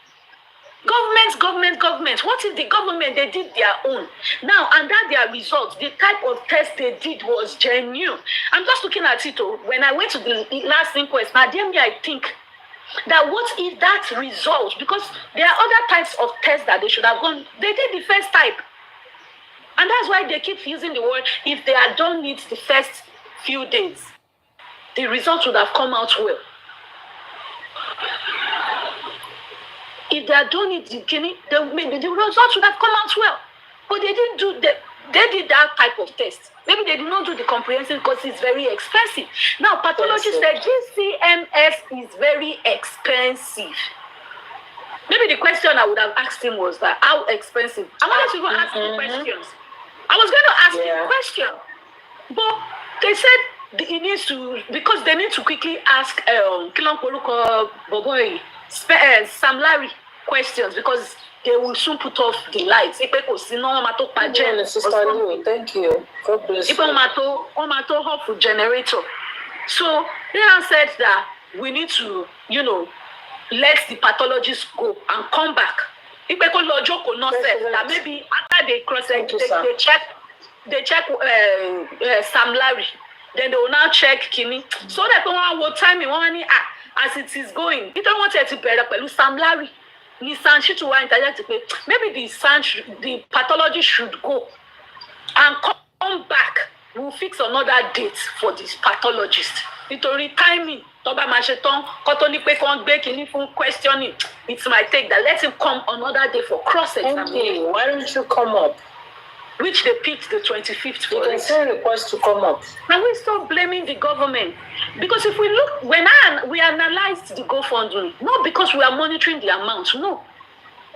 Government. What is the government? They did their own. Now, and that their results, the type of test they did was genuine. I'm just looking at it. When I went to the last inquest, now I think that what if that result, because there are other types of tests that they should have gone, they did the first type. And that's why they keep using the word, if they had done it the first few days, the results would have come out well. If they had done it the beginning, maybe the results would have come out well. But they didn't do that. They did that type of test. Maybe they did not do the comprehensive because it's very expensive. Now, pathologists said GCMS is very expensive. Maybe the question I would have asked him was that, how expensive? I wanted to go ask him questions. I was going to ask him a question. But they said he needs to, because they need to quickly ask Sam Larry questions because they will soon put off the lights. Thank you. God bless you. Generator. So they have said that we need to, let the pathologists go and come back. That maybe after they cross, they check Sam Larry. Then they will now check Kini. So that one will time me as it is going. You don't want to bear Sam Larry. Maybe the pathologist should go and come back. We'll fix another date for this pathologist. Nítorí timing, Toba Macheton, questioning. It's my take that let him come another day for cross-examination. Why don't you come up? Which they picked the 25th for. You can send a request to come up. And we stop blaming the government. Because if we look, we analyzed the GoFundMe, not because we are monitoring the amount, no.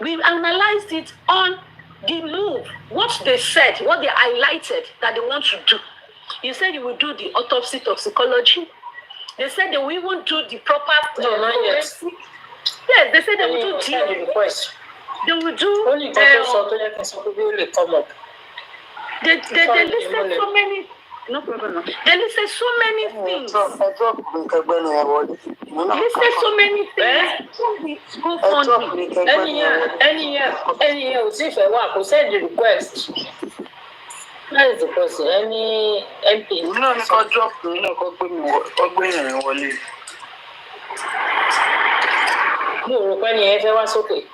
We analyzed it on the move, what they said, what they highlighted that they want to do. You said you will do the autopsy toxicology. They said they will even do the proper. No, not yet. Yes, they said they will do the request. They will do. Only come up. They listed so many. No problem. No. They listed so many things. Listed so many things. Go fund Any year, if I want, send the request. That is the person. Any MP. Okay.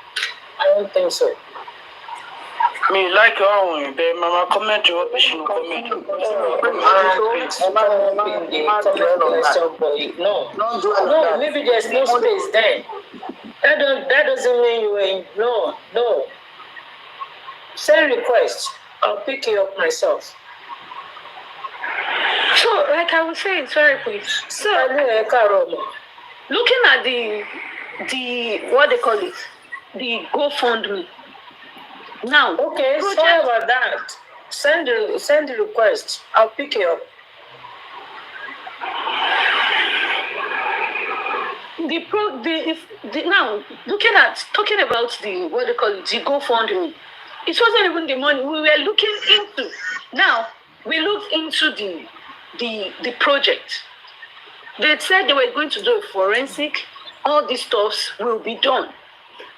I don't think so. Me like your own, but mama comment to what she comment. No, maybe there's no space then. That doesn't mean you ain't. No. Send request. I'll pick you up myself. So, like I was saying, sorry, please. So, looking at the what they call it, the GoFundMe. Now, Okay, sorry about that. Send the request. I'll pick it up. Now talking about the what they call it, the GoFundMe. It wasn't even the money we were looking into. Now we looked into the project. They said they were going to do a forensic. All these stuffs will be done,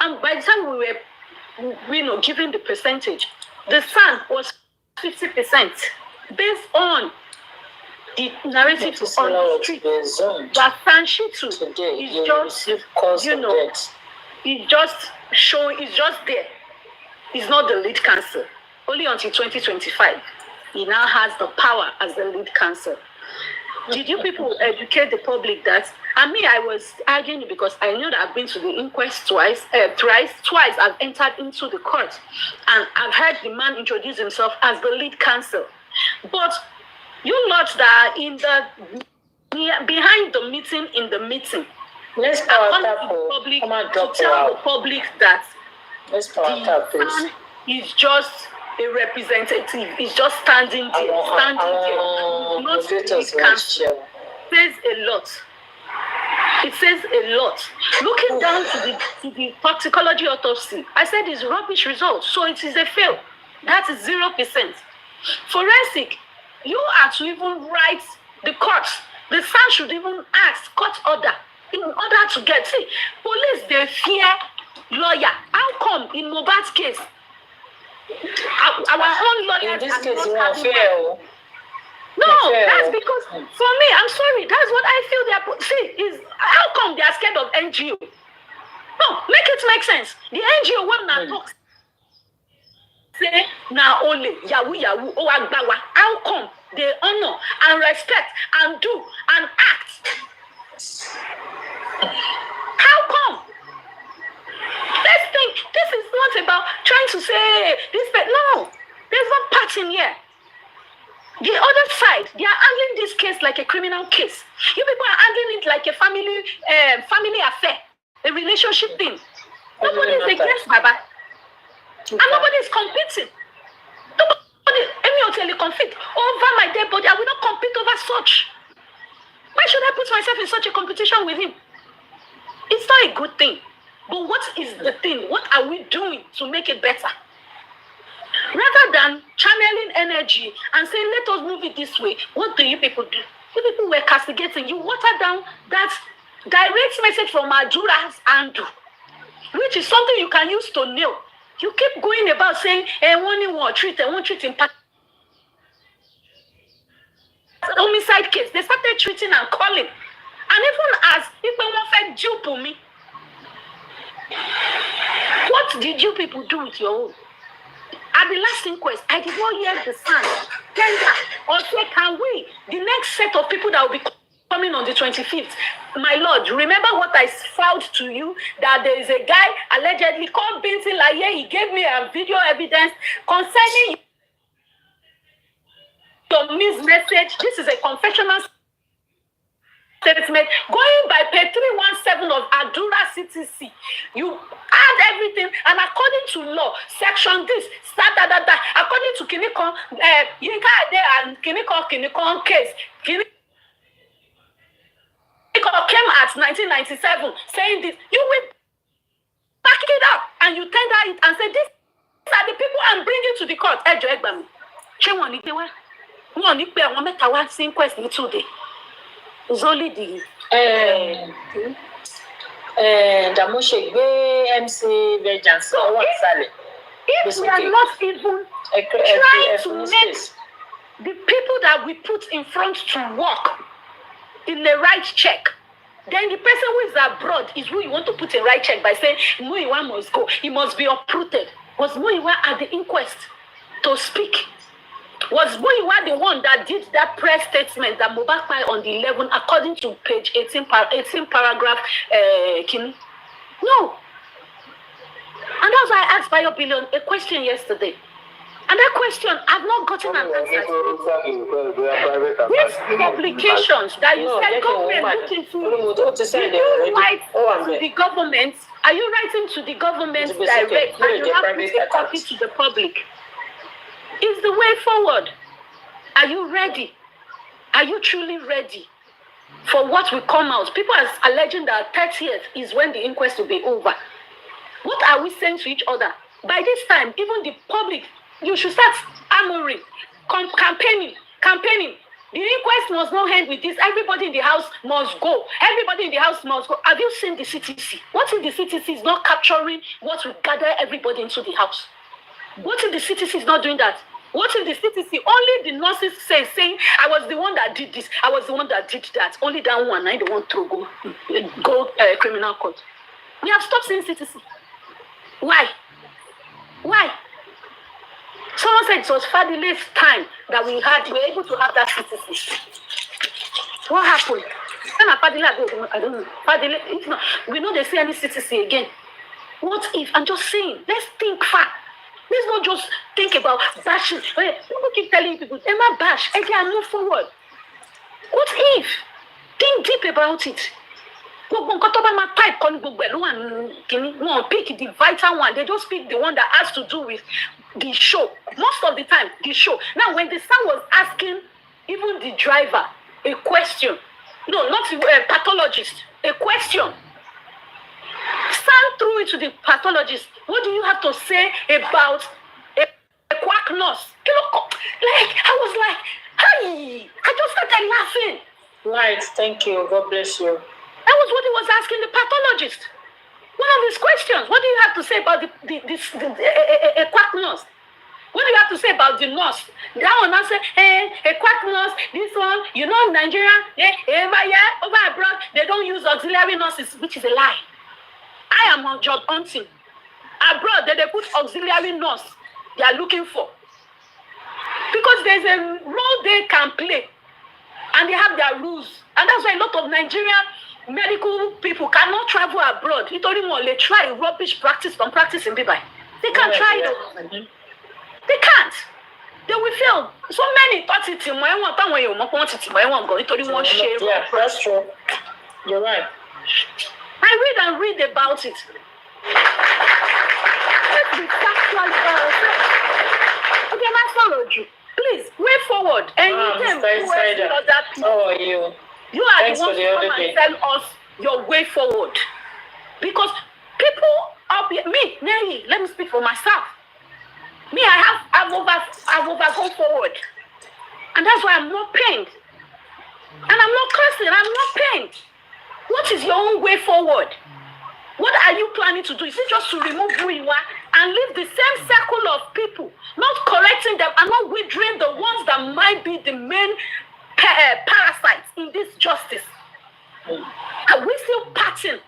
and by the time we were, given the percentage, the son was 50% based on the narrative on the street. That Sanshitu is just, it's just showing, it's just there. He's not the lead counsel. Only until 2025, he now has the power as the lead counsel. Did you people educate the public that? And me, I was arguing because I knew that I've been to the inquest twice. I've entered into the court, and I've heard the man introduce himself as the lead counsel. But you lot that are in behind the meeting, let's tell the public that the man is just a representative. He's just standing there. Not the lead counsel. Says a lot. It says a lot. Looking down to the toxicology autopsy, I said it's rubbish results, so it is a fail. That is 0%. Forensic, you are to even write the court. The son should even ask court order in order to get. See, police, they fear lawyer. How come in Mohbad's case, our own lawyers in this case, fail? No, that's because for me, I'm sorry, that's what I feel. Is how come they are scared of NGO? No, make it make sense. The NGO will not talk. Say now only Yahoo or Agbawa. How come they honor and respect and do and act? How come? Let's think. This is not about trying to say this, but no, there's no part in here. The other side, they are handling this case like a criminal case. You people are handling it like a family affair, a relationship thing. Nobody is against Baba. And nobody is competing. Any hotel compete over my dead body. I will not compete over such. Why should I put myself in such a competition with him? It's not a good thing. But what is the thing? What are we doing to make it better? Rather than channeling energy and saying, let us move it this way, what do you people do? You people were castigating. You water down that direct message from Adura's Andu, which is something you can use to nail. You keep going about saying, one treat in homicide case. They started treating and calling. And even as people want to dupe me, what did you people do with your own? At the last inquest, I did not hear the son tender or say, can we? The next set of people that will be coming on the 25th. My Lord, remember what I filed to you? That there is a guy allegedly called Binti Laye. He gave me a video evidence concerning your message. This is a confessional statement going by page 317 of Adura CTC. You add everything, and according to law, section this, according to Kinikon, Yinka Ade and Kinikon case, Kinikon came at 1997 saying this. You will back it up and you tender it and say, these are the people I'm bringing to the court. It's only the MC Vengeance. So if we are not even trying to make the people that we put in front to work in the right check, then the person who is abroad is who you want to put in right check by saying Muiwa must go. He must be uprooted. Was Muiwa at the inquest to speak? Was Muiwa the one that did that press statement that Mohbad on the 11th, according to page 18 paragraph Kini? No. And that's why I asked Bayo Billion a question yesterday. And And that question, I've not gotten an answer. These publications that you said government look into, did you write to the government? Are you writing to the government direct and you have put a copy to the public? Is the way forward? Are you ready? Are you truly ready for what will come out? People are alleging that 30th is when the inquest will be over. What are we saying to each other? By this time, even the public, you should start armoring, campaigning. The inquest must not end with this. Everybody in the house must go. Everybody in the house must go. Have you seen the CTC? What if the CTC is not capturing what will gather everybody into the house? What if the CTC is not doing that? What if the CTC, only the nurses saying, I was the one that did this, I was the one that did that. Only that one, I don't want to go criminal court. We have stopped seeing CTC. Why? Someone said it was Fadile's time that we were able to have that CTC. What happened? I don't know. Fadile, if not, we know they see any CTC again. What if? I'm just saying, let's think far. Let's not just think about bashing. People keep telling people, Emma bash, and they move forward. What if? Think deep about it. Pick the vital one. They just pick the one that has to do with the show. Most of the time, the show. Now, when the son was asking even the driver a question, no, not a pathologist, a question. Son threw it to the pathologist. What do you have to say about a quack nurse? I was like, hey, I just started laughing. Right, thank you. God bless you. That was what he was asking the pathologist. One of his questions. What do you have to say about a quack nurse? What do you have to say about the nurse? That one answer, a quack nurse, this one, you know, Nigeria, over abroad, they don't use auxiliary nurses, which is a lie. I am on job hunting. Abroad, they put auxiliary nurse they are looking for. Because there's a role they can play. And they have their rules. And that's why a lot of Nigerian medical people cannot travel abroad. They try rubbish practice from practice in Dubai. They can't try it. They can't. They will fail. So many thought it in my one time when you want share. Yeah, that's true. You're right. I read about it. Let's be factual about it. Okay, I followed you. Please, way forward. And how are you? You are Thanks the ones who come and tell us your way forward. Because people up here, me, Nelly, let me speak for myself. Me, I've overgone forward. And that's why I'm not pained. And I'm not cursing, I'm not pained. What is your own way forward? What are you planning to do? Is it just to remove who you are and leave the same circle of people, not correcting them and not withdrawing the ones that might be the main parasites in this justice? Are we still patching?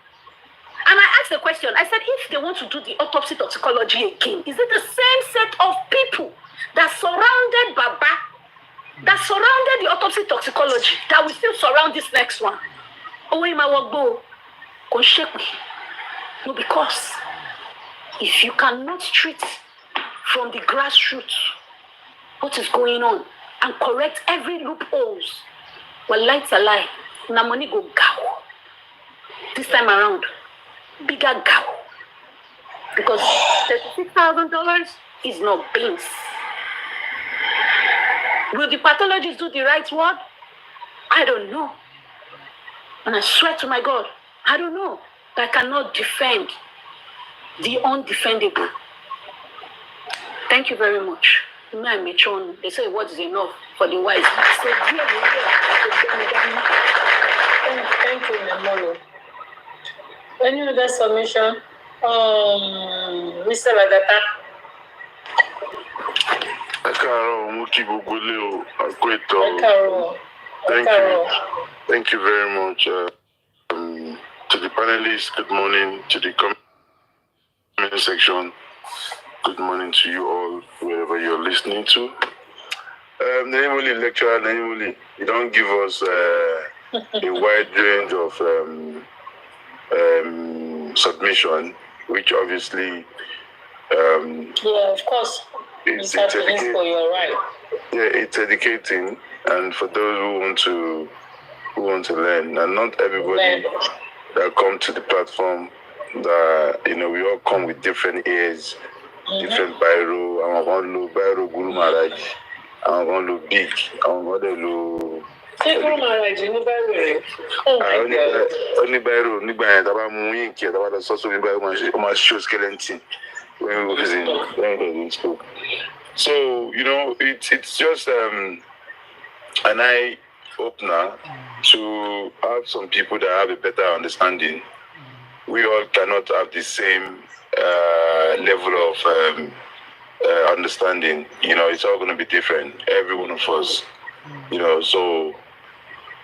And I asked the question, I said, if they want to do the autopsy toxicology again, is it the same set of people that surrounded Baba, that surrounded the autopsy toxicology, that will still surround this next one? Oh, no, because if you cannot treat from the grassroots what is going on and correct every loopholes, well, lights a lie. Na money go gow. This time around, bigger gow. Because $36,000 is not beans. Will the pathologists do the right word? I don't know. And I swear to my God, I don't know. I cannot defend the undefendable. Thank you very much. They say what is enough for the wise. Thank you, Memolo. Any other submission? Mr. Lagata. Thank you very much. To the panelists, good morning. To the comment section, good morning to you all, wherever you're listening to. Namely, lecturer, you don't give us a wide range of submission, which obviously yeah, of course. it's educating. You're right. Yeah, it's educating, and for those who want to learn, and not everybody that come to the platform, that we all come with different ears, different biro. I'm going to biro Guru Maharaj. I'm going to big. I'm going to Guru Maharaj, you know biro. Oh my God. Only biro, only biro. That was my ink. That was the source of my show skeleton when we was in school. So it's just an eye opener to have some people that have a better understanding. We all cannot have the same level of understanding. It's all going to be different. Every one of us. So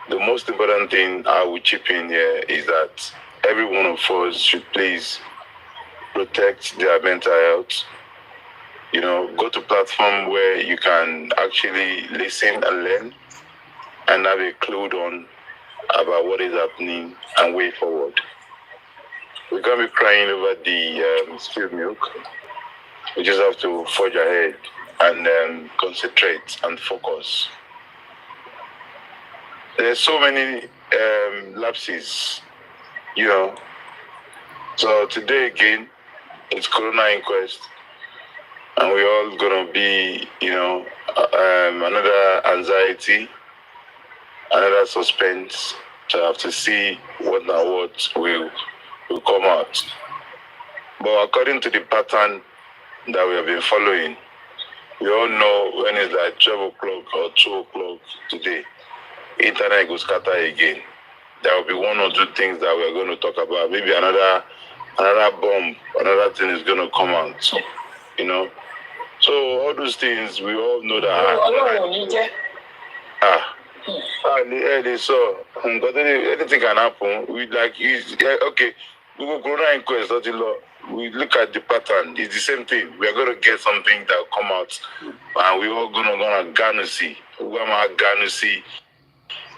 the most important thing I would chip in here is that every one of us should please protect their mental health. Go to platform where you can actually listen and learn and have a clue on about what is happening and way forward. We can't be crying over the spilled milk. We just have to forge ahead and concentrate and focus. There's so many lapses, So today again, it's Corona inquest, and we're all gonna be, another anxiety, another suspense to have to see what will come out. But according to the pattern that we have been following, we all know when it's like 12 o'clock or 2 o'clock today, internet goes scatter again. There will be one or two things that we're going to talk about. Maybe another bomb, another thing is going to come out. So all those things, we all know that. Anything can happen. Okay, we go Corona inquest, we look at the pattern. It's the same thing. We are going to get something that will come out, and we all gonna see.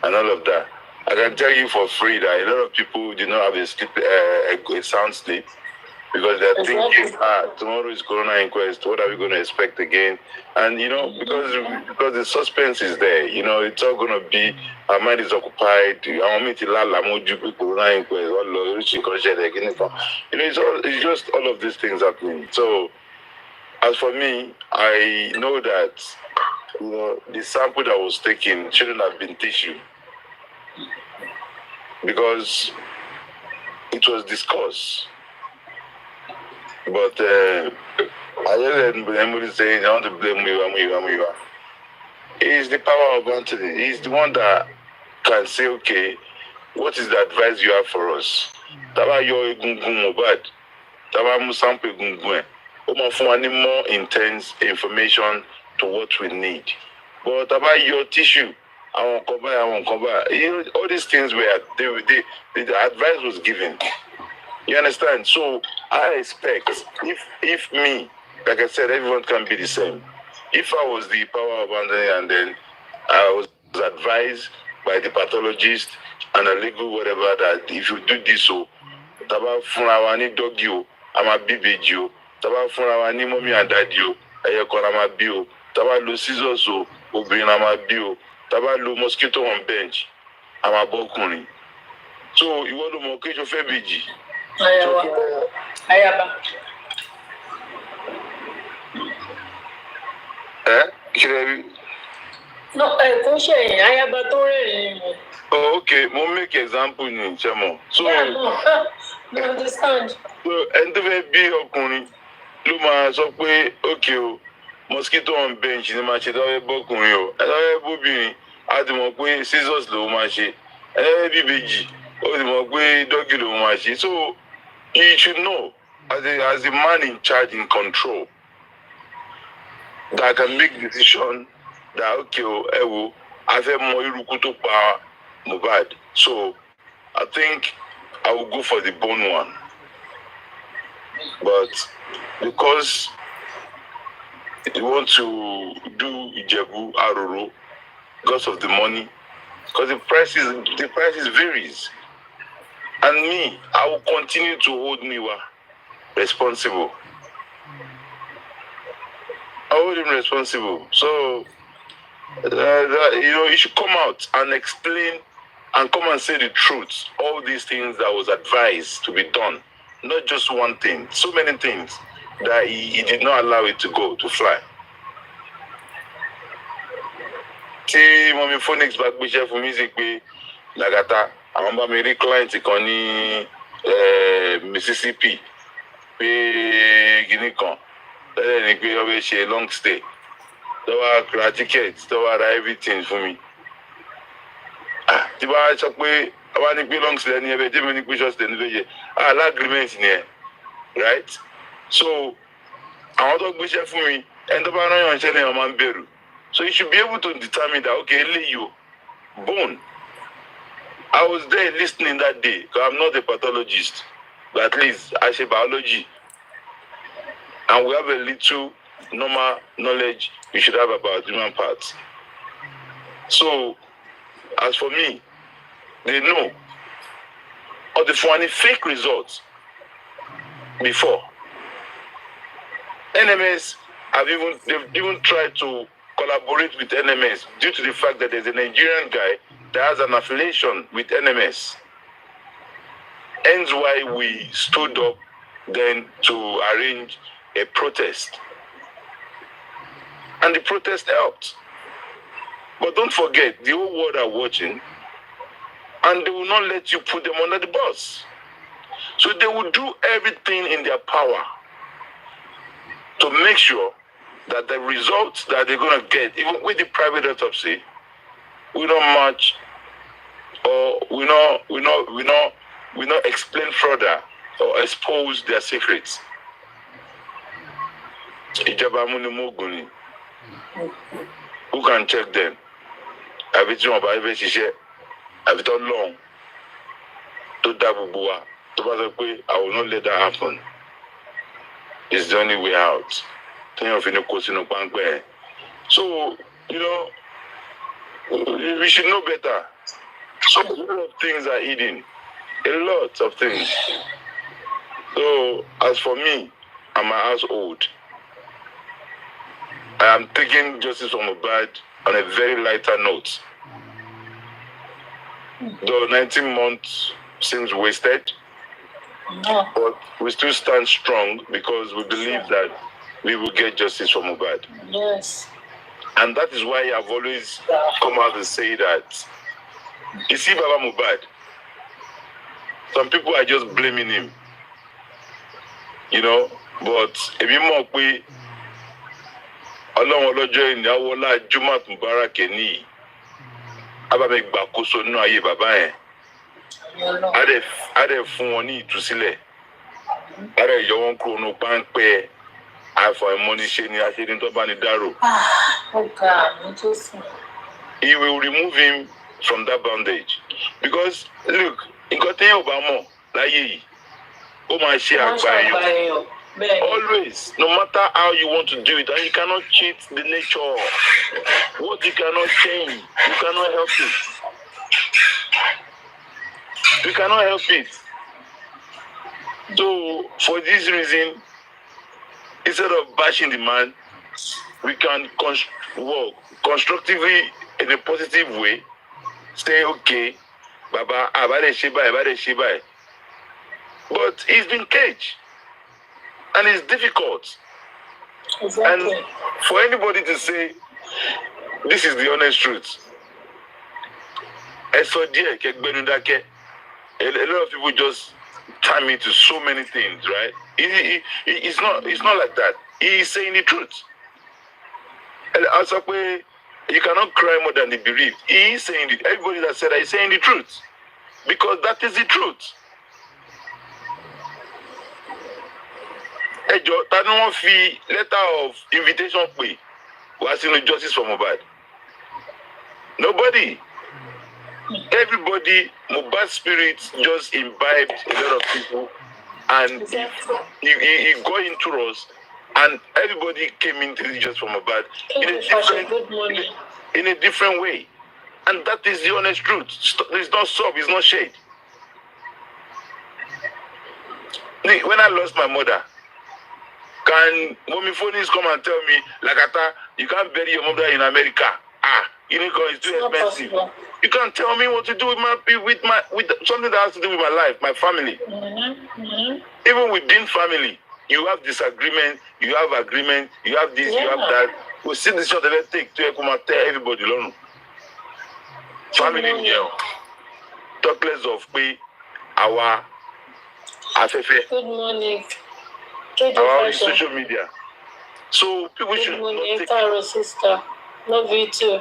And all of that. I can tell you for free that a lot of people do not have a sound sleep because they're thinking, tomorrow is Corona inquest. What are we going to expect again? And because the suspense is there, it's all going to be, our mind is occupied. Corona inquest. It's just all of these things happening. So, as for me, I know that the sample that was taken shouldn't have been tissue because it was discussed. But I just heard somebody saying, I want to blame you. He's the power of Anthony. He's the one that can say, okay, what is the advice you have for us? Taba yo egungun Mohbad. Taba mu sample egungun. Any more intense information to what we need. But about your tissue, I won't come back. All these things the advice was given. You understand? So I expect if me, like I said, everyone can be the same. If I was the power of Anthony and then I was advised by the pathologist and a legal whatever that if you do this, so taba funawani dog you, I'm a baby you. Taba funawani mommy and dad you, ayekona bio. Taba lo scissors so obìnrin ama bio. Taba lo mosquito on bench, I'm a bokuni. So you want to mo kejo fe beji. Ayaba. No, Ayaba to Oh, okay. We'll make example in Chemo. So, no, understand. So, and the way be okuni, Luma, so okay, mosquito on bench, the match, the bokunyo, and I will be at the Mokwe, scissors, the machi, and I will be or the Mokwe, doggy, the machi. So, you should know, as a man in charge, in control, that I can make decision that, okay, I have more Rukuto power. Mohbad. So I think I will go for the bone one. But because you want to do Ijebu Aroro because of the money, because the prices varies. And me, I will continue to hold Miwa responsible. I hold him responsible. So, he should come out and explain and come and say the truth. All these things that was advised to be done, not just one thing, so many things that he did not allow it to fly. Tí Mọ́mí Phoenix bá gbéṣẹ́ fún music pé Lagata, àwọn bá mi rí client kan ní Mississippi pé gíní kan lẹ́yìn ni pé wọ́n fẹ́ ṣe long stay tó wá ra ticket tó wá ra everything fún mi. Tí bá sọ pé wọ́n ní pé long stay ní ẹbẹ̀ tí mi ní pé short stay ní lóye agreement ni ẹ, right? So àwọn tó gbéṣẹ́ fún mi ẹni tó bá rán yàn ṣẹ́ ni wọ́n máa ń bẹ̀rù. So you should be able to determine that, okay, Leo, bone. I was there listening that day, because I'm not a pathologist, but at least I say biology. And we have a little normal knowledge we should have about human parts. So, as for me, they know. Or they find fake results before. NMS they've even tried to collaborate with NMS due to the fact that there's a Nigerian guy that has an affiliation with NMS. Hence why we stood up then to arrange a protest. And the protest helped. But don't forget, the whole world are watching, and they will not let you put them under the bus. So they will do everything in their power to make sure that the results that they're going to get, even with the private autopsy, we don't match or we not explain further or expose their secrets. Who can check them? Everything about everything, everything long. To Dabubua, to Bazakwe, I will not let that happen. It's the only way out. So, we should know better. So, a lot of things are hidden. A lot of things. So, as for me and my household, I am taking justice from Mohbad on a very lighter note. Though 19 months seems wasted, but we still stand strong because we believe that we will get justice for Mohbad. Yes. And that is why I've always come out and say that, you see Baba Mohbad, some people are just blaming him, but if you mock we, Ọlọ́run ọlọ́jọ́ ìní awọ́lá Jumat Mubarak ní abámi gbàkóso nínú ayé bàbá yẹn. Á dẹ̀ fún wọn ní ìtúsílẹ̀. Á dẹ̀ yọ wọn kúrò ní páńpẹ́ àfọ̀ìmọ́niṣe ni aṣẹ́ni tó bá ní dárò. He will remove him from that bondage. Because, look, nǹkan téèyàn ò bá mọ̀ láyé yìí, ó máa ṣe àgbà èèyàn. Always, no matter how you want to do it, and you cannot cheat the nature. What you cannot change, you cannot help it. You cannot help it. So, for this reason, instead of bashing the man, we can work constructively in a positive way. Say, okay, Baba, Abade Shibai. But he's been caged. And it's difficult. Exactly. And for anybody to say, this is the honest truth. A lot of people just time into so many things, right? It's not like that. He is saying the truth. Also, you cannot cry more than the bereaved. He is saying it. Everybody that said that is saying the truth. Because that is the truth. Tani wọ́n fi letter of invitation pè wá sínú justice for Mohbad. Nobody. Everybody, Mohbad's spirit just imbibed a lot of people, and he got into us, and everybody came into the justice for Mohbad in a different way. And that is the honest truth. It's not sub, it's not shade. When I lost my mother, Can mommy phonies come and tell me, Lakata, you can't bury your mother in America? It's too expensive. Possible. You can't tell me what to do with something that has to do with my life, my family. Even within family, you have disagreement, you have agreement, you have this, you have that. We see this shot of take to tell everybody alone. Family in here. Talk less of our affair. Good morning. Our social media. So people Good should morning, not Taro sister. Love you too.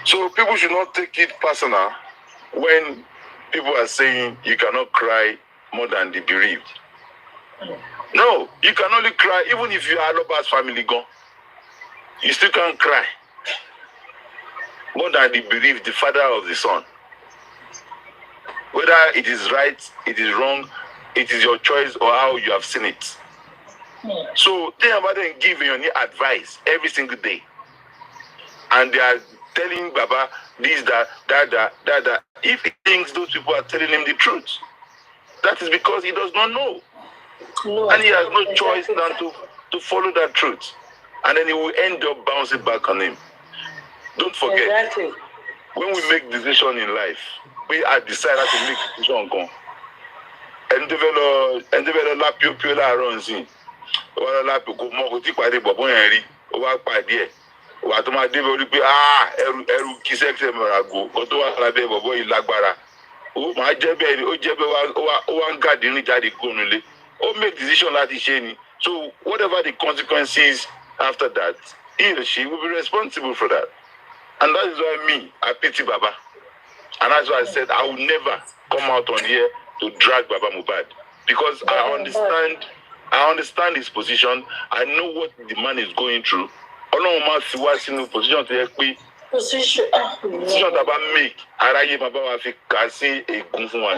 So people should not take it personal when people are saying you cannot cry more than the bereaved. No, you can only cry even if you are Aloba's family gone. You still can't cry more than the bereaved, the father of the son. Whether it is right, it is wrong, it is your choice or how you have seen it. So think about it and give your advice every single day. And they are telling Baba this, that. If he thinks those people are telling him the truth, that is because he does not know. And he has no choice than to follow that truth. And then he will end up bouncing back on him. Don't forget, when we make decisions in life, we are decided to make decisions. And develop lapio around sin. Or lapio go more to pay Bobo Henry, or pay wà tó máa débẹ̀ orí pé ẹrù kí sẹ́kítẹ̀ mọ̀ra go kó tó wà lábẹ́ bọ̀bọ̀ yìí lágbára ó máa jẹ́ bẹ́ẹ̀ ni ó jẹ́ bẹ́ẹ̀ ó wá ń gàdí ní jáde kónú lé ó make decision láti ṣe ni so whatever the consequences after that he or she will be responsible for that and that is why me I pity Baba and that's why I said I will never come out on here to drag Baba Mohbad because I understand his position. I know what the man is going through. Ọlọ́run máa fi wá sínú position tó yẹ pé position tá a bá make aráyé máa bá wa fi kà sí ègún fún wa.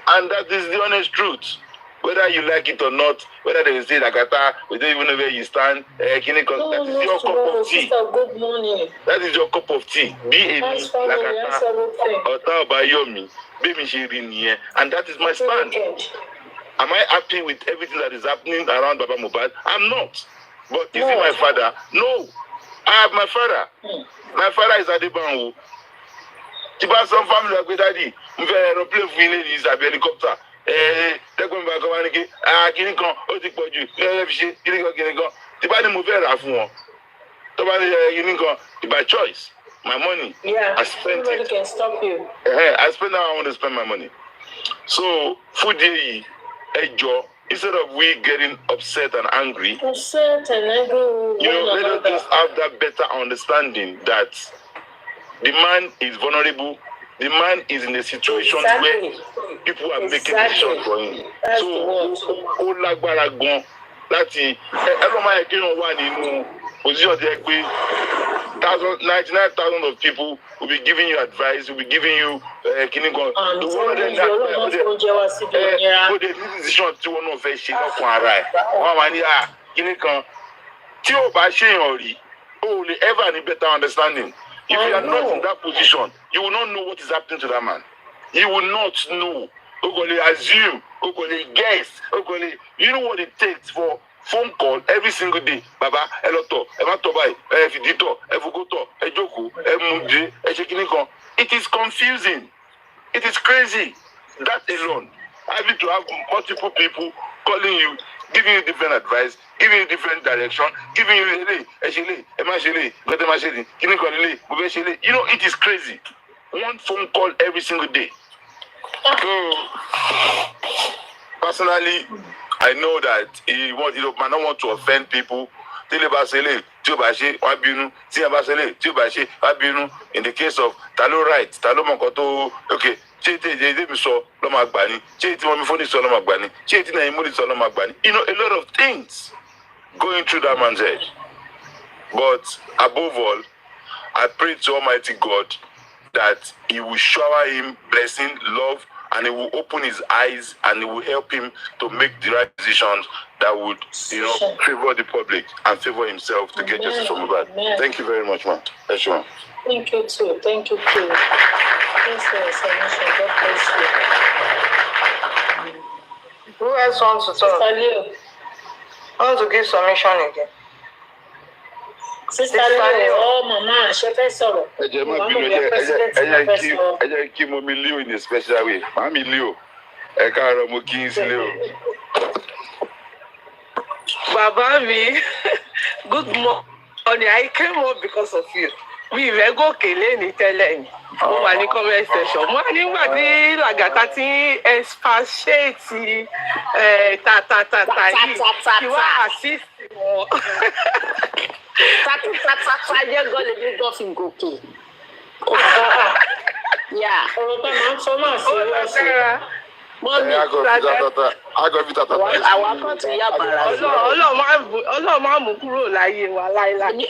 And that is the honest truth. Whether you like it or not, whether they say Lakata, we don't even know where you stand, that is your cup of tea. Good morning. That is your cup of tea. Be a Lakata, Ọ̀tá Ọbáyọ̀mí, be mi ṣe rí nìyẹn, and that is my stand. Am I happy with everything that is happening around Baba Mohbad? I'm not. But is he my father? No. I have my father. My father is Adebanwo. Tiba some family like daddy. Mve aeroplane fún ilé ní ìsàbí helicopter. Tẹ́gbọ́n mi bá kọ́ wá ní kí kíní kan ó ti pọ̀ jù fi ṣe kíní kan. Tiba ni mo fẹ́ rà fún wọn. Tó bá ní kíní kan, by choice. My money. Yeah, I spent nobody it. can stop you. I spend how I want to spend my money. So, food day. Instead of we getting upset and angry, let us just have that better understanding that the man is vulnerable. The man is in a situation where people are making decisions for him. So, lágbára gan láti máa kí wọ́n wà nínú position tẹ́ pé 99,000 of people will be giving you advice, will be giving you kíní kan. The one of them that decision tí wọ́n náà fẹ́ ṣe lọ́kàn ara ẹ̀ wọ́n máa ní kíní kan tí ò bá ṣèyàn rí o will ever have better understanding. If you are not in that position, you will not know what is happening to that man. You will not know. You will assume. You will guess. You know what it takes for phone call every single day. Baba, eloto, ematobai, fidito, efugoto, ejoko, emuje, echekinikan. It is confusing. It is crazy. That alone, having to have multiple people calling you, giving you different advice, giving you different direction, giving you, you know, it is crazy. One phone call every single day. So, personally, I know that he might not want to offend people. In the case of Talo right, Talo Mokoto, okay. You know, a lot of things going through that man's head. But above all, I pray to Almighty God that He will shower him blessing, love, and He will open his eyes and He will help him to make the right decisions that would, favor the public and favor himself to get justice from Mohbad. Thank you very much, man. Thank you, man. Thank you too. Thank you too. Thanks for your submission. God bless you. Who else wants to talk? Sister Leo. I want to give submission again. Sister Leo, oh mama, she fẹ́ sọ̀rọ̀. Ẹ jẹ́ kí mo mi Leo in a special way. Màmí Leo, ẹ káàárọ̀ mo kí n sí Leo. Bàbá mi, good morning. I came up because of you. Mi ìfẹ́ gòkè léni tẹ́lẹ̀ ni. Mo wà ní comment section. Mo nígbà tí Lagata ti expatiate tàtàtàtà yìí kí wá assist wọn. Tàtàtàtà jẹ́ gọ́lẹ̀ ní gọ́fìn gòkè. Ọ̀rọ̀ tó máa ń sọ máa ṣe lọ́sẹ̀. Mọ́mí àwa kan ti yá bàrà sí. Ọlọ́run máa mú kúrò láyé wa láéláé.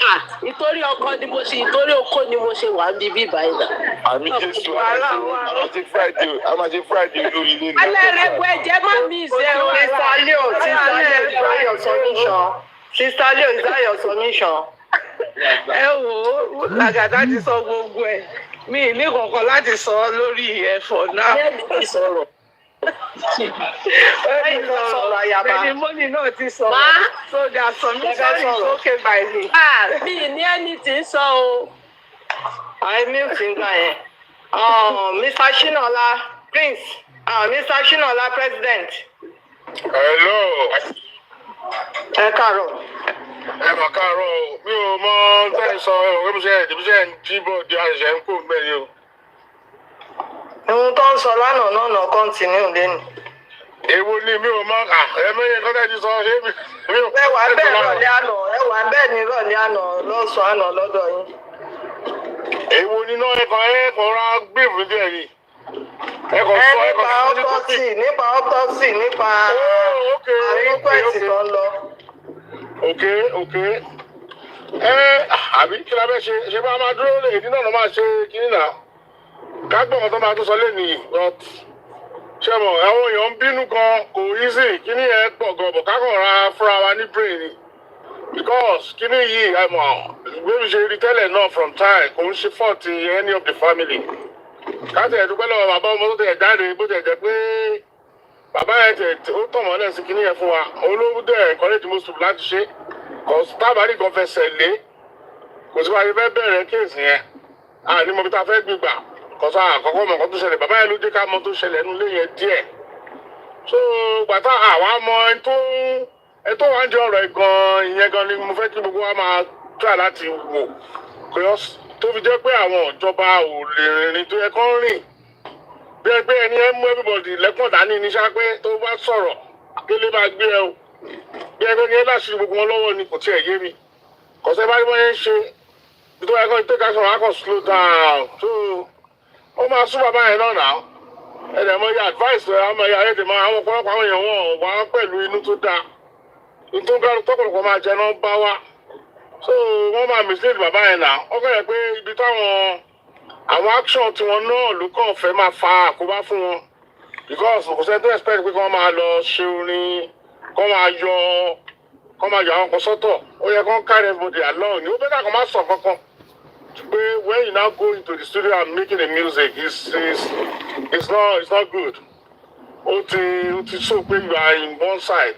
Ìtorí ọkọ ni mo ṣe, ìtorí oko ni mo ṣe wà níbí báyìí náà. Àmì Jésù, a máa ṣe Friday lórí ilé ní. Alẹ́ rẹ̀ pé ẹ̀jẹ̀ má mi ṣe o. Sister Leo, is that your submission? Sister Leo, is that your submission? Ẹ wò ó, Lagata ti sọ gbogbo ẹ̀. Mi ní kankan láti sọ lórí ẹ̀fọ́ náà. Bẹ́ẹ̀ni sọ̀rọ̀. Bẹ́ẹ̀ni mọ́nì náà ti sọ. So their submission is okay by me. Mi ní anything sọ o. I mean finger yẹn. Mr. Shinola, Prince. Mr. Shinola, President. Hello. Ẹ káàárọ̀. Ẹ mà káàárọ̀ o. Mi ò mọ tẹ́lẹ̀ sọ ẹ̀rọ pé mo ṣe ń jíbọ̀ di àṣẹ ń kó mẹ́rin o. Ohun tó ń sọ lánàá náà kọ́ntínú lẹ́nu. Èwo ni mi ò mọ ẹ̀mẹ́yẹ kọ́tẹ́ ti sọ ṣé mi ò. Ẹ wà bẹ́ẹ̀ rọ̀lẹ́ àná, ní rọ̀lẹ́ àná lọ́sàn-án àná lọ́dọ̀ yín. Èwo ni náà ẹ̀kọ́ ra gbèbú díẹ̀ ni. Nípa autopsy, nípa àríkwẹ̀sì tó ń lọ. Okay. Àbí kí la bẹ́ ṣe bá máa dúró lè ní náà máa ṣe kíní náà. Kágbọ̀n kan tó máa tó sọ lé nìyí, but ṣé mo àwọn èèyàn ń bínú gan kò easy kíní yẹn pọ̀ gan bọ̀ kákan ra fúnra wa ní brain ni. Because kíní yìí àmọ́ bébí ṣe rí tẹ́lẹ̀ náà from time kò ń ṣe fault any of the family. Káṣí ẹ̀dúpẹ́ lọ́wọ́ bàbá ọmọ tó tẹ̀ jáde bó tẹ̀ jẹ́ pé bàbá yẹn tẹ̀ ó tàn mọ́lẹ̀ sí kíní yẹn fún wa. Olówó dẹ̀ encourage most people láti ṣe. Cause tábàárì kan fẹsẹ̀ lé kò sí wáyé fẹ́ bẹ̀rẹ̀ kéèsì yẹn. Ní mo bí ta fẹ́ gbígbà. Kọ́sá àkọ́kọ́ mọ̀ nǹkan tó ṣẹlẹ̀ bàbá yẹn ló dé ká mọ̀ tó ṣẹlẹ̀ nínú ilé yẹn díẹ̀. So gbàtà àwa mọ ẹni tó wá ń jẹ ọ̀rọ̀ ẹ̀ gan ìyẹn gan ni mo fẹ́ kí gbogbo wa máa try láti wò. Tó fi jẹ́ pé àwọn ìjọba ò lè rìn tó yẹ kán rìn. Bí ẹgbẹ́ ẹni ẹ mú everybody lẹ́kùn dání ní sá pé tó bá sọ̀rọ̀ délé máa gbé ẹ o. Bí ẹgbẹ́ ni ẹ láṣìírí gbogbo wọn lọ́wọ́ ni kò tiẹ̀ yé mi. Kọ̀sẹ́ bá rí wọ́n yẹn ṣe tó yẹ kán take action wọn á kàn slow down. So ó máa sún bàbá yẹn náà náà ẹ̀dẹ̀ mọ iye advice ọmọ ìyá ẹ̀dẹ̀ máa àwọn ọ̀pọ̀lọpọ̀ àwọn èèyàn wọn wá pẹ̀lú inú tó dáa nítorí tọ́pọ̀lọpọ̀ máa jẹ náà bá wá so wọ́n máa mislead bàbá yẹn náà ó fẹ́rẹ̀ pé ibi táwọn àwọn action tiwọn náà ló kàn fẹ́ máa fa àkóbá fún wọn because kò sẹ́ni tó expect pé kí wọ́n máa lọ ṣe orin kọ́ máa yọ àwọn kan sọ́tọ̀ ó yẹ kó carry everybody along ní ó bẹ́ẹ̀ kàn má sọ kankan. When you now go into the studio and making the music, it's not good. Oti so pé you are in one side.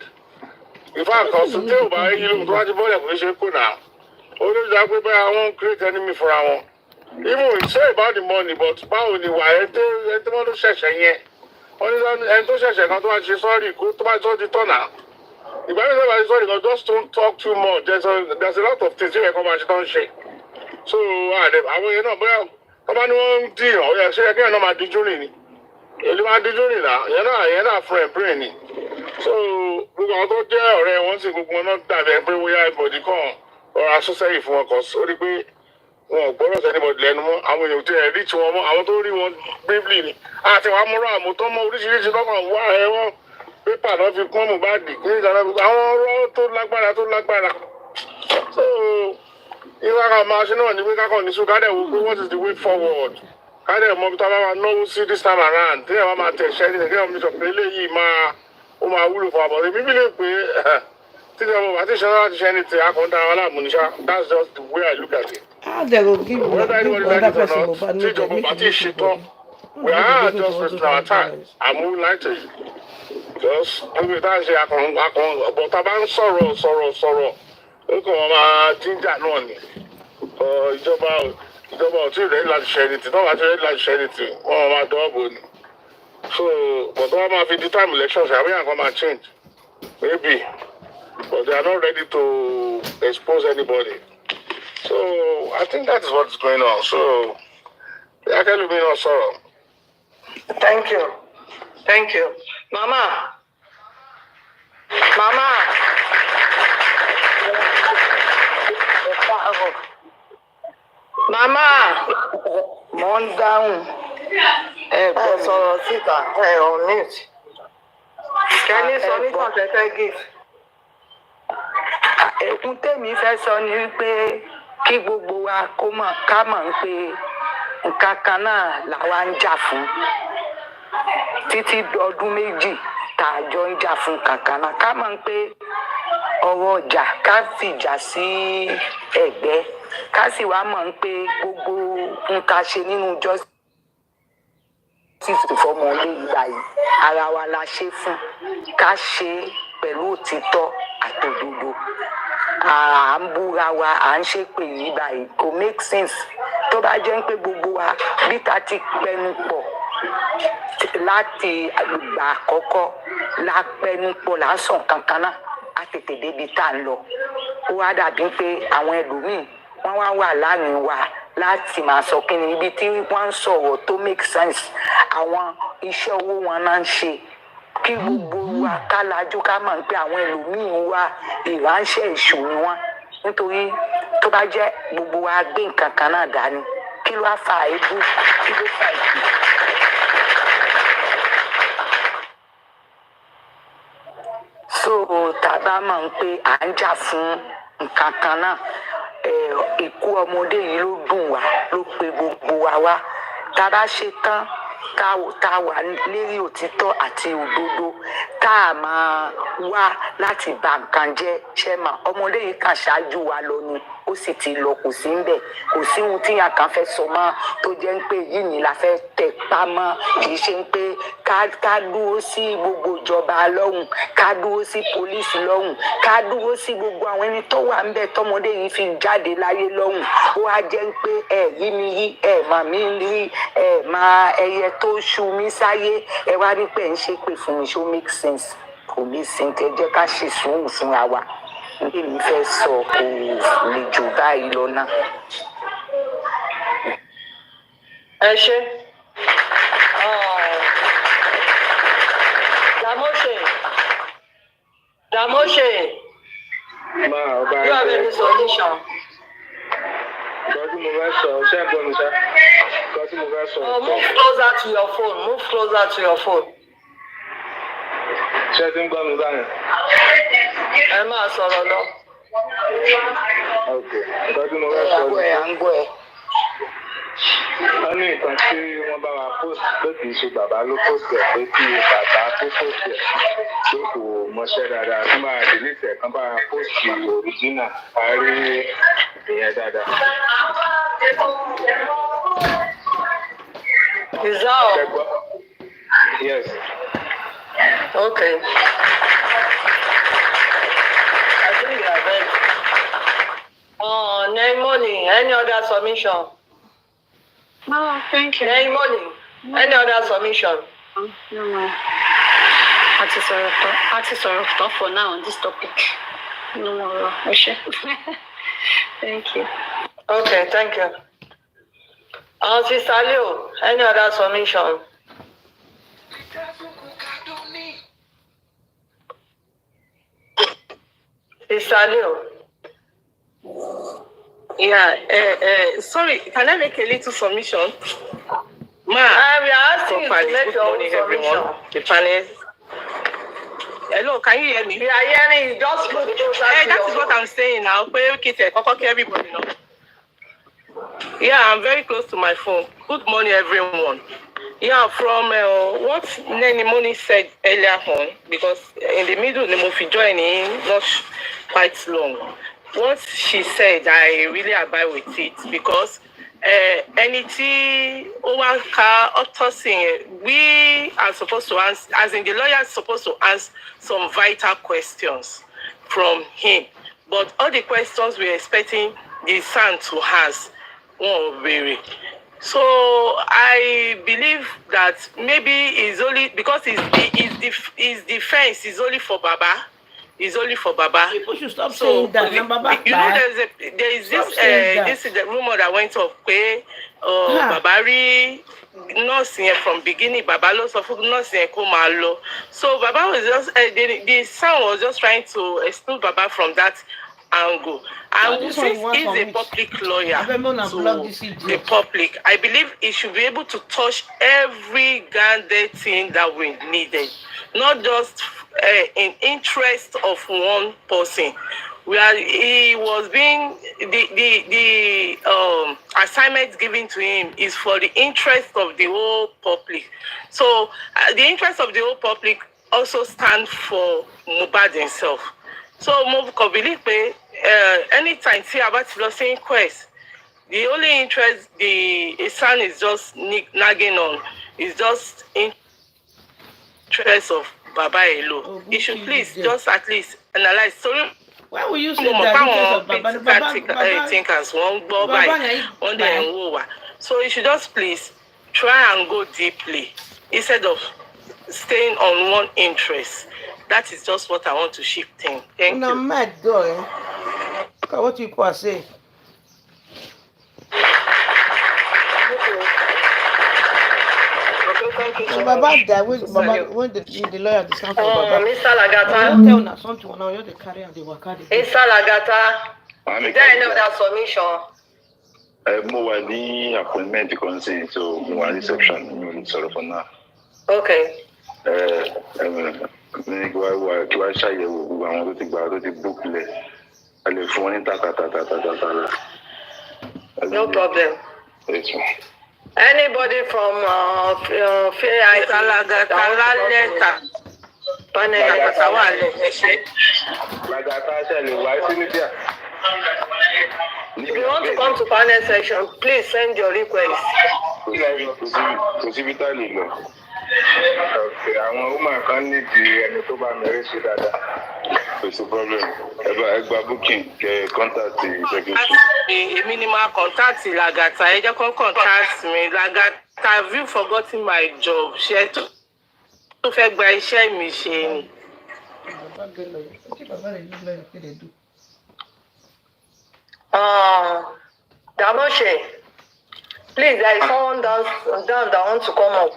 In fact, concentrate about you look to the body of the shape now. Only that way I won't create enemy for our. Even we say about the money, but báwo ni wà ẹ tó mọ́ tó ṣẹ̀ṣẹ̀ yẹn. Wọ́n ní ẹni tó ṣẹ̀ṣẹ̀ kan tó wá ṣe sọ́ọ̀rì kó tó bá tó di tọ́nà. Ìgbà mi sọ́ọ̀rì sọ́ọ̀rì kan just don't talk too much. There's a lot of things you can máa ṣe tó ń ṣe. So àwọn yẹn náà bóyá wọ́n bá ní wọ́n ń dìyàn ó yẹ ṣé ẹ kí ẹ̀ náà máa díjú rìn ni èlé máa díjú rìn náà yẹn náà fún ẹ̀ brain ni so gbogbo àwọn tó jẹ́ ọ̀rẹ́ wọn sì gbogbo wọn náà dàbí ẹ pé bóyá ìbọ̀dì kan ọ̀rọ̀ asọ́sẹ́yìn fún wọn kan ó rí pé wọn ò gbọ́dọ̀ sẹ́ni bọ̀dì lẹ́nu mọ́ àwọn èèyàn tí ẹ̀ rí tí wọn mọ́ àwọn tó rí wọn briefly ni àti wàá múra àmọ́ tó mọ oríṣiríṣi lọ́kàn wá ẹ wọ́n pépà náà fi kún Mohbad kí ní ìdáná àwọn ọ̀rọ̀ tó lágbára so ìwà kan máa ṣe náà ní pé kákan ní sùn ká dẹ̀ wo pé what is the way forward ká dẹ̀ mọ bí tá a bá máa náwó sí this time around tí ẹ̀ bá máa tẹ̀ ṣẹ́ ní ẹ̀kẹ́ ọ̀mí sọ pé eléyìí ó máa wúlò fún àbọ̀ èmi bí lè pé títí ọmọ bàtí ìṣẹ́ láti ṣe ní ti akọ̀ǹda àwọn aláàmúniṣá that's just the way I look at it. Whether anybody like it or not tí ìjọba bàtí ìṣetán we are just wasting our time and we like to just because every time ṣe akọ̀rọ̀ but tá a bá ń sọ̀rọ̀ ó kàn wọ́n máa jíjà náà ni ìjọba ò tí ì rẹ́ni láti ṣe anything náà láti rẹ́ni láti ṣe anything wọ́n máa dọ́ọ̀bù ni so but wọ́n máa fi di time election ṣe àbíyàn kan máa change maybe but they are not ready to expose anybody so I think that is what is going on so akẹ́lùmí náà sọ̀rọ̀. Thank you. Mama. Mo ń dáhùn. Ẹ sọ̀rọ̀ síta. On mute. Kẹ́ni sọ ní kọ̀ǹtẹ́tẹ́ gift. Èkún tèmi fẹ́ sọ ni wípé kí gbogbo wa ká mọ̀ pé nǹkan kan náà làwa ń jà fún. Títí ọdún méjì tá a jọ ń jà fún kankan náà ká mọ̀ pé ọ̀rọ̀ ọjà ká fìjà sí ẹ̀gbẹ́ ká sì wá mọ̀ pé gbogbo nǹkan ṣe nínú justice fọmọ ilé ìgbà yìí ara wa la ṣe fún ká ṣe pẹ̀lú òtítọ́ àtòdodo à ń búra wa à ń ṣépè yìí báyìí kò make sense tó bá jẹ́ pé gbogbo wa bí ta ti pẹnu pọ̀ láti ìgbà àkọ́kọ́ la pẹnu pọ̀ lásán kankan náà á tètè débi tá à ń lọ ó wá dàbí pé àwọn ẹlòmíì wọ́n wá wà láàrin wa láti máa sọ kí ni ibi tí wọ́n ń sọ̀rọ̀ tó make sense àwọn iṣẹ́ owó wọn náà ń ṣe kí gbogbo wa ká lajú ká mọ̀ pé àwọn ẹlòmíì wá ìránṣẹ́ èṣù ni wọ́n nítorí tó bá jẹ́ gbogbo wa gbé nǹkan kan náà dání kí ló wá fa èébú kí ló fa ìdí. so tàbá mọ̀ pé à ń jà fún nǹkan kan náà ikú ọmọdé yìí ló dùn wá ló pe gbogbo wa wá tàbá ṣe tán tá a wà lérí òtítọ́ àti òdodo tá a máa wá láti bà nǹkan jẹ́ ṣe mà ọmọdé yìí kàn ṣáájú wa lọ ni ó sì ti lọ kò sí ń bẹ̀ kò sí ohun tí yàn kan fẹ́ sọ mọ́ tó jẹ́ ń pé yìí ni la fẹ́ tẹ̀ pa mọ́ kì í ṣe ń pé ká dúró sí gbogbo ìjọba lọ́hùn ká dúró sí pólísì lọ́hùn ká dúró sí gbogbo àwọn ẹni tó wà ń bẹ̀ tọmọdé yìí fi jáde láyé lọ́hùn ó wá jẹ́ ń pé yí mi yí mà mí rí mà ẹyẹ tó ṣu mí sáyé ẹ wá rí pé ń ṣe pé fún mi ṣó make sense kò ní sin tẹ jẹ́ ká ṣe sùúrù fúnra wa èmi fẹ́ sọ kò lè jù báyìí lọ náà. Ẹ ṣe Damoshe you have any solution. Move closer to your phone. Ṣé ti ń gbọ́ mi báyìí? Ẹ máa sọ̀rọ̀ lọ. Ok, nǹkan tí mo fẹ́ sọ ni. À ń gbọ́ ẹ. Wọ́n ní nǹkan tí wọ́n bá wa post pé kì í ṣe bàbá ló post ẹ̀ pé kí bàbá tó post ẹ̀ pé kò mọṣẹ́ dáadáa tó máa delete ẹ̀ kán bá wa post original parí ìyẹn dáadáa. Is that all? Yes. Okay. I think you are ready. Name money. Any other submission? No, thank you. Name money. Any other submission? No. I just stop for now on this topic. No more. Thank you. Okay, thank you. Sister Leo, any other submission? Sister Leo. Yeah, sorry, can I make a little submission? We are asking you to make your own submission. The panelists. Hello, can you hear me? We are hearing you. Just look closer. That is what I'm saying now. Everybody know. Yeah, I'm very close to my phone. Good morning, everyone. Yeah, from what Nene Moni said earlier on, because in the middle, the movie joining not quite long. What she said, I really abide with it, because ẹni tí ó wá ka autopsy yẹn, we are supposed to answer, as in the lawyer is supposed to ask some vital questions from him. But all the questions we're expecting the son to ask won't vary. So I believe that maybe it's only because his defense is only for Baba. It's only for Baba. People should stop saying that. You know, there is this is the rumor that went off. Baba rí nurse yẹn from beginning. Baba ló sọ fún nurse yẹn kó máa lọ. So Baba was just the son was just trying to exclude Baba from that angle. And since he's a public lawyer to the public, I believe he should be able to touch every guarded thing that we needed, not just in interest of one person. Where he was being the assignment given to him is for the interest of the whole public. So the interest of the whole public also stands for Mohbad himself. So Mohbad believe anytime see about the inquest, the only interest the son is just nagging on is just interest of Baba Elo. He should please just at least analyze. Sorry. Why will you say that? Baba thinkers one go by one day. So you should just please try and go deeply instead of staying on one interest. That is just what I want to shift in. Thank you. I'm mad, though. Look at what you are saying. So Baba died when the lawyer discounted Baba. Mr. Lagata. Don't tell us something now. You're the carrier of the worker. Mr. Lagata. Is there any other submission? Mo wà ní appointment kan sí, so mo wà reception mi ò lè sọ̀rọ̀ for now. Okay. Ní kí wá ṣàyẹ̀wò gbogbo àwọn tó ti gbà tó ti book lẹ̀. A lè fún wọn ní tàtàtàtàtàtà. No problem. Yes, ma'am. Anybody from Fair Lagata panel? If you want to come to panel section, please send your request. Àwọn woman kan ní di ẹni tó bá mẹ́rin sí dáadáa. Kò sí problem. Ẹ gba booking kẹ contact secretary. Èmi ni máa contact Lagata. Ẹ jẹ́ kó contact mi. Lagata, have you forgotten my job? Ṣé tó fẹ́ gba iṣẹ́ mi ṣe ni? Damoshe, please, there is someone down that wants to come up.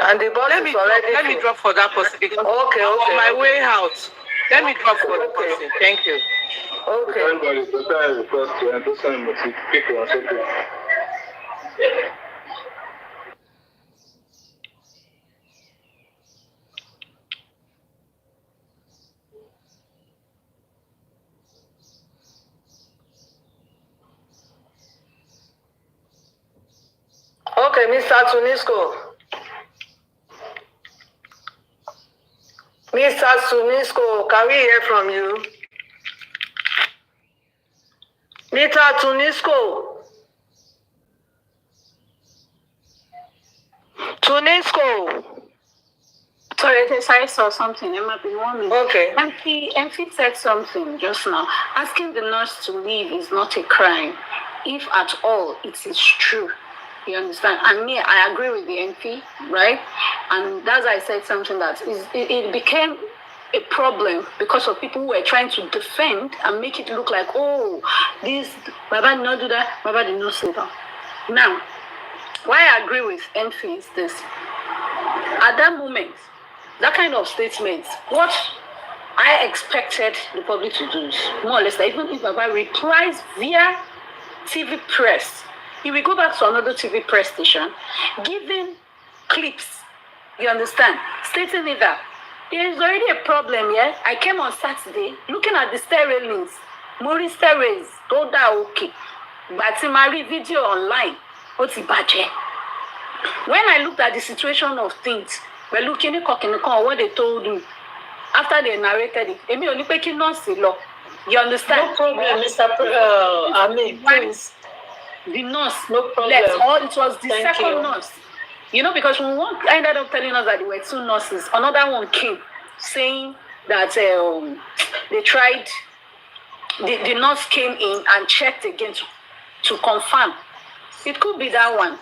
And the boss is already. Let me drop for that person. Okay. On my way out. Let me drop for that person. Thank you. Okay. Everybody, to send request to understand what you pick or something. Okay, Mr. Tunisco. Mr. Tunisco, can we hear from you? Mr. Tunisco. Tunisco. Sorry, I saw something. It might be 1 minute. Okay. MP said something just now. Asking the nurse to leave is not a crime, if at all it is true. You understand? And me, I agree with the MP, right? And that's why I said something that it became a problem because of people who were trying to defend and make it look like, oh, this, Baba did not do that, Baba did not say that. Now, why I agree with MP is this. At that moment, that kind of statement, what I expected the public to do is more or less that even if Baba replies via TV press, he will go back to another TV press station, giving clips, you understand, stating it that there is already a problem here. I came on Saturday looking at the stair railings, Mori stairways, go down okay. But in my video online, what's it budget? When I looked at the situation of things, we're looking at what they told me after they narrated it. Emi only pé kí nurse lọ. You understand? No problem, Mr. Please. The nurse No problem. left, or it was the Thank second you. nurse. You know, because when one ended up telling us that there were 2 nurses, another one came saying that they tried, the nurse came in and checked again to confirm. It could be that one.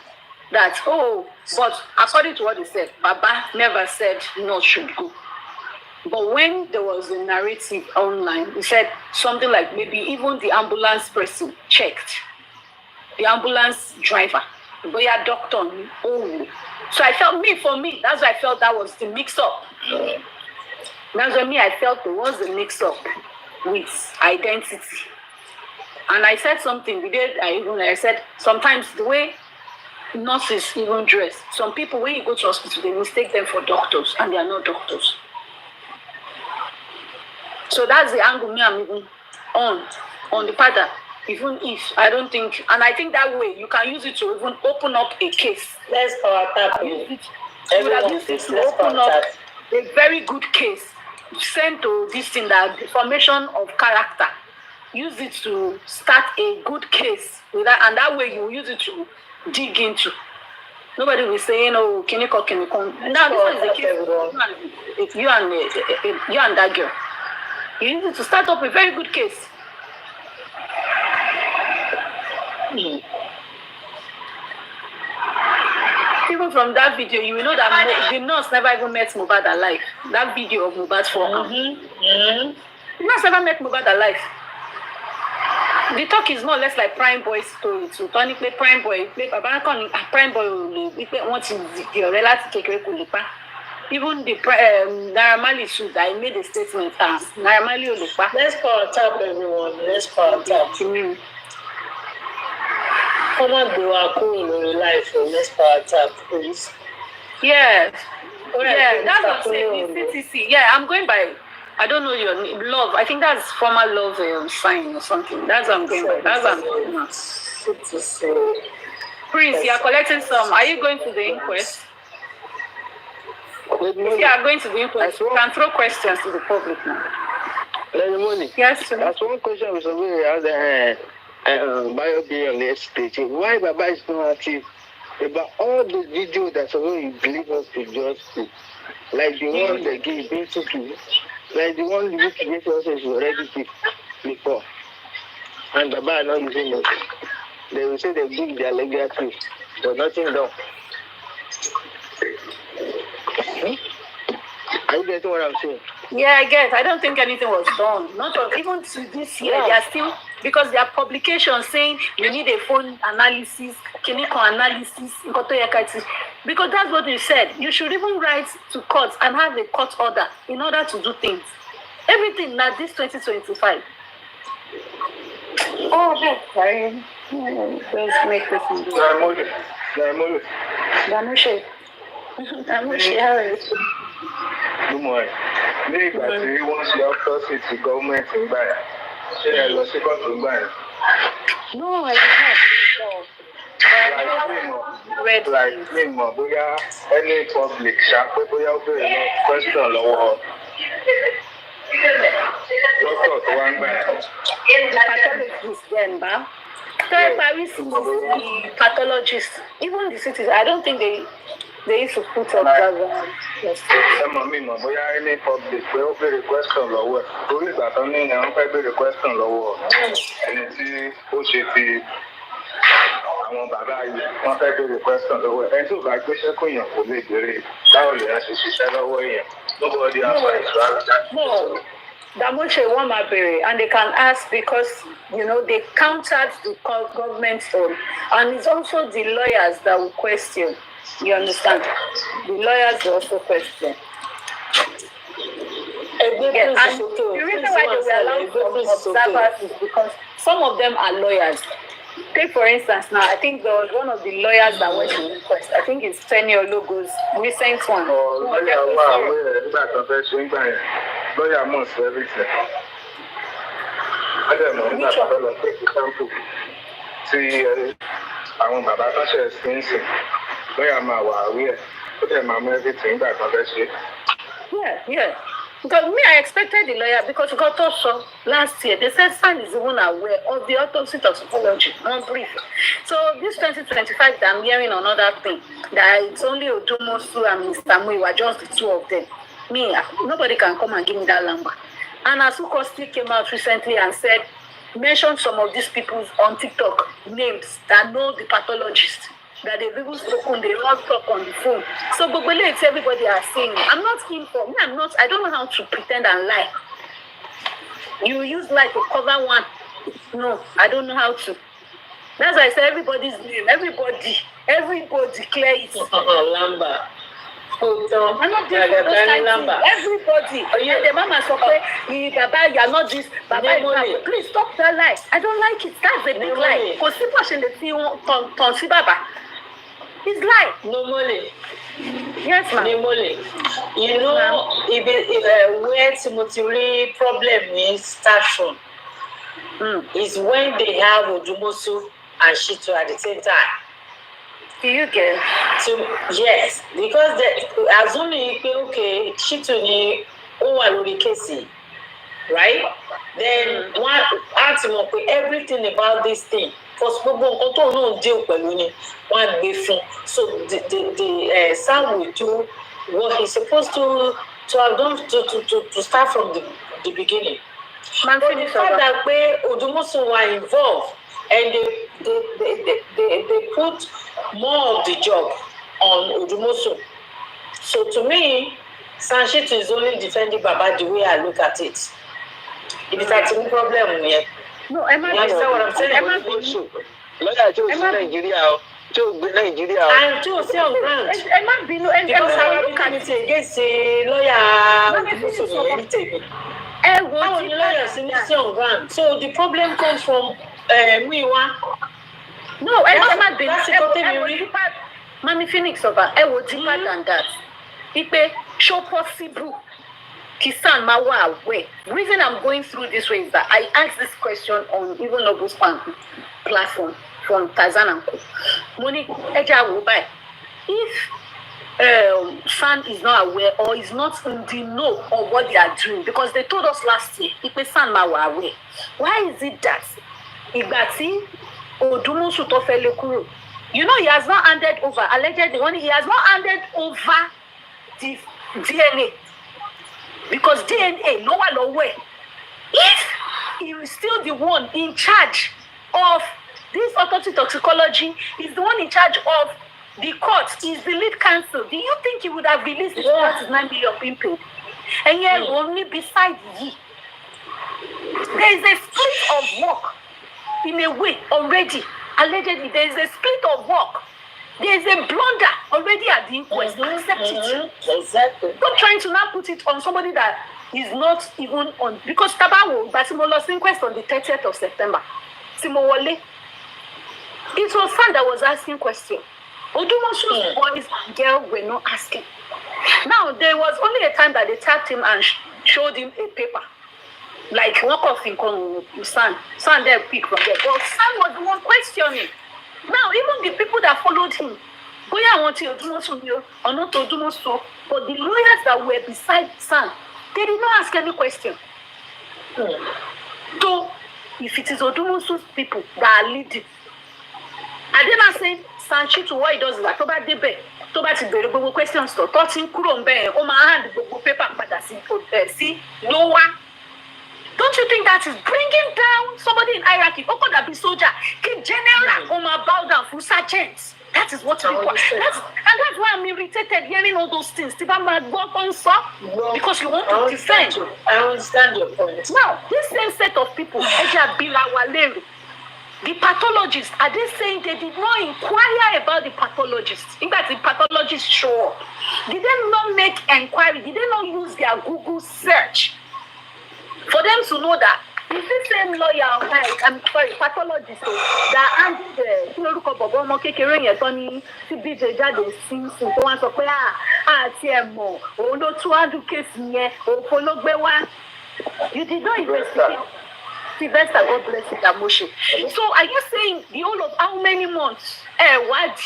That, but according to what they said, Baba never said nurse should go. But when there was a narrative online, he said something like maybe even the ambulance person checked. The ambulance driver, but yeah, doctor. So I felt that's why I felt that was the mix-up. That's what I felt there was a mix-up with identity. And I said something. I said sometimes the way nurses even dress. Some people, when you go to hospital, they mistake them for doctors, and they are not doctors. So that's the angle me I'm even on the part that even if I don't think, and I think that way you can use it to even open up a case. Let's power tap. You would have used it to open up a very good case, sent to this thing, that deformation of character. Use it to start a good case with that, and that way you will use it to dig into. Nobody will say, can you call? Now this one is the case. You and that girl. You use it to start up a very good case. Even from that video, you will know that the nurse never even met Mohbad alive. That video of Mohbad's forearm. The nurse never met Mohbad alive. The talk is more or less like Prime Boy story too. Tony play Prime Boy, Prime Boy want to the relative. Even the Naira Marley should, I made a statement. Naira Marley Olupa. Let's power tap, everyone. Let's power tap. Come on, do our cool in your life. Let's power tap, please. Yes. Yeah, that's what I'm saying. CTC. Yeah, I'm going by, I don't know your name, Love. I think that's former Love sign or something. That's what I'm going by. That's what I'm going by. CTC. Prince, you are collecting some. Are you going to the inquest? If you are going to the inquest, you can throw questions to the public now. Yes, sir. That's one question was about bio on the stage. Why Baba is not active about all the videos that you believe us to just see? Like the one they give basically, like the one which gave us is already before. And Baba are not using it. They will say they give their legal truth, but nothing done. Are you getting what I'm saying? Yeah, I get. I don't think anything was done. Not even to this year. They are still, because there are publications saying you need a phone analysis, clinical analysis, because that's what you said. You should even write to courts and have a court order in order to do things. Everything now this 2025. Oh, that's fine. Let's make this one. Good morning. Ní ìgbà tí wọ́n ṣe ọ́tọ́sìtì gọ́ọ̀mẹ̀ntì ń gbà yẹn, ṣé ẹ lọ sí kóòtù ń gbà yẹn? No, I did not. Like me mọ̀ bóyá any public ṣá pé bóyá ó bèrè lọ question lọ́wọ́ dókítà tó wá ń gbà yẹn. Pathologist then, ba. Paris is the pathologist. Even the cities, I don't think they used to put up that. Ẹmọ mi mọ̀ bóyá any public pé ó bèrè question lọ́wọ́ ẹ̀. Torí ìgbà tán ní ìyẹn wọ́n fẹ́ bèrè question lọ́wọ́ ẹni tí ó ṣe ti àwọn bàbá yìí wọ́n fẹ́ bèrè question lọ́wọ́ ẹ̀. Ẹni tí ò bá gbéṣẹ́ kó èèyàn kò lè béèrè báwo lè yẹn ṣe ṣiṣẹ́ lọ́wọ́ èèyàn. Nobody has rights to ask that. No. Damoche won my berry, and they can ask because they countered the government on, and it's also the lawyers that will question. You understand? The lawyers will also question. Yeah, and the reason why they were allowed to observers is because some of them are lawyers. Take for instance now, I think there was one of the lawyers that went to request. I think it's Tenure Logos, recent one. Lawyer must everything. I don't know. Nígbà tó fẹ́ lọ pé example tí àwọn bàbá tó ṣe ẹ̀sìn lawyer máa wà àwí ẹ̀ ó dẹ̀ máa mú everything nígbà tó fẹ́ ṣe. Yeah. Because me, I expected the lawyer because we got also last year. They said San is even aware of the autopsy toxicology, not brief. So this 2025, that I'm hearing another thing, that it's only Odumosu and Mr. Muiwa, just the two of them. Me, nobody can come and give me that number. And Asuko still came out recently and said, mentioned some of these people on TikTok names that know the pathologist, that they've even spoken, they all talk on the phone. So Bobole, it's everybody are saying, I'm not in for me, I don't know how to pretend and lie. You use lie to cover one. No, I don't know how to. That's why I say everybody's name, everybody clear it. Lamba. I'm not doing those kind of things. Everybody. And the mama say, Baba, you are not this. Baba, please stop that lie. I don't like it. That's a big lie. Because people in the thing, Tonsi Baba. It's lie. No money. Yes, ma'am. No money. You know, if where Timothy problem is start from is when they have Odumosu and Shitu at the same time. Do you get? So yes, because assuming okay, Shitu ni o case, right? Then one ask him everything about this thing. Because people don't deal with one different. So the Sam will do what he's supposed to have done to start from the beginning. But the fact that Odumosu were involved and they put more of the job on Odumosu. So to me, Sanshito is only defending Baba the way I look at it. It is a problem here. No, Emma, you understand what I'm saying? Emma, lawyer to Nigeria. To Nigeria. And to say on ground. Emma, because I look at it against a lawyer. How the lawyers in this on ground. So the problem comes from Muiwa. No, Emma, Mami Phoenix over. I would deeper than that. It show possible. Kisan Mawa away. The reason I'm going through this way is that I asked this question on even Nobu's platform from Tazan and Co. Moni Eja Wubai. If San is not aware or is not in the know of what they are doing, because they told us last year, if San Mawa away, why is it that Ibati Odumosu Tofele Kuro? You know, he has not handed over, allegedly, he has not handed over the DNA. Because DNA, no one aware. If he is still the one in charge of this autopsy toxicology, is the one in charge of the court, is the lead counsel, do you think he would have released the 9 million being paid? And yet, only beside ye, there is a split of work in a way already. Allegedly, there is a split of work. There is a blunder already at the inquest. Accept it. Exactly. Not trying to now put it on somebody that is not even on. Because Tabawo, Basimolo's inquest on the 30th of September. Simowole. It was San that was asking questions. Odumosu's boys and girls were not asking. Now, there was only a time that they tapped him and showed him a paper. Like, walk off in San. San there pick from there. But San was the one questioning. Now, even the people that followed him, I want to Odumosu or not Odumosu, but the lawyers that were beside San, they did not ask any question. So, if it is Odumosu's people that are leading, I did not say Sanchito, what he does is that Toba Debe, Toba Tibe, questions to Totin Kurombe, Oma hand the paper, but see, no one. Don't you think that is bringing down somebody in hierarchy? How could that be soldier? Keep general, Oma bow down for sergeants. That is what we want. And that's why I'm irritated hearing all those things. Because you want to defend. I understand your point. Now, this same set of people, the pathologists, are they saying they did not inquire about the pathologists? In fact, the pathologists show up. Did they not make inquiry? Did they not use their Google search for them to know that it's the same lawyer, pathologist that handled the Bobo Kekere Tony CBJ Jade Simpson to answer TMO, or no 200 case here, or follow Bewa. You did not investigate. Sylvester, God bless it, Moshe. So are you saying the whole of how many months? What?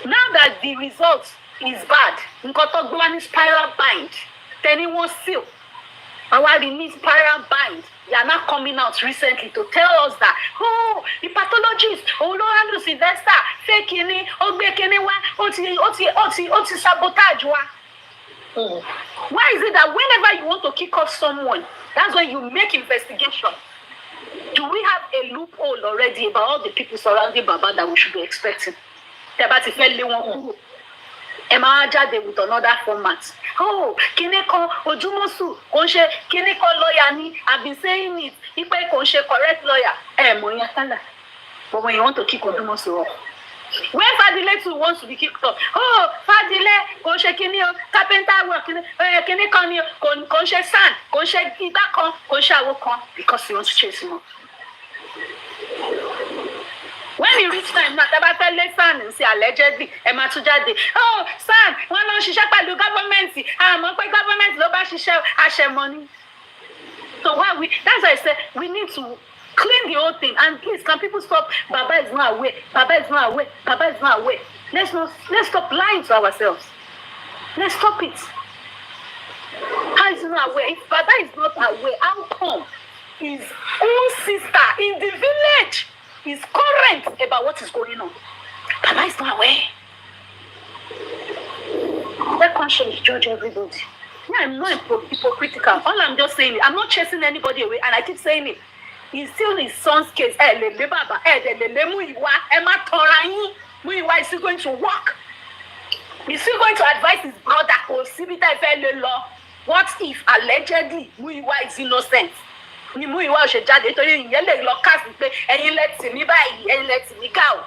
Now that the result is bad, Nkotogwani spiral bind. anyone seal. Our release paraband, they are not coming out recently to tell us that, oh, the pathologist, oh, no, handle Sylvester, fake kini, ogbe kini wa, oti sabotage wa. Why is it that whenever you want to kick off someone, that's when you make investigation? Do we have a loophole already about all the people surrounding Baba that we should be expecting? Tebati fele won kuro. Emma Jade with another format. Oh, Kineko Ojumosu, Konshe, Kineko lawyer ni, I've been saying it. Ipe Konshe correct lawyer. Moyatala. But when you want to kick Ojumosu off, when Fadile too wants to be kicked off, oh, Fadile, Konshe Kinio, carpenter work, Kineko, Konshe San, Konshe Ibakon, Konshe Awokon, because he wants to chase him up. When he reach time, not about the son and say allegedly, Emma Tujade. Oh, son, one on she shall do government. I'm up by government, no bash shall share money. So why that's why I said we need to clean the whole thing. And please, can people stop? Baba is not away. Baba is not away. Baba is not away. Let's stop lying to ourselves. Let's stop it. How is he not away? If Baba is not away, how come his own sister in the village is current about what is going on? Baba is not aware. That conscience judge everybody. Yeah, I'm not hypocritical. All I'm just saying, I'm not chasing anybody away, and I keep saying it. He's still his son's case. Baba, is still going to work. He's still going to advise his brother. What if allegedly Muiwa is innocent? Ni Muiwa ṣe jáde torí ìyẹn lè lọ cast pé ẹ̀yin let me báyìí, ẹ̀yin let me go.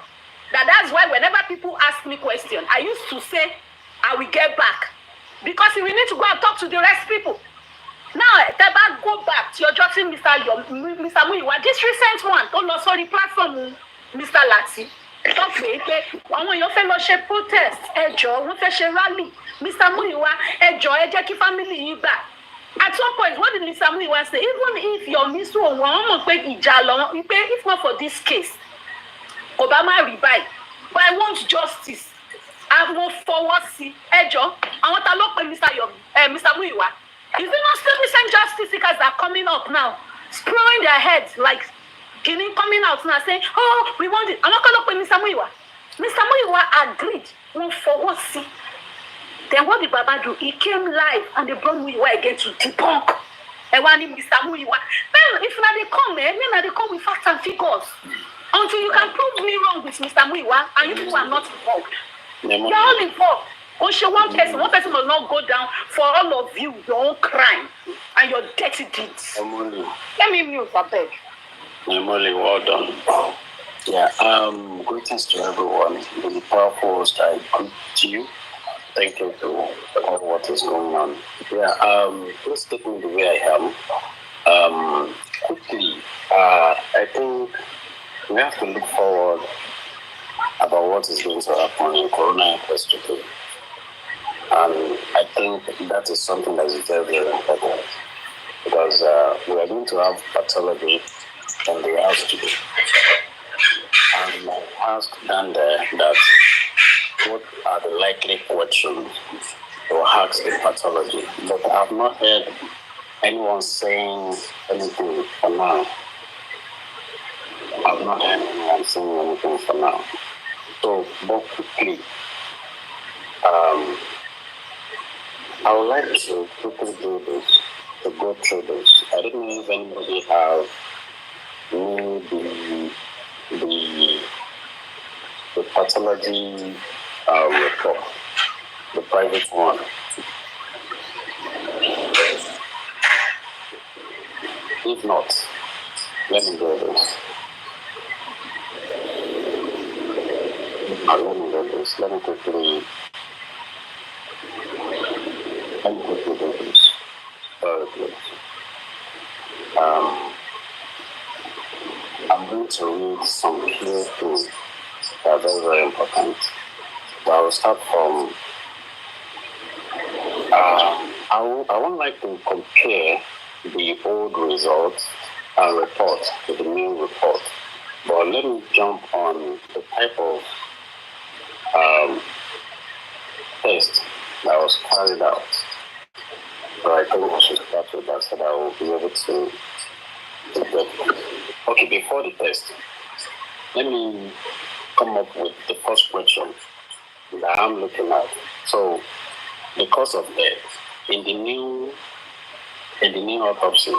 That's why whenever people ask me question, I used to say I will get back, because we need to go and talk to the rest people. Now, Teba, go back to your judging Mr. Muiwa. This recent one, don't lọ sórí platform Mr. Lati. Talk pé àwọn èèyàn fẹ́ lọ ṣe protest, ẹ jọ̀ọ́, wọ́n fẹ́ ṣe rally. Mr. Muiwa, ẹ jọ̀ọ́, ẹ jẹ́ kí family yín gbà. At some point, what did Mr. Muiwa say? Even if your Mr. If not for this case, Obama rebuy. But I want justice. I will forward see. Ejo, I want to look at Mr. Muiwa. Is it not still the same justice seekers that are coming up now, screwing their heads like coming out now saying, oh, we want it. I'm not going to look at Mr. Muiwa. Mr. Muiwa agreed. We'll forward see. Then what did Baba do? He came live and they brought Muiwa again to debunk. And one Mr. Muiwa. Well, if now they come, then they come with facts and figures. Until you can prove me wrong with Mr. Muiwa and you people are not involved. You're all involved. One person will not go down for all of you, your own crime and your dirty deeds. Let me mute, I beg. Emily, well done. Yeah, greetings to everyone. The powerful host, I greet to you. Thank you to all what is going on. Yeah, please take me the way I am. Quickly, I think we have to look forward about what is going to happen in Corona Hospital. And I think that is something that is very, very important, because we are going to have pathology in the house today. And I asked Dan there that what are the likely questions to ask the pathology, but I have not heard anyone saying anything for now. I've not heard anyone saying anything for now. So, but quickly, I would like to quickly do this, to go through this. I don't know if anybody have the pathology report, the private one. If not, let me do this. Let me quickly do this. I'm going to read some key things that are very, very important. But I will start from, I would like to compare the old results and report to the new report. But let me jump on the type of test that was carried out. I think we should start with that so that I will be able to get. Okay, before the test, let me come up with the first question that I'm looking at. So, the cause of death in the new autopsy,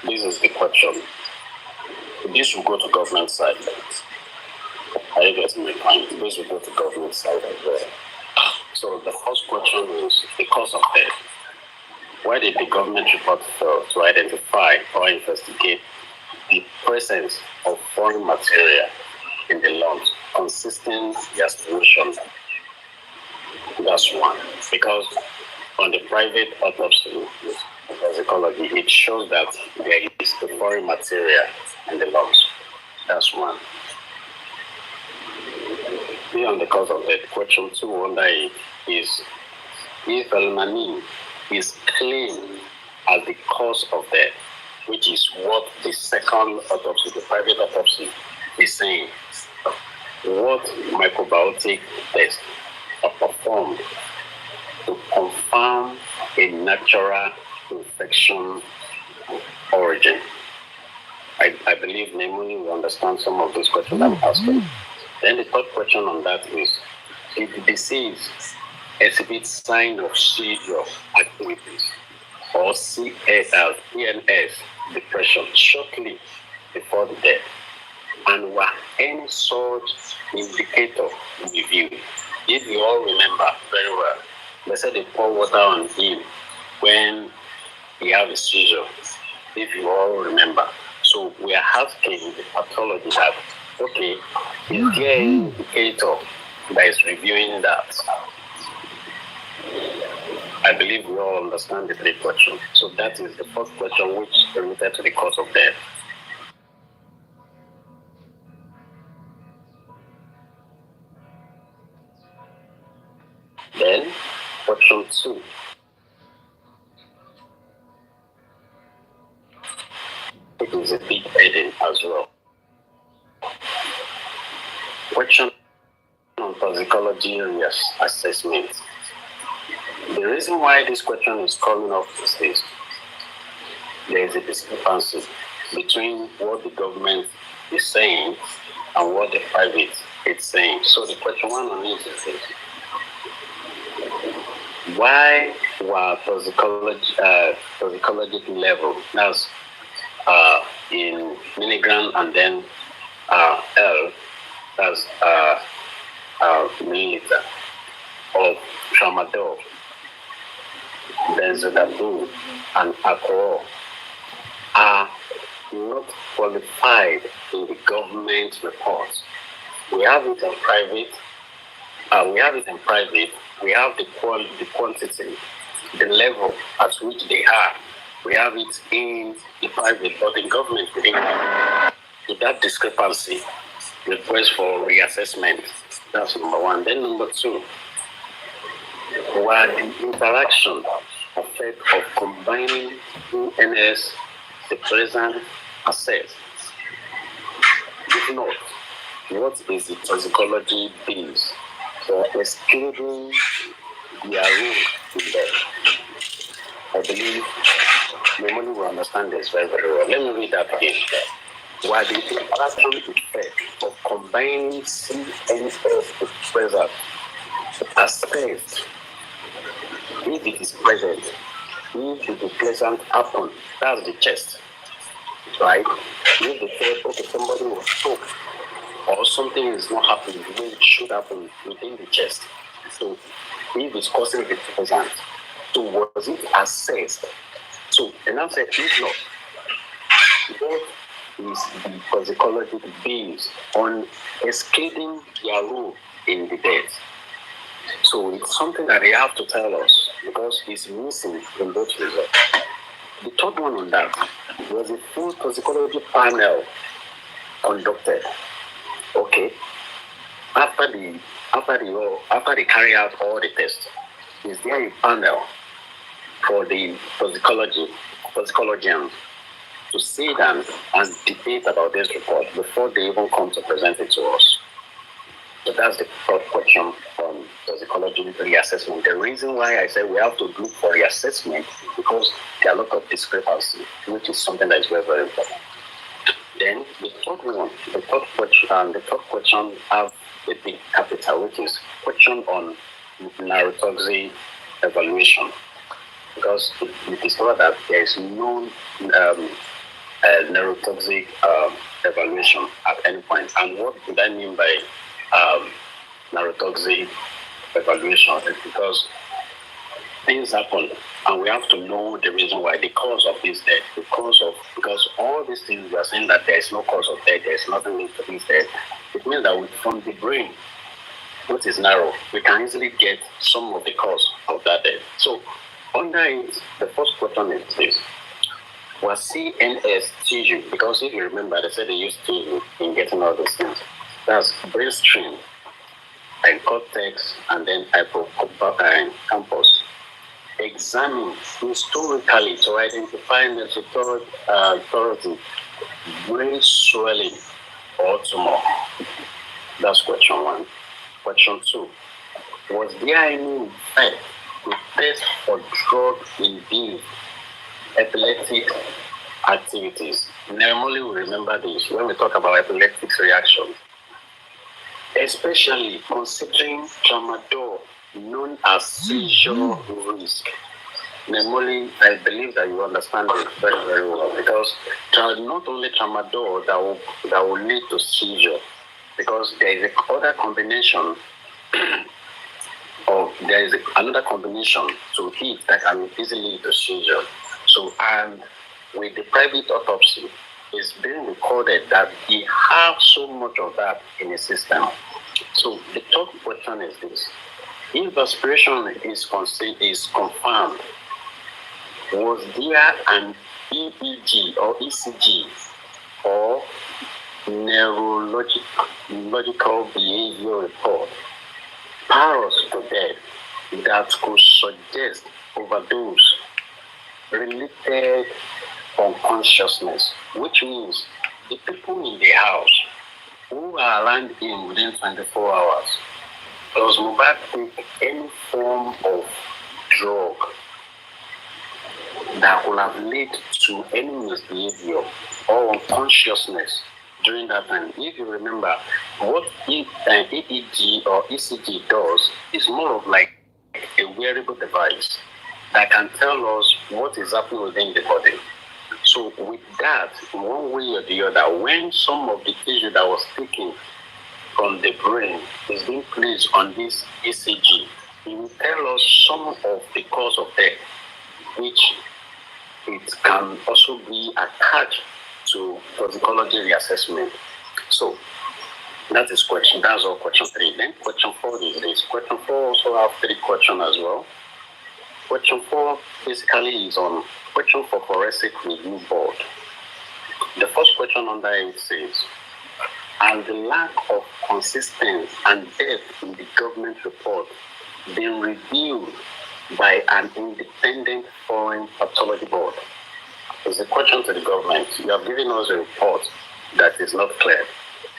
this is the question. This will go to government side. Are you getting my point? This will go to government side as well. So the first question is the cause of death. Why did the government report fail to identify or investigate the presence of foreign material in the lungs consisting the aspiration? That's one. Because on the private autopsy, toxicology, it shows that there is the foreign material in the lungs. That's one. Beyond the cause of death, question 2 under it is if Al-Mani is claimed as the cause of death, which is what the second autopsy, the private autopsy, is saying, what microbiotic tests are performed to confirm a natural infection origin? I believe Nemoni will understand some of those questions I'm asking. Then the third question on that is, if the disease exhibits signs of seizure activities or CNS depression shortly before the death, and were any such indicator reviewed? If you all remember very well, they said they pour water on him when he had a seizure. If you all remember. So we are asking the pathology that, okay, is there any indicator that is reviewing that? I believe we all understand the three questions. So that is the first question, which is related to the cause of death. Then, question 2. It is a big heading as well. Question on toxicology assessment. The reason why this question is coming up is this. There is a discrepancy between what the government is saying and what the private is saying. So the question 1 on it is this. Why were toxicological level, that's in milligram and then L, that's milliliter of tramadol, benzodiazepine, and alcohol are not qualified in the government reports? We have it in private. We have the quantity, the level at which they are. We have it in the private, but in government, with that discrepancy, request for reassessment. That's number 1. Then number 2, were the interaction effect of combining NS, the present assessed? If not, what is the toxicology base for excluding their role in that? I believe nobody will understand this very, very well. Let me read that again. Why the interaction effect of combining CNS with present assessed, if it is present, if it is present happen, that's the chest, right? If they say, okay, somebody was choked, or something is not happening the way it should happen within the chest. So if it's causing the present, so was it assessed? So and I said, if not, what is the toxicology based on excluding their role in the death? So it's something that they have to tell us because it's missing in both results. The third one on that was a full toxicology panel conducted. Okay. After they carry out all the tests, is there a panel for the toxicologians to sit down and debate about this report before they even come to present it to us? So that's the third question on toxicology reassessment. The reason why I say we have to look for reassessment is because there are a lot of discrepancy, which is something that is very, very important. Then the third question have a big capital, which is question on neurotoxic evaluation, because we discovered that there is no neurotoxic evaluation at any point. And what do I mean by neurotoxic evaluation? Is because things happen and we have to know the reason why, the cause of this death, because all these things we are saying that there is no cause of death, there is nothing linked to this death. It means that from the brain, which is narrow, we can easily get some of the cause of that death. So under it, the first question is this: was CNS tissue? Because if you remember, they said they used tissue in getting all these things. That's brainstem and cortex and then hippocampus. Examine historically to identify necessary brain swelling or tumor. That's question one. Question two: was there any effect to test for drug-induced epileptic activities? Normally, we remember this when we talk about epileptic reactions, especially considering tramadol, known as seizure risk. Normally, I believe that you understand it very, very well, because not only tramadol that will lead to seizure, because there is another combination another combination to it that can easily lead to seizure. So, and with the private autopsy, it's being recorded that he has so much of that in his system. So the third question is this: if aspiration is confirmed, was there an EEG or ECG or neurological behavior report prior to death that could suggest overdose related unconsciousness, which means the people in the house who are around him within 24 hours, does Mohbad take any form of drug that would have led to any misbehavior or unconsciousness during that time? If you remember, what EEG or ECG does is more of like a wearable device that can tell us what is happening within the body. So with that, one way or the other, when some of the tissue that was taken from the brain is being placed on this ECG, it will tell us some of the cause of death, which it can also be attached to toxicology reassessment. So that's all question 3. Then question 4 is this. Question 4 also have 3 questions as well. Question 4 basically is on question for forensic review board. The first question under it says, has the lack of consistency and depth in the government report been reviewed by an independent foreign pathology board? It's a question to the government. You have given us a report that is not clear.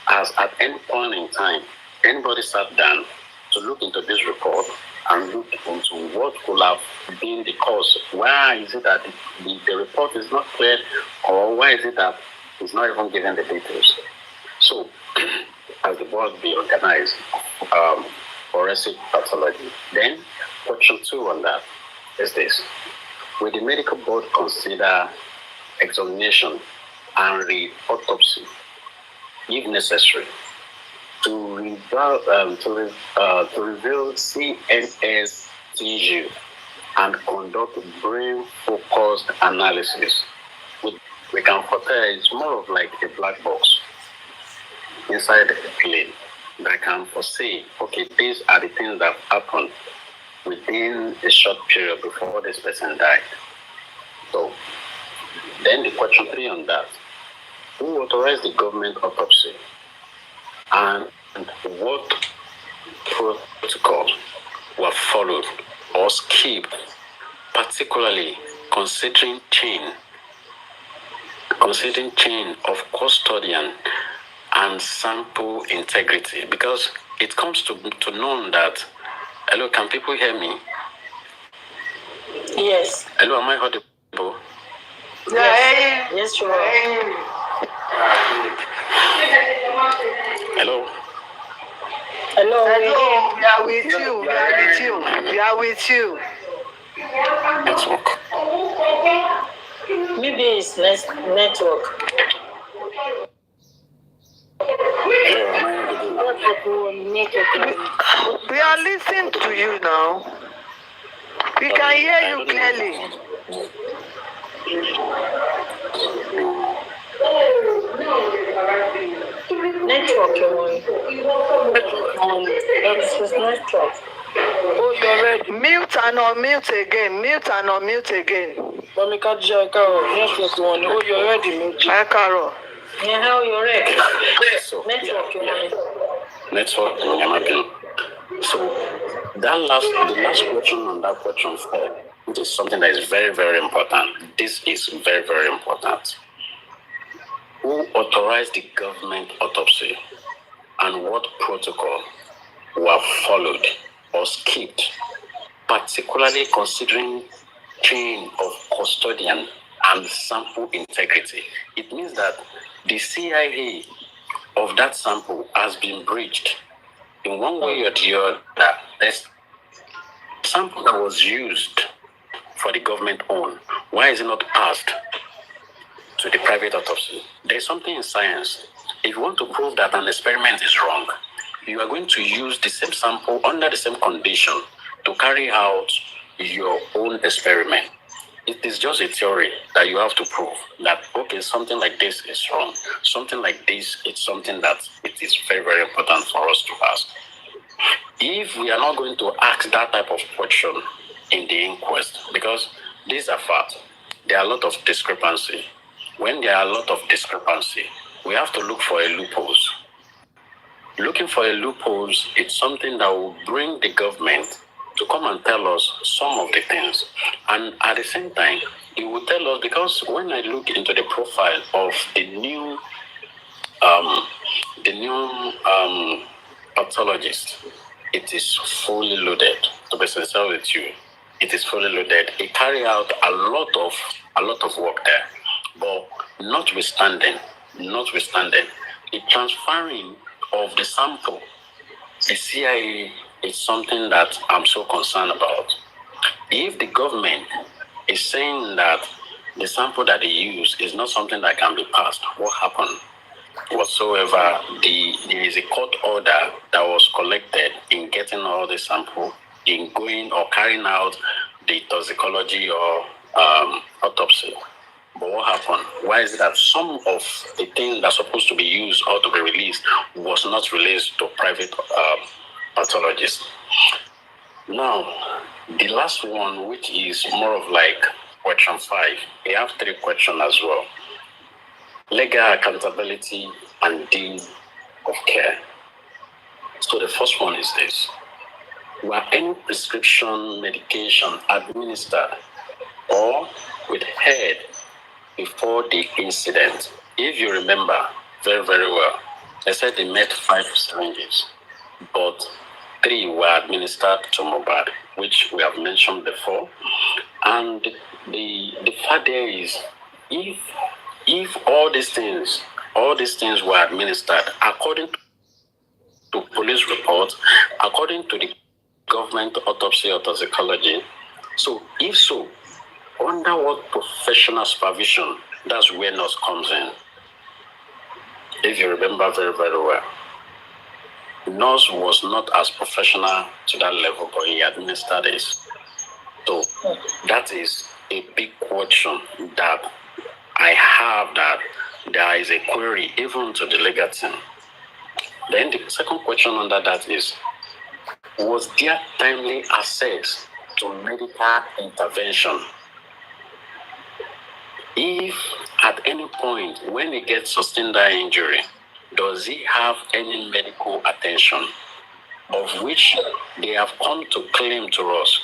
As at any point in time, anybody sat down to look into this report and look into what could have been the cause? Why is it that the report is not clear, or why is it that it's not even given the details? So, as the board be organized, forensic pathology. Then, question 2 on that is this: will the medical board consider examination and re-autopsy, if necessary, to reveal CNS tissue and conduct brain-focused analysis? We can foretell it's more of like a black box inside the plane that can foresee, okay, these are the things that happened within a short period before this person died. So, then the question 3 on that: who authorized the government autopsy, and what protocols were followed or skipped, particularly considering chain of custodian and sample integrity? Because it comes to known that, hello, can people hear me? Yes. Hello, am I audible? Yes. Yes, you are. Hello? Hello, we are with you. We are with you. We are with you. Network. Maybe it's network. We are listening to you now. We can hear you clearly. Network, it's network. Oh, you're ready. Mute and unmute again. Mute and unmute again. Mami Kadija, Carol, network one. Oh, you're ready, Moji. Hi, Carol. Yeah, how you're ready? So, Network, network, So, the last question on that question, which is something that is very, very important. This is very, very important. Who authorized the government autopsy and what protocol were followed or skipped, particularly considering chain of custodian and sample integrity? It means that the CIA of that sample has been breached in one way or the other. There's sample that was used for the government own. Why is it not passed to the private autopsy? There's something in science. If you want to prove that an experiment is wrong, you are going to use the same sample under the same condition to carry out your own experiment. It is just a theory that you have to prove that, okay, something like this is wrong. Something like this is something that it is very, very important for us to ask. If we are not going to ask that type of question in the inquest, because these are facts, there are a lot of discrepancy. When there are a lot of discrepancy, we have to look for a loopholes. Looking for a loopholes, it's something that will bring the government to come and tell us some of the things. And at the same time, it will tell us, because when I look into the profile of the new pathologist, it is fully loaded. To be sincere with you, it is fully loaded. It carry out a lot of work there. But notwithstanding, the transferring of the sample, the CIA is something that I'm so concerned about. If the government is saying that the sample that they use is not something that can be passed, what happened? Whatsoever, there is a court order that was collected in getting all the sample, in going or carrying out the toxicology or autopsy. But what happened? Why is it that some of the things that are supposed to be used or to be released was not released to private pathologists? Now, the last one, which is more of like question 5, we have 3 questions as well. Legal accountability and deal of care. So the first one is this. Were any prescription medication administered or withheld before the incident? If you remember very, very well, they said they met 5 syringes, but 3 were administered to Mohbad, which we have mentioned before. And the fact there is, if all these things were administered according to police reports, according to the government autopsy or toxicology, so if so, under what professional supervision? That's where nurse comes in. If you remember very, very well, nurse was not as professional to that level, but he administered this. So that is a big question that I have, that there is a query even to the legal team. Then the second question under that is, was there timely access to medical intervention? If at any point when he gets sustained that injury, does he have any medical attention, of which they have come to claim to us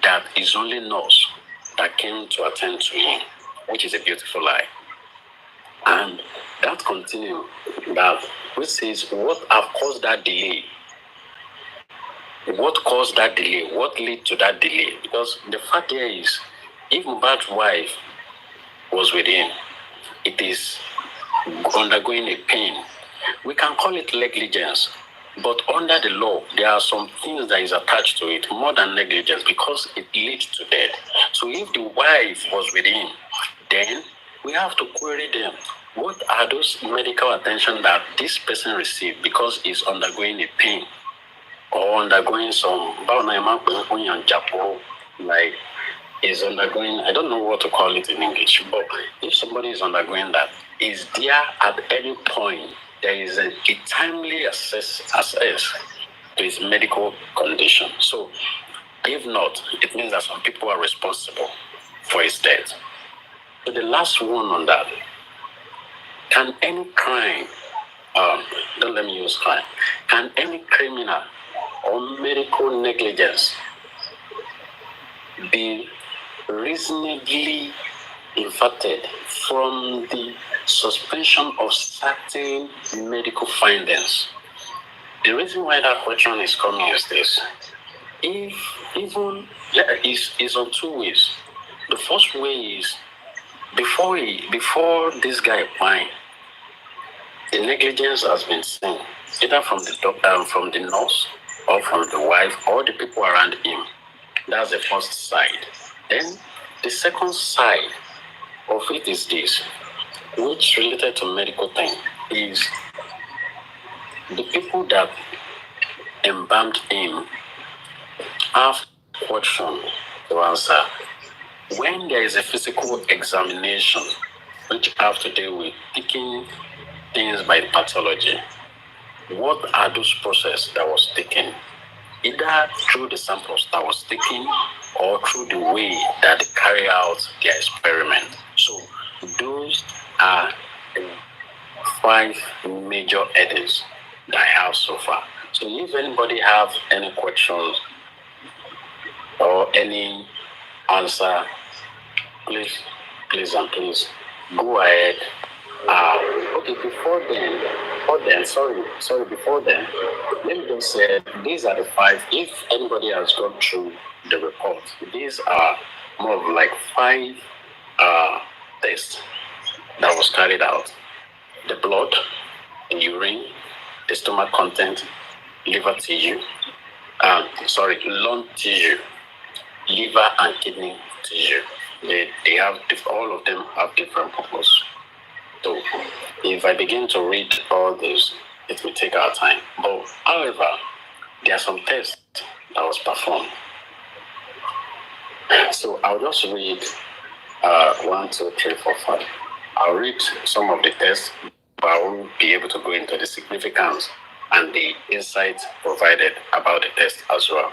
that is only nurse that came to attend to him, which is a beautiful lie. And that continues, that which says what have caused that delay what caused that delay? What led to that delay? Because the fact here is, if Mohbad's wife was with him, it is undergoing a pain. We can call it negligence, but under the law, there are some things that is attached to it more than negligence because it leads to death. So if the wife was with him, then we have to query them. What are those medical attention that this person received because he's undergoing a pain or undergoing some, like is undergoing, I don't know what to call it in English, but if somebody is undergoing that, is there at any point there is a timely access to his medical condition? So if not, it means that some people are responsible for his death. So the last one on that, can any crime, don't let me use crime, can any criminal or medical negligence be reasonably inferred from the suspension of certain medical findings? The reason why that question is coming is this. If even is on two ways. The first way is before this guy applying, the negligence has been seen either from the doctor, from the nurse, or from the wife, or the people around him. That's the first side. Then the second side of it is this, which related to medical thing, is the people that embalmed him have question to answer. When there is a physical examination, which have to do with picking things by pathology, what are those processes that was taken? Either through the samples that was taken or through the way that they carry out their experiment. So those are the 5 major headings that I have so far. So if anybody have any questions or any answer, please go ahead. Okay, before then, let me just say these are the 5. If anybody has gone through the report, these are more of like 5 tests that was carried out: the blood, the urine, the stomach content, liver tissue, lung tissue, liver and kidney tissue. They have all of them have different purpose. So if I begin to read all this, it will take our time. But however, there are some tests that was performed. So I'll just read 1, 2, 3, 4, 5. I'll read some of the tests, but I won't be able to go into the significance and the insights provided about the test as well.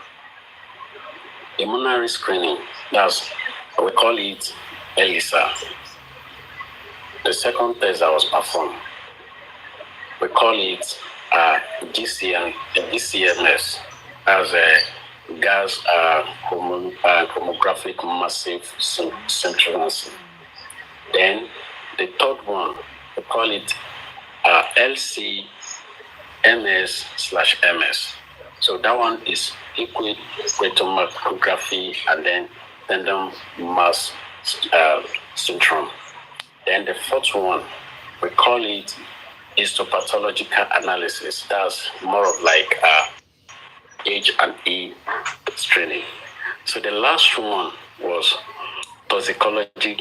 Immunary screening, we call it ELISA. The second test that was performed, we call it GCMS, as a gas chromatographic massive spectrometry. Then the third one, we call it LC-MS/MS. So that one is liquid chromatography and then tandem mass syndrome. Then the fourth one, we call it histopathological analysis. That's more of like H&E screening. So the last one was toxicology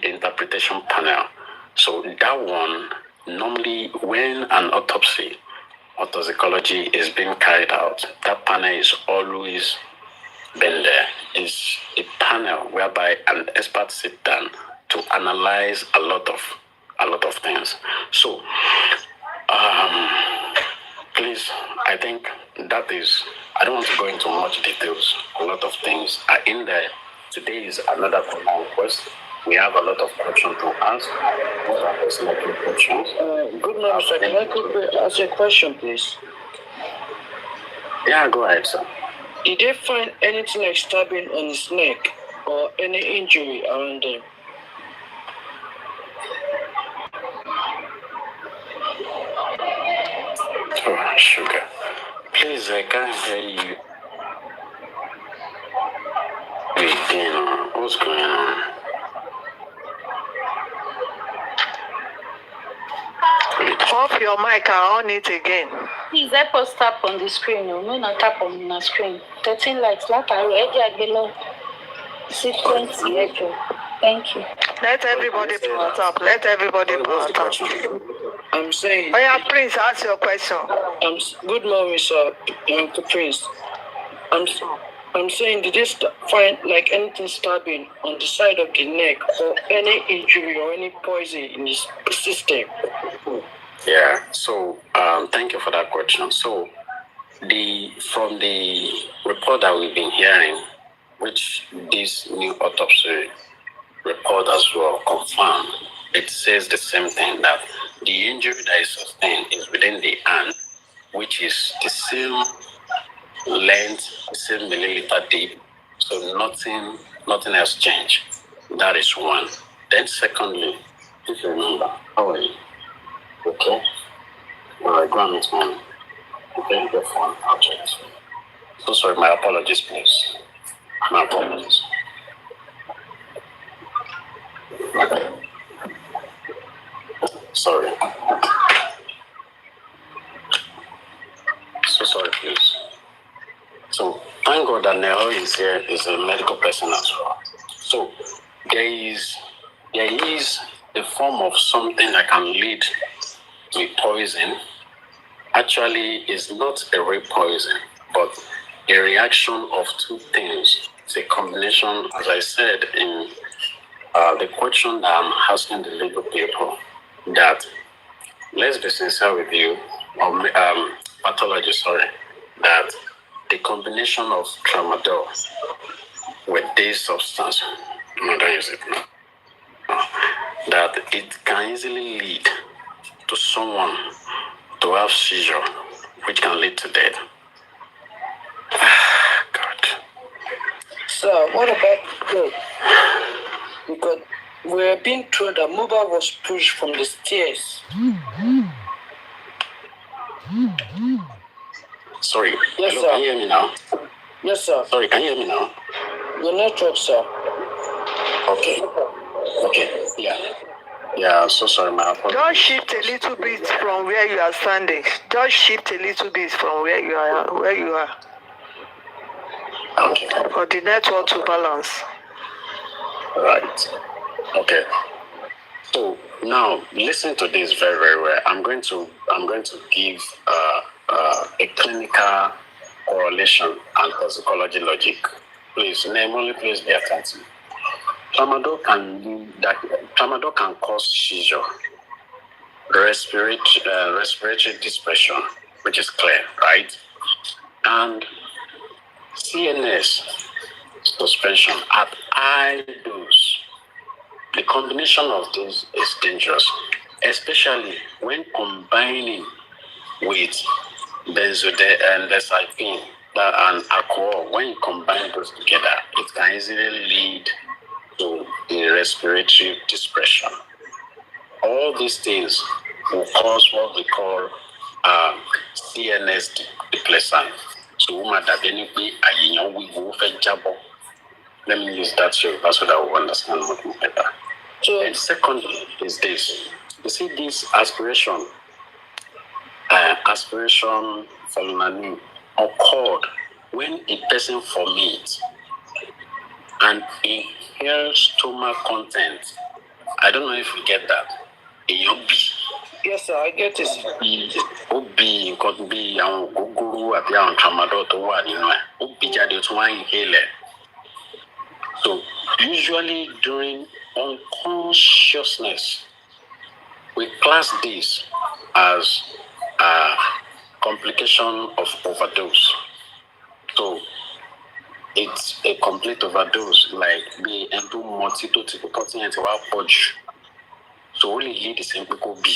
interpretation panel. So that one, normally when an autopsy or toxicology is being carried out, that panel is always been there. It's a panel whereby an expert sits down to analyze a lot of things. So, please, I think that is, I don't want to go into much details. A lot of things are in there. Today is another common request. We have a lot of questions to ask. What are those little questions? Good morning, sir. Can I ask you a question, please? Yeah, go ahead, sir. Did they find anything like stabbing on his neck or any injury around him? Oh, sugar. Please, I can't hear you. What's going on? Off your mic and on it again. Please help us tap on the screen. No, not tap on the screen. 13 lights. Sequence. Thank you. Let everybody power up. Let everybody power up. I'm saying. Oh yeah, Prince, ask your question. Good morning, sir. Prince. I'm saying, did they find like anything stabbing on the side of the neck or any injury or any poison in his system? Yeah. So, thank you for that question. So, from the report that we've been hearing, which this new autopsy report as well confirmed, it says the same thing, that the injury that is sustained is within the hand, which is the same length, the same milliliter deep. So nothing else changed. That is one. Then secondly, if you remember, how are you? Okay. All right, go on this one. Okay, the phone. I'll check this one. So sorry, my apologies, please. My apologies. Sorry. So sorry, please. So thank God that Nero is here, is a medical person as well. So there is a form of something that can lead to poison. Actually, is not a real poison, but a reaction of two things. It's a combination, as I said in the question that I'm asking the legal people, that let's be sincere with you, or pathology, sorry, that the combination of tramadol with this substance, no, don't use it now, that it can easily lead to someone to have seizure, which can lead to death. God. So what about that? Because we're being told that Mohbad was pushed from the stairs. Sorry. Yes, hello, sir. Can you hear me now? Yes, sir. Sorry, can you hear me now? Your network, sir. Okay. Yeah. Yeah, so sorry, my apologies. Just shift a little bit from where you are standing. Just shift a little bit from where you are. Okay. For the network to balance. Right. Okay. So now listen to this very, very well. I'm going to give a clinical correlation and toxicology logic. Please, only please be attentive. Tramadol can cause seizure, respiratory depression, which is clear, right? And CNS suspension at high dose. The combination of these is dangerous, especially when combining with benzodiazepine and alcohol. When you combine those together, it can easily lead to a respiratory depression. All these things will cause what we call CNS depletion. So, let me use that so that we understand much more better. So, and secondly is this. You see, this aspiration pulmonary occurred when a person vomits and inhales stomach content. I don't know if you get that. Yes, sir, I get it. Could be guru tramadol to inhale. So usually during unconsciousness, we class this as a complication of overdose. So it's a complete overdose, like the endo so only lead the same people B.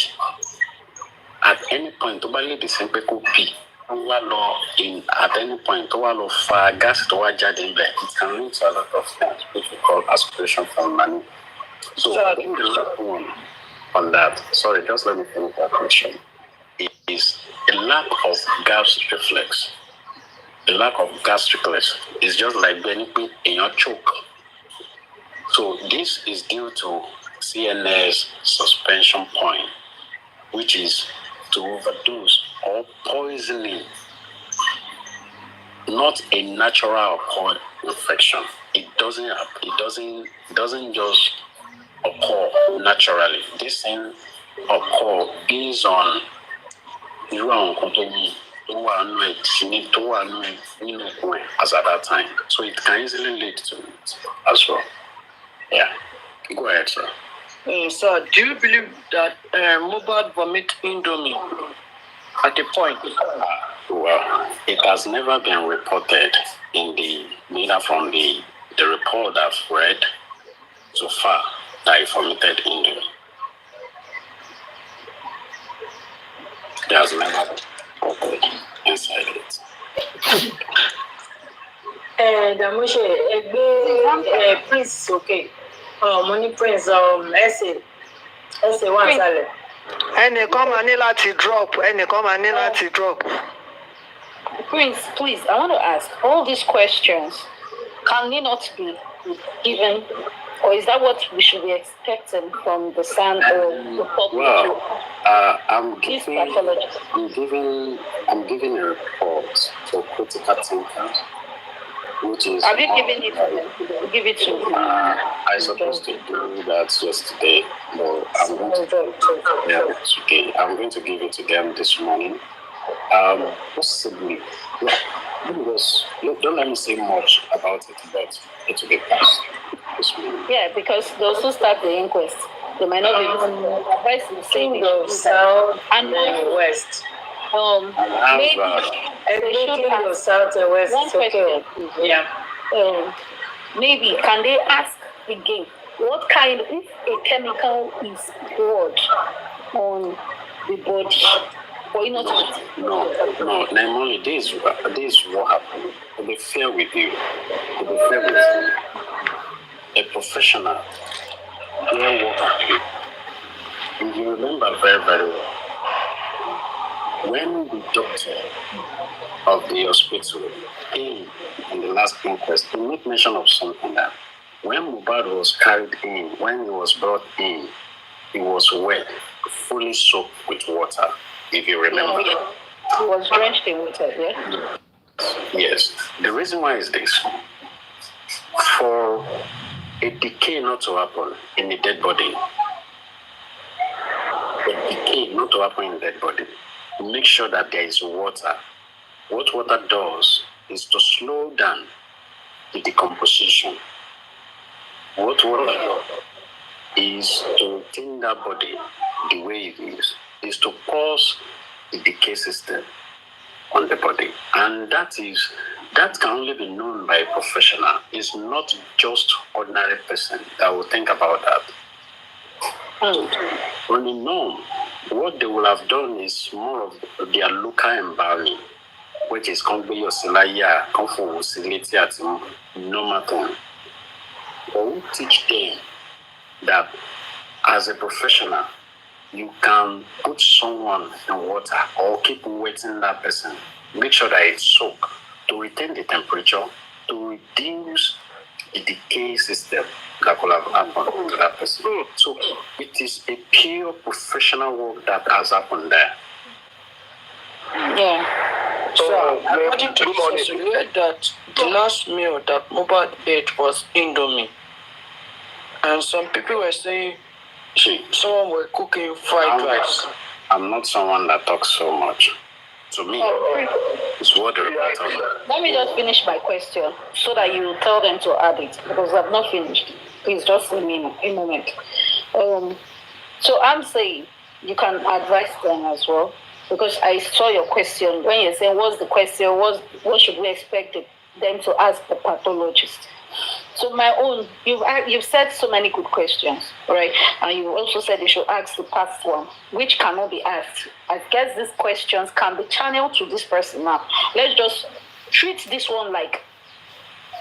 At any point, to lead the same people B. At any point, gas to it can lead to a lot of things, which we call aspiration from money. So I think the last one on that, sorry, just let me finish that question. is a lack of gas reflex. The lack of gas reflex is just like benefit in your choke. So this is due to CNS suspension point, which is to overdose or poisoning, not a natural acquired infection. It doesn't just occur naturally. This thing occur based on as at that time. So it can easily lead to it as well. Yeah. Go ahead, sir. Sir, do you believe that Mohbad vomit Indomie at a point? Well, it has never been reported neither from the report I've read so far that he vomited Indomie. There's never been inside it. Damushe, Prince, okay. Money Prince, essay one salad. Ẹnìkan máa ní láti drop. Prince, please, I want to ask all these questions. Can they not be given, or is that what we should be expecting from the stand or the public? Well, I'm giving a report to critical thinkers, which is. Have you given it to them? Give it to me. I supposed to do that yesterday, but I'm going to give it to them this morning. Possibly. Don't let me say much about it, but it will be passed this morning. Yeah, because those who start the inquest, they might not be advice in saying south and west. Maybe they should ask south and west. one question. Yeah. Maybe can they ask again what kind, if a chemical is poured on the body? No, Naimoni, this is what happened. To be fair with you, a professional, you remember very, very well, when the doctor of the hospital came in the last inquest, he made mention of something that when Mohbad was carried in, when he was brought in, he was wet, fully soaked with water. If you remember. He was drenched in water, yeah? Yes. The reason why is this. For a decay not to happen in the dead body, make sure that there is water. What water does is to slow down the decomposition. What water does is to retain that body the way it is to pause the decay system on the body. And that can only be known by a professional. It's not just ordinary person that will think about that. On the norm, what they will have done is more of their local embalming, which is normal thing. But we teach them that as a professional, you can put someone in water or keep wetting that person. Make sure that it's soaked to retain the temperature, to reduce the decay system that could have happened to that person. So it is a pure professional work that has happened there. Yeah. So, according to this, we heard that the last meal that Mohbad ate was Indomie. And some people were saying someone were cooking fried rice. I'm not someone that talks so much. To me, it's what the report. Let me just finish my question so that you tell them to add it, because I've not finished. Please just a moment. So I'm saying you can advise them as well, because I saw your question when you're saying what's the question, what should we expect them to ask the pathologist. So my own, you've said so many good questions, right? And you also said you should ask the past one, which cannot be asked. I guess these questions can be channeled to this person now. Let's just treat this one like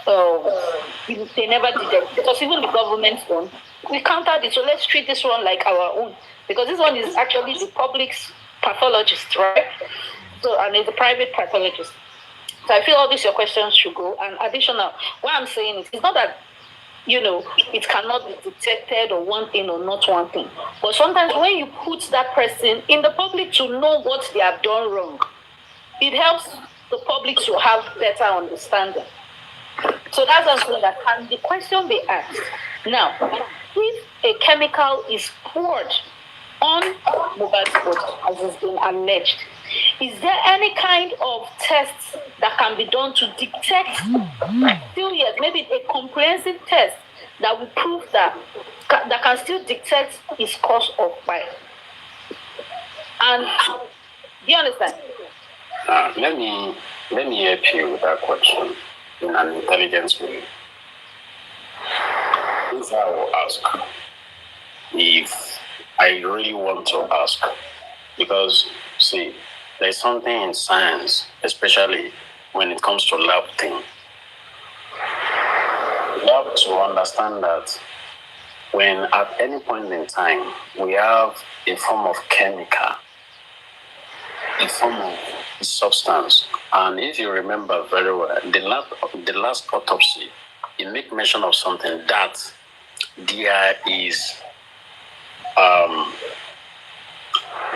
they never did it. Because even the government's one, we counted it. So let's treat this one like our own. Because this one is actually the public's pathologist, right? So, and he's a private pathologist. So I feel all these your questions should go. And additional, what I'm saying is, it's not that, it cannot be detected or one thing or not one thing. But sometimes when you put that person in the public to know what they have done wrong, it helps the public to have better understanding. So that's something that can the question be asked. Now, if a chemical is poured on Mohbad's body, as has been alleged, is there any kind of tests that can be done to detect, still yet, maybe a comprehensive test that will prove that can still detect his cause of fire? And do you understand? Let me help you with that question in an intelligent way. This I will ask, if I really want to ask, because see, there's something in science, especially when it comes to lab thing. You have to understand that when at any point in time we have a form of chemical, a form of substance, and if you remember very well, the last autopsy, it make mention of something that there is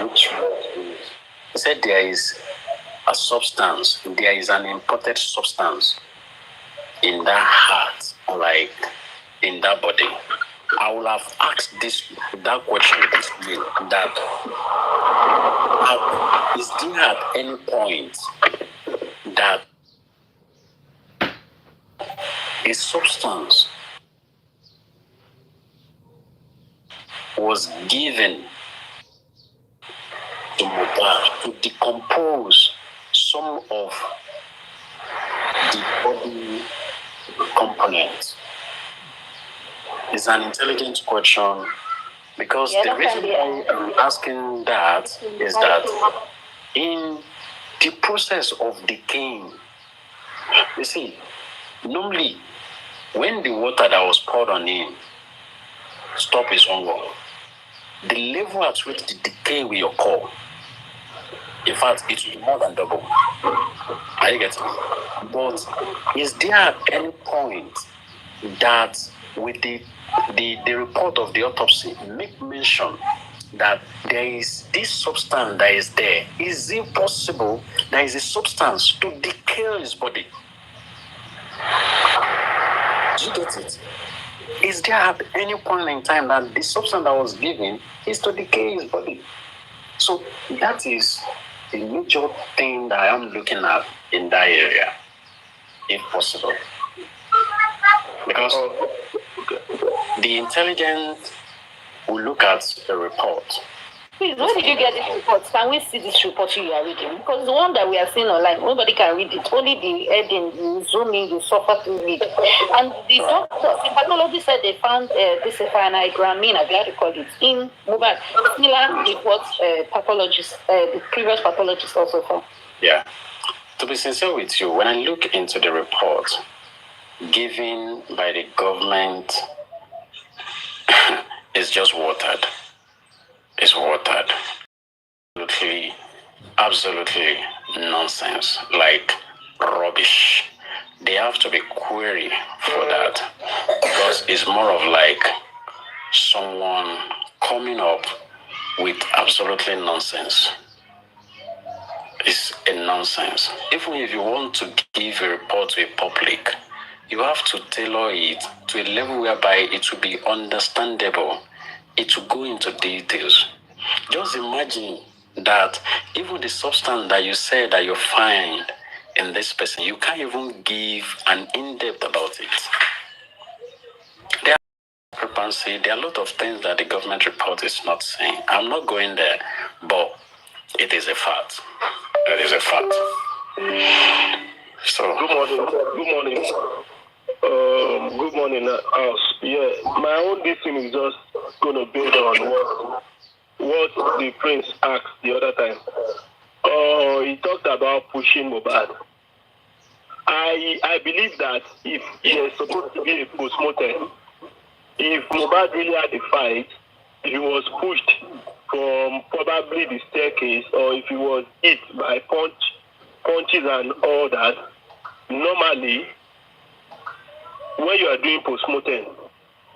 which he said there is a substance, there is an imported substance in that heart, like in that body. I would have asked that question this way, that is there at any point that a substance was given to Mohbad to decompose some of the body components? It's an intelligent question, because the reason why I'm asking that is that in the process of decaying, you see, normally when the water that was poured on him stop his hunger, the level at which the decay will occur, in fact, it will be more than double. Are you getting me? But is there at any point that with the report of the autopsy make mention that there is this substance that is there? Is it possible there is a substance to decay his body? Do you get it? Is there at any point in time that the substance that was given is to decay his body? So that is the major thing that I am looking at in that area, if possible. Because the intelligence will look at the report. Please, where did you get this report? Can we see this report you are reading? Because the one that we are seeing online, nobody can read it. Only the heading, you zoom in, you suffer to read. And the doctor, the pathologist said they found this phenylgramine, I got to call it, in Mohbad. Similar with what the previous pathologist also found. Yeah. To be sincere with you, when I look into the report given by the government, it's just watered. It's watered. Absolutely nonsense, like rubbish. They have to be queried for that, because it's more of like someone coming up with absolutely nonsense. It's a nonsense. Even if you want to give a report to a public, you have to tailor it to a level whereby it will be understandable. It will go into details. Just imagine that even the substance that you say that you find in this person, you can't even give an in-depth about it. There are discrepancy. There are a lot of things that the government report is not saying. I'm not going there, but it is a fact. It is a fact. So good morning. Good morning, house. Yeah, my own thing is just gonna build on what the prince asked the other time. He talked about pushing Mohbad. I believe that if there's supposed to be a postmortem, if Mohbad really had a fight, he was pushed from probably the staircase, or if he was hit by punches and all that, normally, when you are doing post-mortem,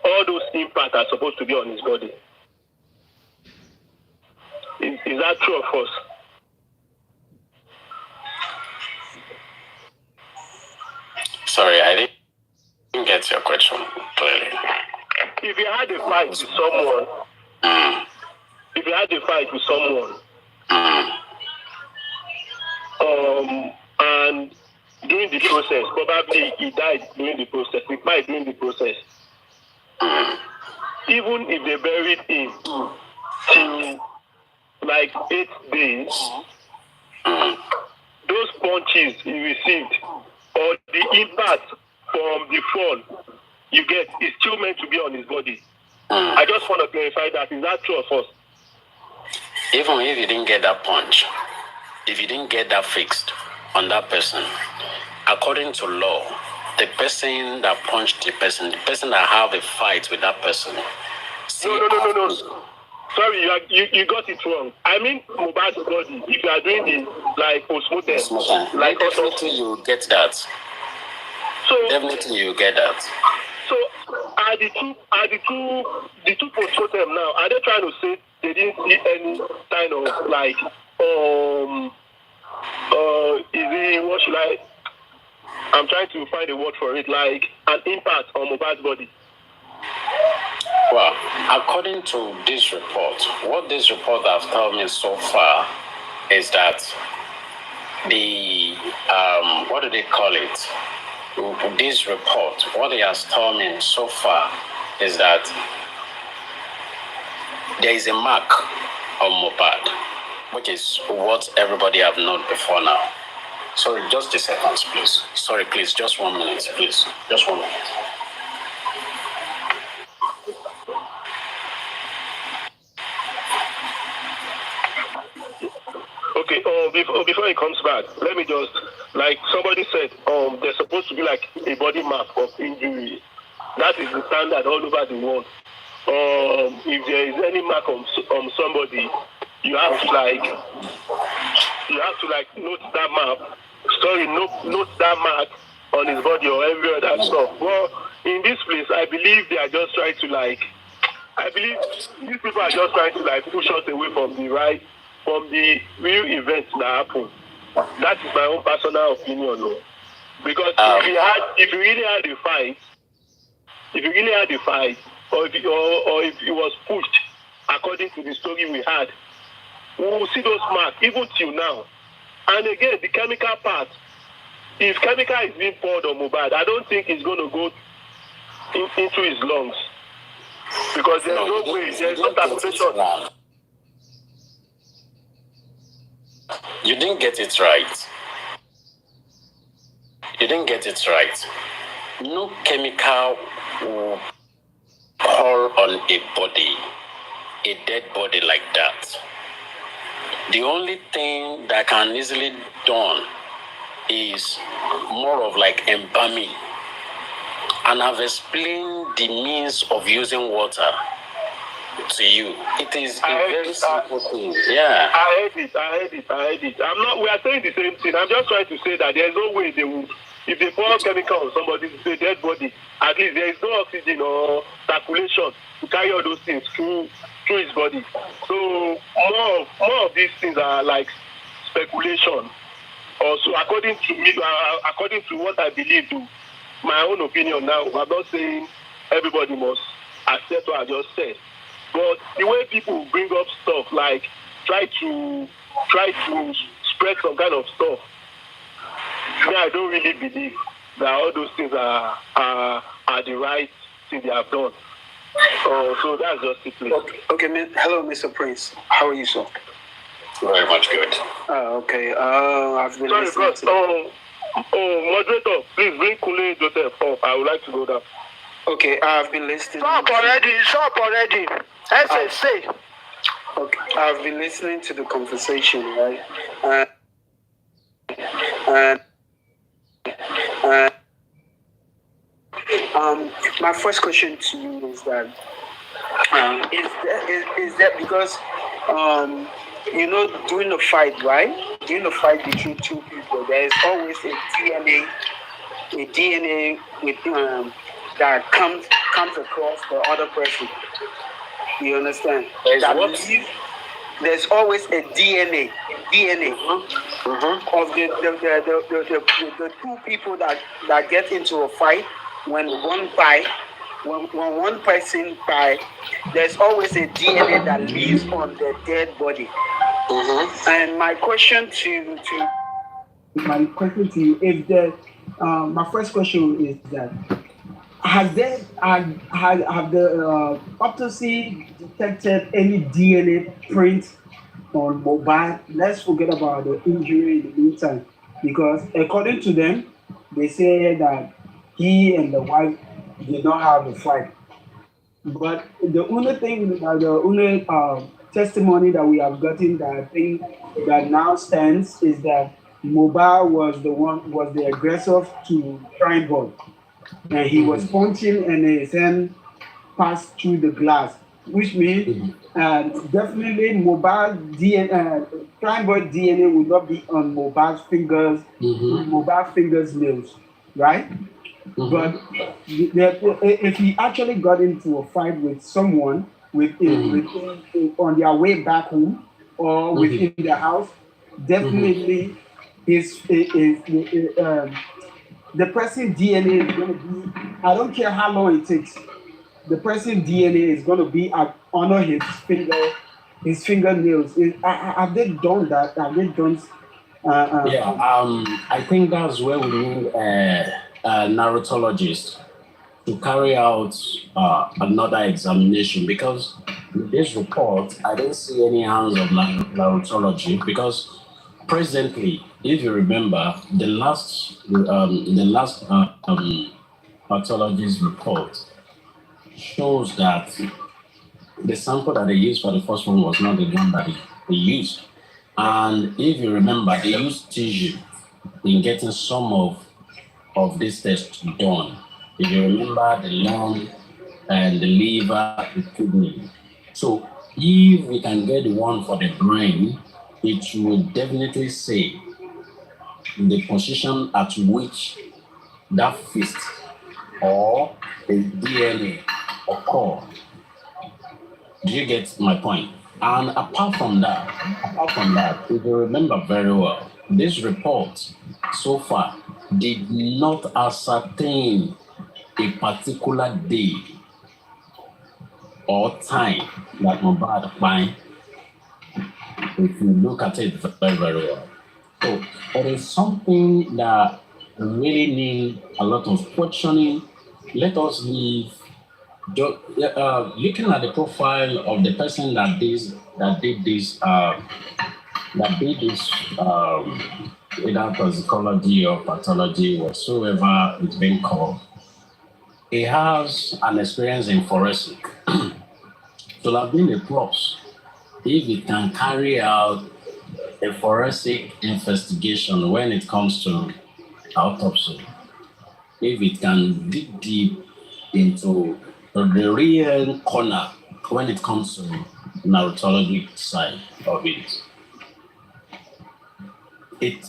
all those impacts are supposed to be on his body. Is that true of us? Sorry, I didn't get your question clearly. If you had a fight with someone, and during the process, probably he died during the process, he died during the process. Even if they buried him till like 8 days, those punches he received or the impact from the fall you get is still meant to be on his body. I just want to clarify that. Is that true of us? Even if you didn't get that punch, if you didn't get that fixed on that person, according to law, the person that punched the person that have a fight with that person. No. Sorry, you got it wrong. I mean, Mohbad's body. If you are doing the like postmortem, like definitely you get that. So definitely you get that. So are the two postmortem now? Are they trying to say they didn't see any kind of like what should I'm trying to find a word for it, like an impact on Mohbad's body? Well, according to this report, what this report has told me so far is that the what do they call it? This report, what it has told me so far is that there is a mark on Mohbad, which is what everybody have known before now. Sorry, just a second, please. Sorry, please, just 1 minute, please. Just 1 minute. Okay, before he comes back, let me just, like somebody said, there's supposed to be like a body map of injury. That is the standard all over the world. If there is any mark on somebody, you have to note that map. Note that mark on his body or every other stuff. Well, in this place, I believe they are just trying to these people are just trying to push us away from the real events that happen. That is my own personal opinion, though. Because if you really had a fight, or if it was pushed according to the story we had, we will see those marks even till now. And again, the chemical part, if chemical is being poured on Mohbad, I don't think it's going to go into his lungs. Because there's no way, there's no calculation. You didn't get it right. No chemical will pour on a body, a dead body like that. The only thing that can easily done is more of like embalming. And I've explained the means of using water to you. It is a very simple thing. Yeah. I heard it. We are saying the same thing. I'm just trying to say that there's no way they would, if they pour chemical on somebody's dead body, at least there is no oxygen or circulation to carry all those things through his body. So more of these things are like speculation. Also, according to what I believe, to my own opinion now, I'm not saying everybody must accept what I just said. But the way people bring up stuff like try to spread some kind of stuff, I don't really believe that all those things are the right thing they have done. So that's just it, please. Okay. Hello, Mr. Prince. How are you, sir? Very much good. Okay. I've been listening to... moderator, please bring Kule Joseph up. I would like to go down. Okay, I've been listening. Stop already. Say. Okay, I've been listening to the conversation, right? My first question to you is that is that because you know, during the fight, right? During the fight between two people, there is always a DNA with that comes across the other person. You understand? There's always a DNA of the two people that get into a fight. When one person dies, there's always a DNA that lives on the dead body. And my question to you, my first question is that have the autopsy detected any DNA print on Mohbad? Let's forget about the injury in the meantime, because according to them, they say that he and the wife did not have a fight. But the only thing, the only testimony that we have gotten that I think that now stands is that Mohbad was the aggressor to Crime Boy, and he was punching and his hand passed through the glass, which means definitely Mohbad DNA, Crime Boy DNA would not be on Mohbad's fingers, Mohbad's fingers nails, right? But if he actually got into a fight with someone on their way back home or within the house, definitely the person's DNA is going to be, I don't care how long it takes, the person's DNA is going to be under his fingernails. Have they done that? Have they done? I think that's where we need a narratologist to carry out another examination, because in this report, I didn't see any hands of narratology, because presently, if you remember, the last pathologist report shows that the sample that they used for the first one was not the one that they used. And if you remember, they used tissue in getting some of this test done. If you remember, the lung and the liver, the kidney. So if we can get the one for the brain, it will definitely say the position at which that fist or the DNA occur. Do you get my point? And apart from that, if you remember very well, this report so far did not ascertain a particular day or time that Mohbad died. If you look at it very, very well. So it is something that really needs a lot of questioning. Let us leave. Looking at the profile of the person that did this, either toxicology or pathology, whatsoever it's been called, he has an experience in forensic. So have been a plus if it can carry out a forensic investigation when it comes to autopsy, if it can dig deep into the real corner when it comes to narratology side of it.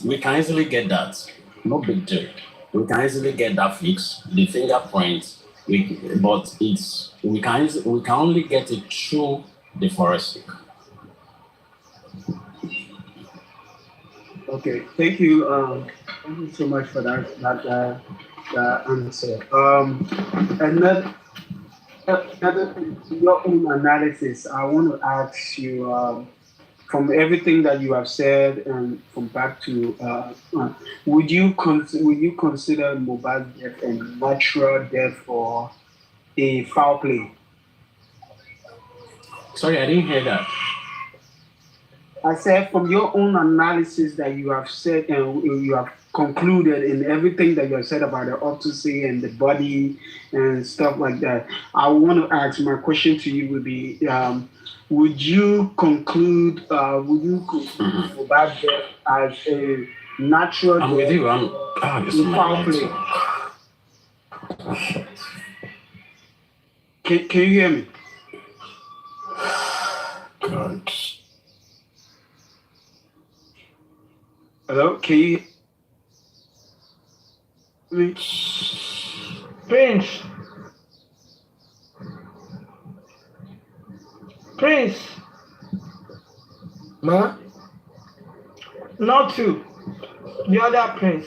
We can easily get that, no big deal. We can easily get that fixed, the fingerprints, but we can only get it through the forensic. Okay, thank you. Thank you so much for that answer. Another your own analysis. I want to ask you, from everything that you have said and from back to, would you consider Mohbad's death a natural death or a foul play? Sorry, I didn't hear that. I said, from your own analysis that you have said and you have concluded in everything that you have said about the autopsy and the body and stuff like that, I want to ask, my question to you would be, would you conclude Mohbad's death as a natural death? I'm with you. Foul play? Can you hear me? God. Hello, can you hear me? Prince. Prince. Ma? Not you. The other Prince.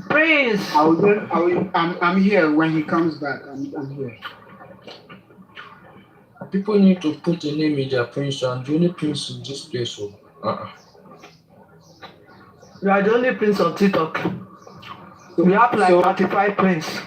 Prince. I'm here when he comes back. I'm here. People need to put a name in their prince, and the only prince in this place. So, You are the only Prince on TikTok. We have like 35 Prince.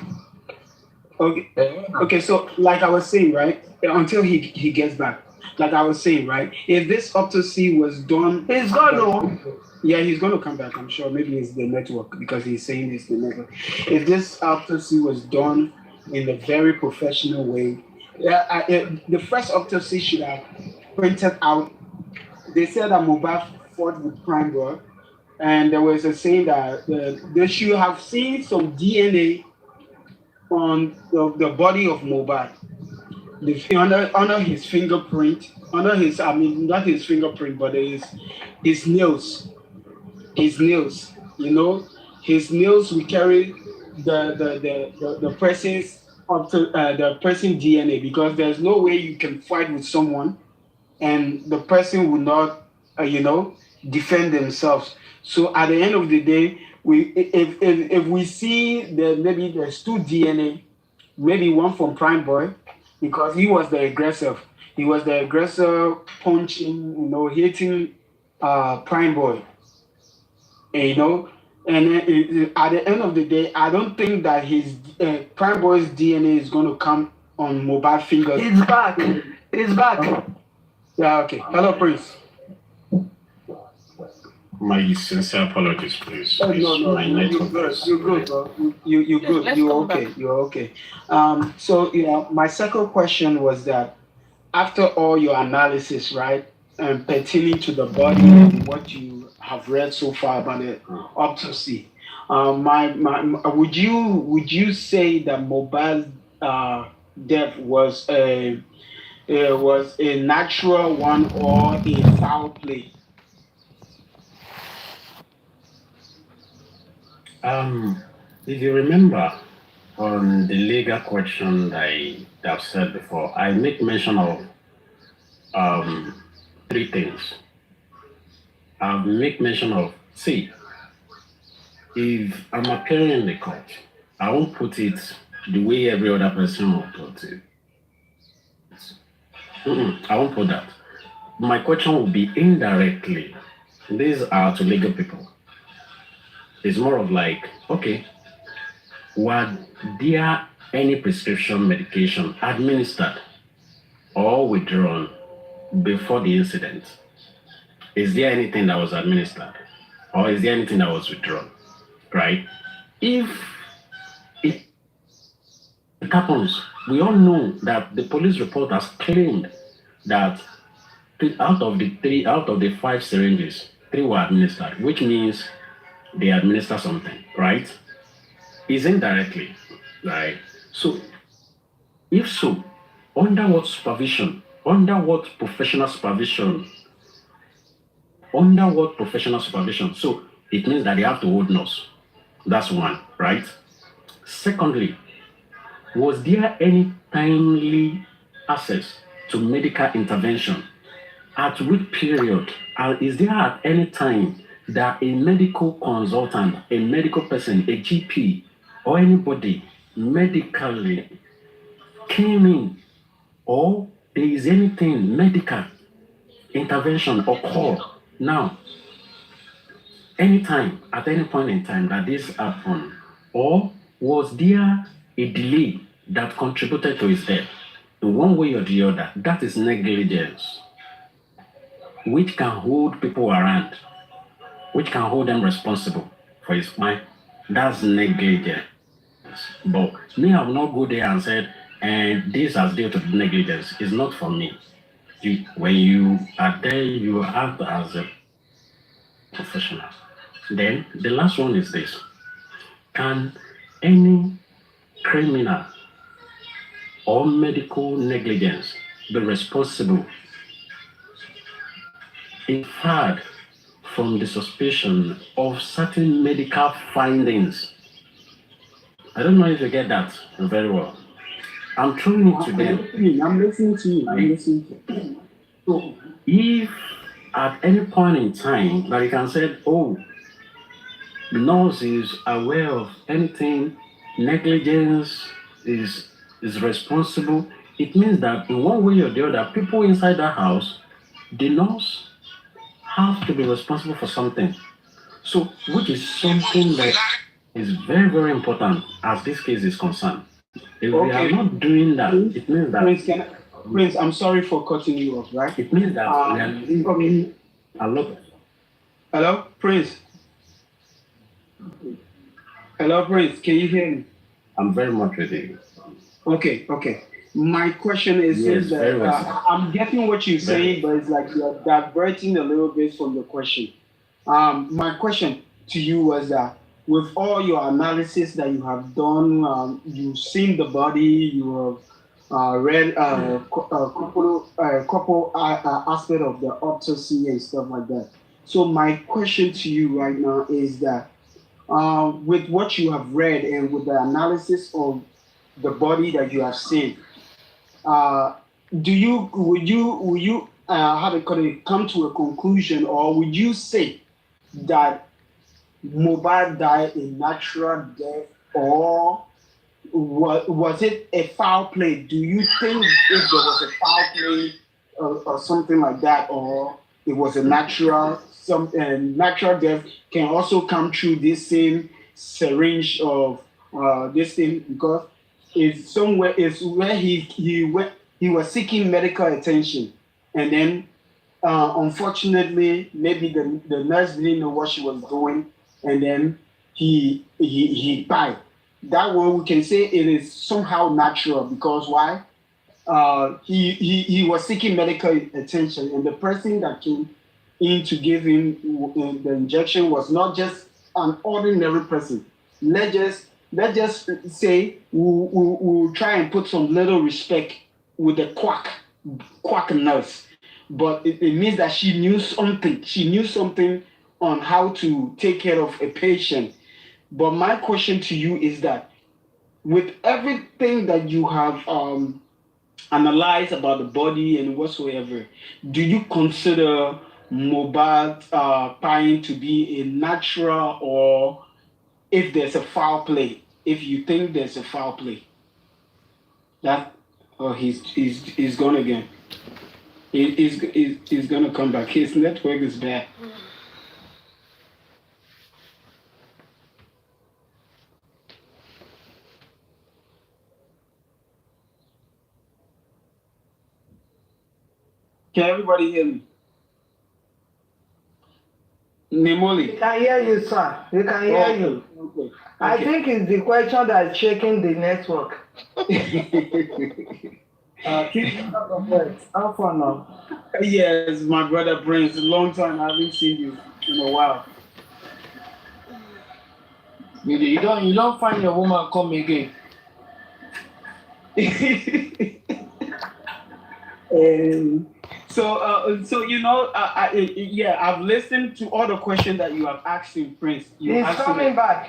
Okay, so like I was saying, right? Until he gets back. Like I was saying, right? If this autopsy was done, he's gone. Yeah, he's going to come back. I'm sure. Maybe it's the network because he's saying it's the network. If this autopsy was done in a very professional way, the first autopsy should have printed out. They said that Mohbad fought with Prime Boy, and there was a saying that they should have seen some DNA on the body of Mohbad. Under his fingerprint, not his fingerprint, but his nails. His nails, his nails will carry the person's the person DNA, because there's no way you can fight with someone and the person will not defend themselves. So at the end of the day, if we see that maybe there's two DNA, maybe one from Prime Boy, because he was the aggressor. He was the aggressor, punching, hitting Prime Boy. And at the end of the day, I don't think that his Prime Boy's DNA is going to come on Mohbad's fingers. It's back. It's back. Yeah, okay. Hello, Prince. My sincere apologies, please. No, My you're network good. is- You're good, bro. You're good. Let's You're come okay. back. You're okay. So, my second question was that after all your analysis, right, and pertaining to the body and what you have read so far about the autopsy, would you say that Mohbad's death was a natural one or a foul play? If you remember on the legal question that I have said before, I make mention of three things. I make mention of, if I'm appearing in the court, I won't put it the way every other person will put it. I won't put that. My question will be indirectly. These are to legal people. It's more of like, okay, were there any prescription medication administered or withdrawn before the incident? Is there anything that was administered or is there anything that was withdrawn, right? If it happens, we all know that the police report has claimed that out of the 5 syringes, 3 were administered, which means they administer something, right? Is indirectly, right? So, if so, under what supervision? Under what professional supervision? So, it means that they have to hold nurse. That's one, right? Secondly, was there any timely access to medical intervention? At which period? Is there at any time that a medical consultant, a medical person, a GP, or anybody medically came in, or there is anything medical intervention or call? Now, anytime, at any point in time that this happened, or was there a delay that contributed to his death in one way or the other? That is negligence, which can hold people around, which can hold them responsible for his crime. That's negligence. But me, I will not go there and said, and this has due to negligence. It's not for me. When you are there, you act as a professional. Then the last one is this: can any criminal or medical negligence be responsible inferred from the suspicion of certain medical findings. I don't know if you get that very well. I'm throwing it to them. I'm listening to you. I'm listening to you. So if at any point in time, like you can say, oh, the nurse is aware of anything, negligence is responsible, it means that in one way or the other, people inside that house, the nurse have to be responsible for something. So, which is something that is very, very important as this case is concerned. If we are not doing that, it means that... Prince, I'm sorry for cutting you off, right? It means that we are leaving a lot. Hello, Prince? Hello, Prince, can you hear me? I'm very much ready. Okay. My question is, I'm getting what you're saying, but it's like you're diverting a little bit from the question. My question to you was that with all your analysis that you have done, you've seen the body, you have read a couple aspect of the autopsy and stuff like that. So my question to you right now is that with what you have read and with the analysis of the body that you have seen, will you come to a conclusion, or would you say that Mohbad died a natural death, or was it a foul play? Do you think if there was a foul play or something like that, or it was a natural death can also come through this same syringe of this thing, because it's where he was seeking medical attention, and then unfortunately maybe the nurse didn't know what she was doing, and then he died. That one we can say it is somehow natural, because why? He was seeking medical attention, and the person that came in to give him the injection was not just an ordinary person. Let's just say we'll try and put some little respect with the quack nurse, but it means that she knew something. She knew something on how to take care of a patient. But my question to you is that with everything that you have analyzed about the body and whatsoever, do you consider Mohbad dying to be a natural, or if there's a foul play? If you think there's a foul play, he's gone again. He's gonna come back. His network is bad. Can everybody hear me? Nemoli. We can hear you, sir. We can hear you. Okay. I think it's the question that's shaking the network. How far now? Yes, my brother Prince. Long time I haven't seen you in a while. You don't find your woman come again. So you know, I've listened to all the questions that you have asked him, Prince. He's coming back.